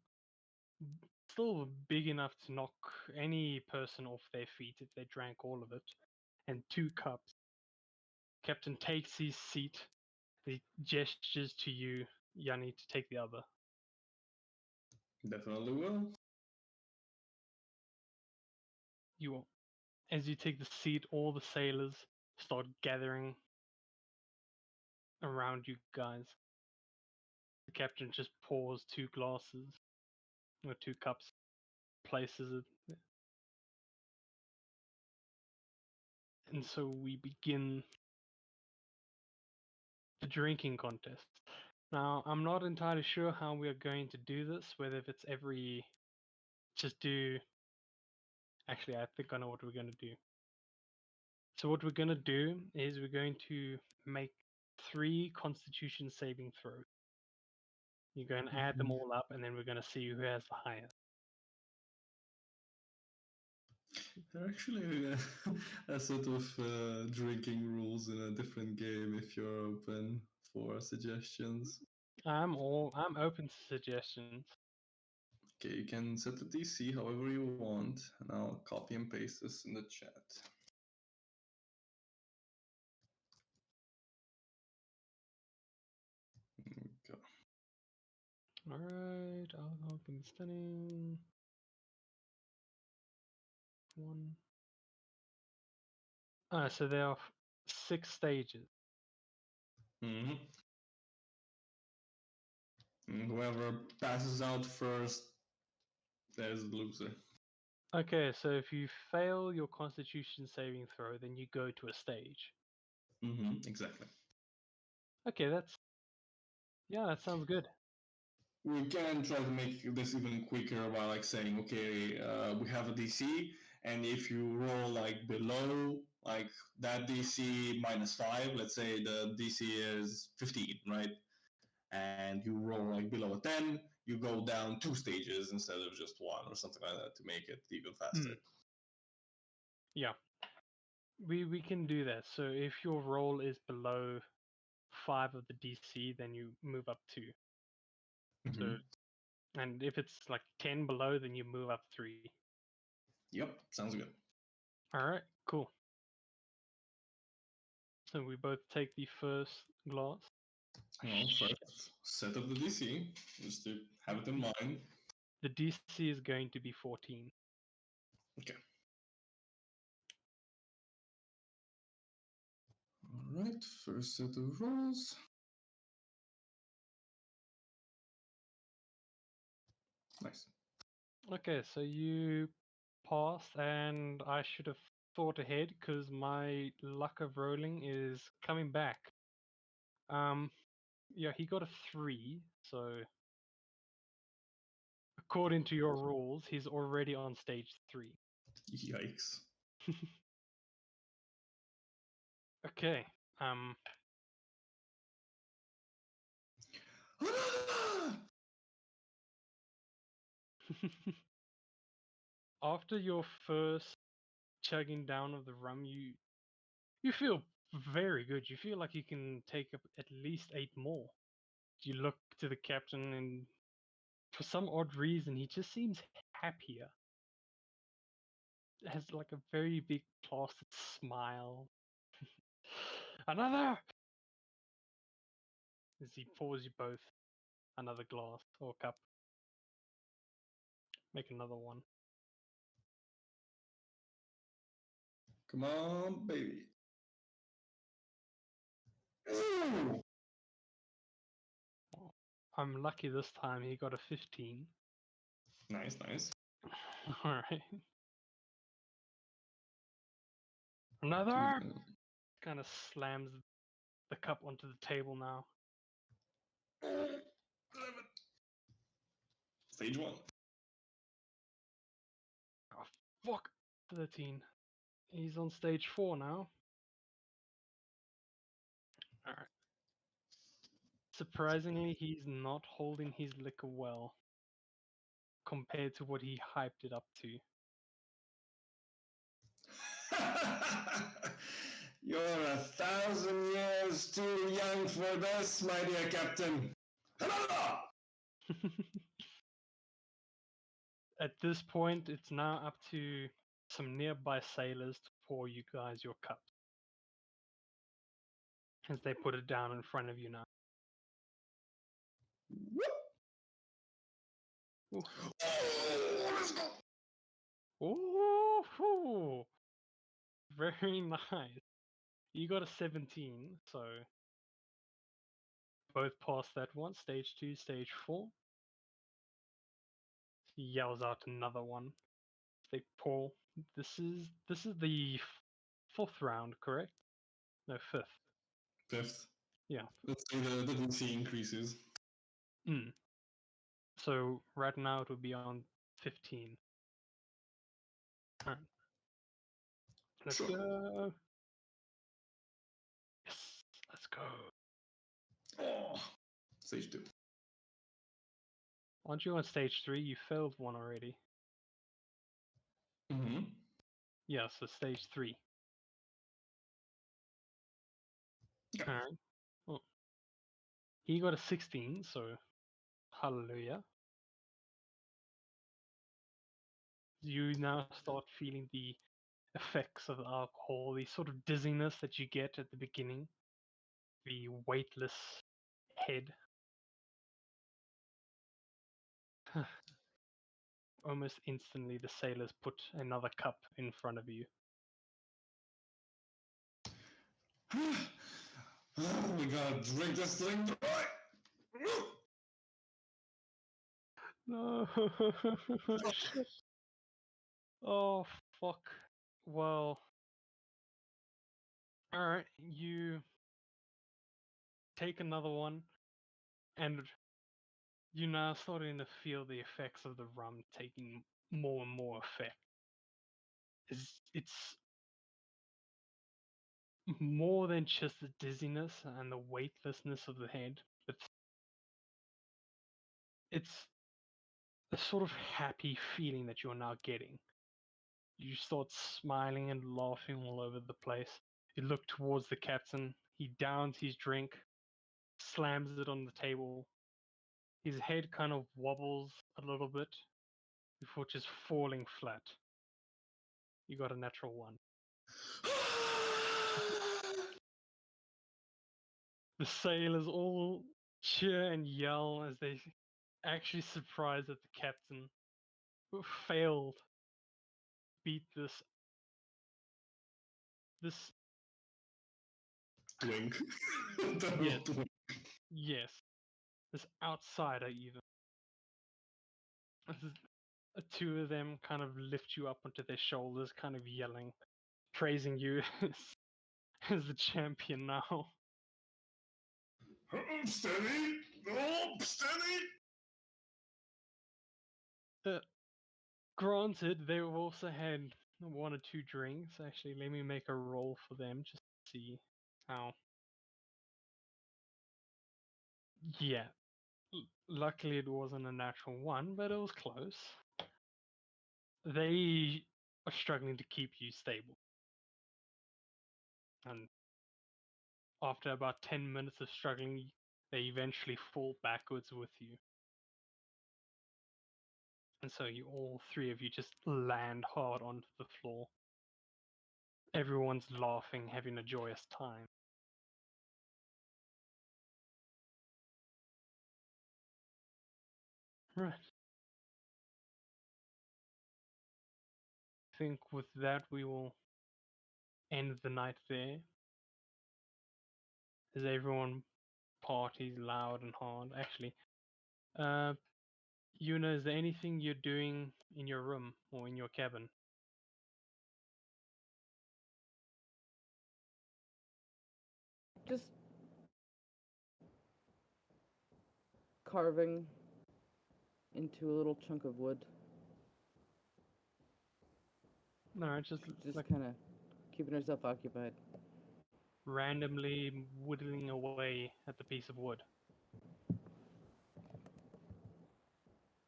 still big enough to knock any person off their feet if they drank all of it, and 2 cups. Captain takes his seat. He gestures to you, Yanni, to take the other. Definitely will. As you take the seat, all the sailors start gathering around you guys. The captain just pours 2 glasses or 2 cups, places it, and so we begin the drinking contest. Now, I'm not entirely sure how we are going to do this, whether if it's actually, I think I know what we're going to do. So what we're going to do is we're going to make 3 constitution saving throws. You're going to add them all up, and then we're going to see who has the highest. There are actually a sort of drinking rules in a different game if you're open for suggestions. I'm open to suggestions. Okay, you can set the DC however you want, and I'll copy and paste this in the chat. Go. Alright, I'll open stunning. 1. So there are 6 stages. Mm-hmm. And whoever passes out first, there's the loser. Okay, so if you fail your constitution saving throw, then you go to a stage. Mm-hmm, exactly. Okay, that sounds good. We can try to make this even quicker by like saying, okay, we have a DC, and if you roll like below like that DC -5, let's say the DC is 15, right? And you roll like below a 10, you go down 2 stages instead of just 1 or something like that to make it even faster. Yeah. We can do that. So if your roll is below 5 of the DC, then you move up 2. Mm-hmm. So, and if it's like 10 below, then you move up 3. Yep, sounds good. All right, cool. So we both take the first glass. Well, first, set up the DC, just to have it in mind. The DC is going to be 14. Okay. Alright, first set of rolls. Nice. Okay, so you passed, and I should have thought ahead because my luck of rolling is coming back. Yeah, he got a 3, so according to your rules, he's already on stage 3. Yikes. Okay. After your first chugging down of the rum, you feel very good. You feel like you can take up at least 8 more. You look to the captain, and for some odd reason, he just seems happier. Has like a very big plastered smile. Another! As he pours you both another glass or cup. Make another one. Come on, baby. Ooh! I'm lucky this time he got a 15. Nice, nice. Alright. Another! Mm, Kind of slams the cup onto the table now. 11. Stage 1. Oh, fuck! 13. He's on stage 4 now. Alright. Surprisingly, he's not holding his liquor well compared to what he hyped it up to. You're 1,000 years too young for this, my dear captain. Another! At this point, it's now up to some nearby sailors to pour you guys your cup. As they put it down in front of you now. Whoop. Oh, let's go! Ooh, very nice. You got a 17, so both passed that one. Stage 2, stage 4. He yells out another one. They pour. This is the fourth round, correct? No, fifth. Fifth. Yeah. Let's say the DC increases. Mm. So right now it would be on 15. Alright. Let's Sure. go. Yes, let's go. Oh, stage 2. Aren't you on stage 3? You failed one already. Mm-hmm. Yeah, so stage 3. Yeah. Alright. Well, he got a 16, so hallelujah. You now start feeling the effects of alcohol, the sort of dizziness that you get at the beginning, the weightless head. Almost instantly, the sailors put another cup in front of you. Oh, we gotta drink this thing dry. No, shit. Oh, fuck. Well, alright, you take another one, and you're now starting to feel the effects of the rum taking more and more effect. It's more than just the dizziness and the weightlessness of the head, but it's a sort of happy feeling that you're now getting. You start smiling and laughing all over the place. You look towards the captain. He downs his drink, slams it on the table. His head kind of wobbles a little bit before just falling flat. You got a natural 1. The sailors all cheer and yell as they actually surprised that the captain who failed beat this Twink. Yes. Twink. yes, this outsider even. Two of them kind of lift you up onto their shoulders, kind of yelling, praising you as the champion now. Oh, steady! Oh, steady! Granted, they've also had 1 or 2 drinks. Actually, let me make a roll for them just to see how. Yeah. Luckily, it wasn't a natural 1, but it was close. They are struggling to keep you stable. And after about 10 minutes of struggling, they eventually fall backwards with you. And so you all 3 of you just land hard onto the floor. Everyone's laughing, having a joyous time. Right. think with that we will end the night there, as everyone parties loud and hard. Actually, Yuna, is there anything you're doing in your room or in your cabin? Just carving into a little chunk of wood. No, it's just Just like kind of keeping herself occupied. randomly whittling away at the piece of wood.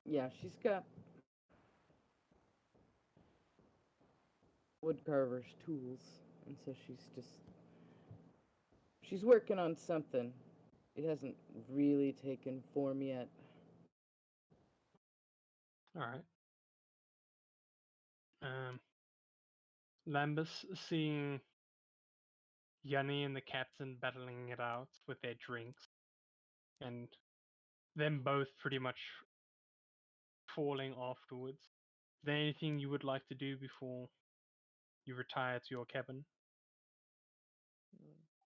Yeah, she's got wood carver's tools, and so she's working on something. It hasn't really taken form yet. All right. Lambus, seeing Yanni and the captain battling it out with their drinks, and them both pretty much falling afterwards. Is there anything you would like to do before you retire to your cabin?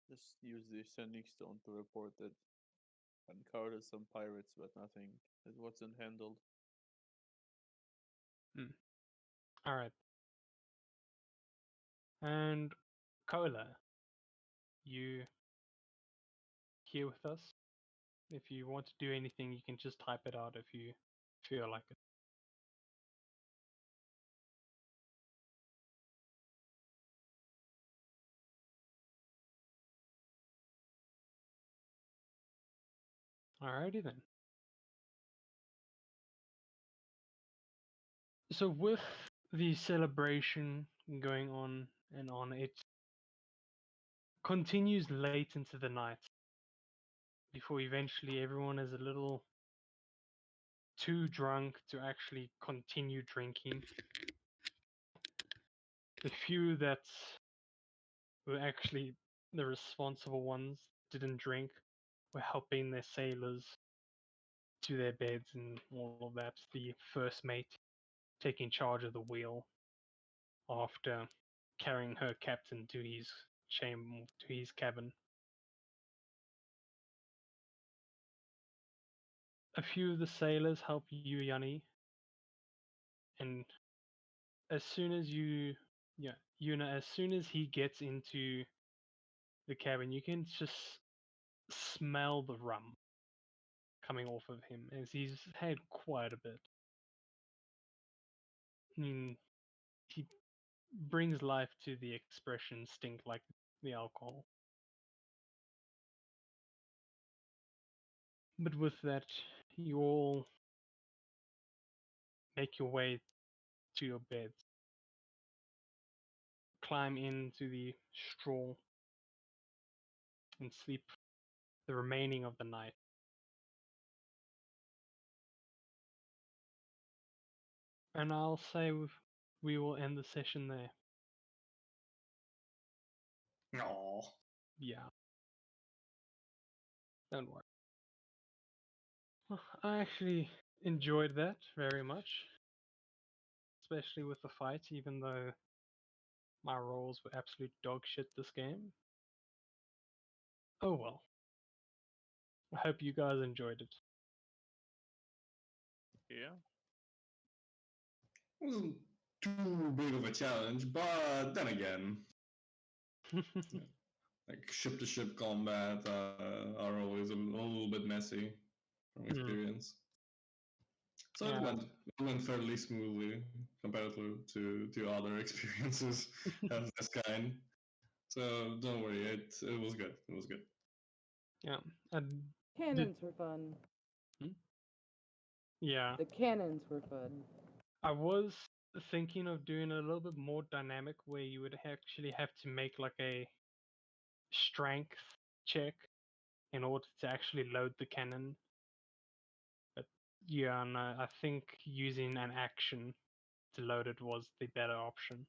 Just use the sending stone to report that encountered some pirates, but nothing that wasn't handled. All right. And Kola, you here with us? If you want to do anything, you can just type it out if you feel like it. Alrighty then. So with the celebration going on and on, it continues late into the night before eventually everyone is a little too drunk to actually continue drinking. The few that were actually the responsible ones didn't drink were helping their sailors to their beds and all of that. The first mate taking charge of the wheel after carrying her captain to his chamber, to his cabin. A few of the sailors help you, Yanni, and as soon as Yuna, as soon as he gets into the cabin, you can just smell the rum coming off of him, as he's had quite a bit. I mean, he brings life to the expression "stink like the alcohol." But with that, you all make your way to your beds, climb into the straw, and sleep the remaining of the night. And I'll say we will end the session there. No. Yeah. Don't worry. I actually enjoyed that very much, especially with the fight, even though my rolls were absolute dog shit this game. Oh well. I hope you guys enjoyed Yeah. It wasn't too big of a challenge, but then again, it. like ship to ship combat are always a little bit messy from experience. So Yeah. it went fairly smoothly compared to other experiences of this kind. So don't worry, it was good. It was good. Yeah. And Cannons were fun. yeah. The cannons were fun. I was thinking of doing a little bit more dynamic where you would actually have to make like a strength check in order to actually load the cannon. But yeah, no, I think using an action to load it was the better option.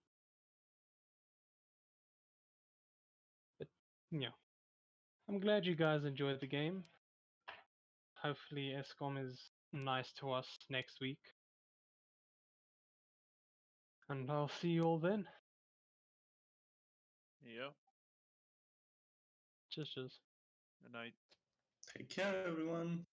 But yeah, I'm glad you guys enjoyed the game. Hopefully, ESCOM is nice to us next week. And I'll see you all then. Yeah. Just. Good night. Take care, everyone.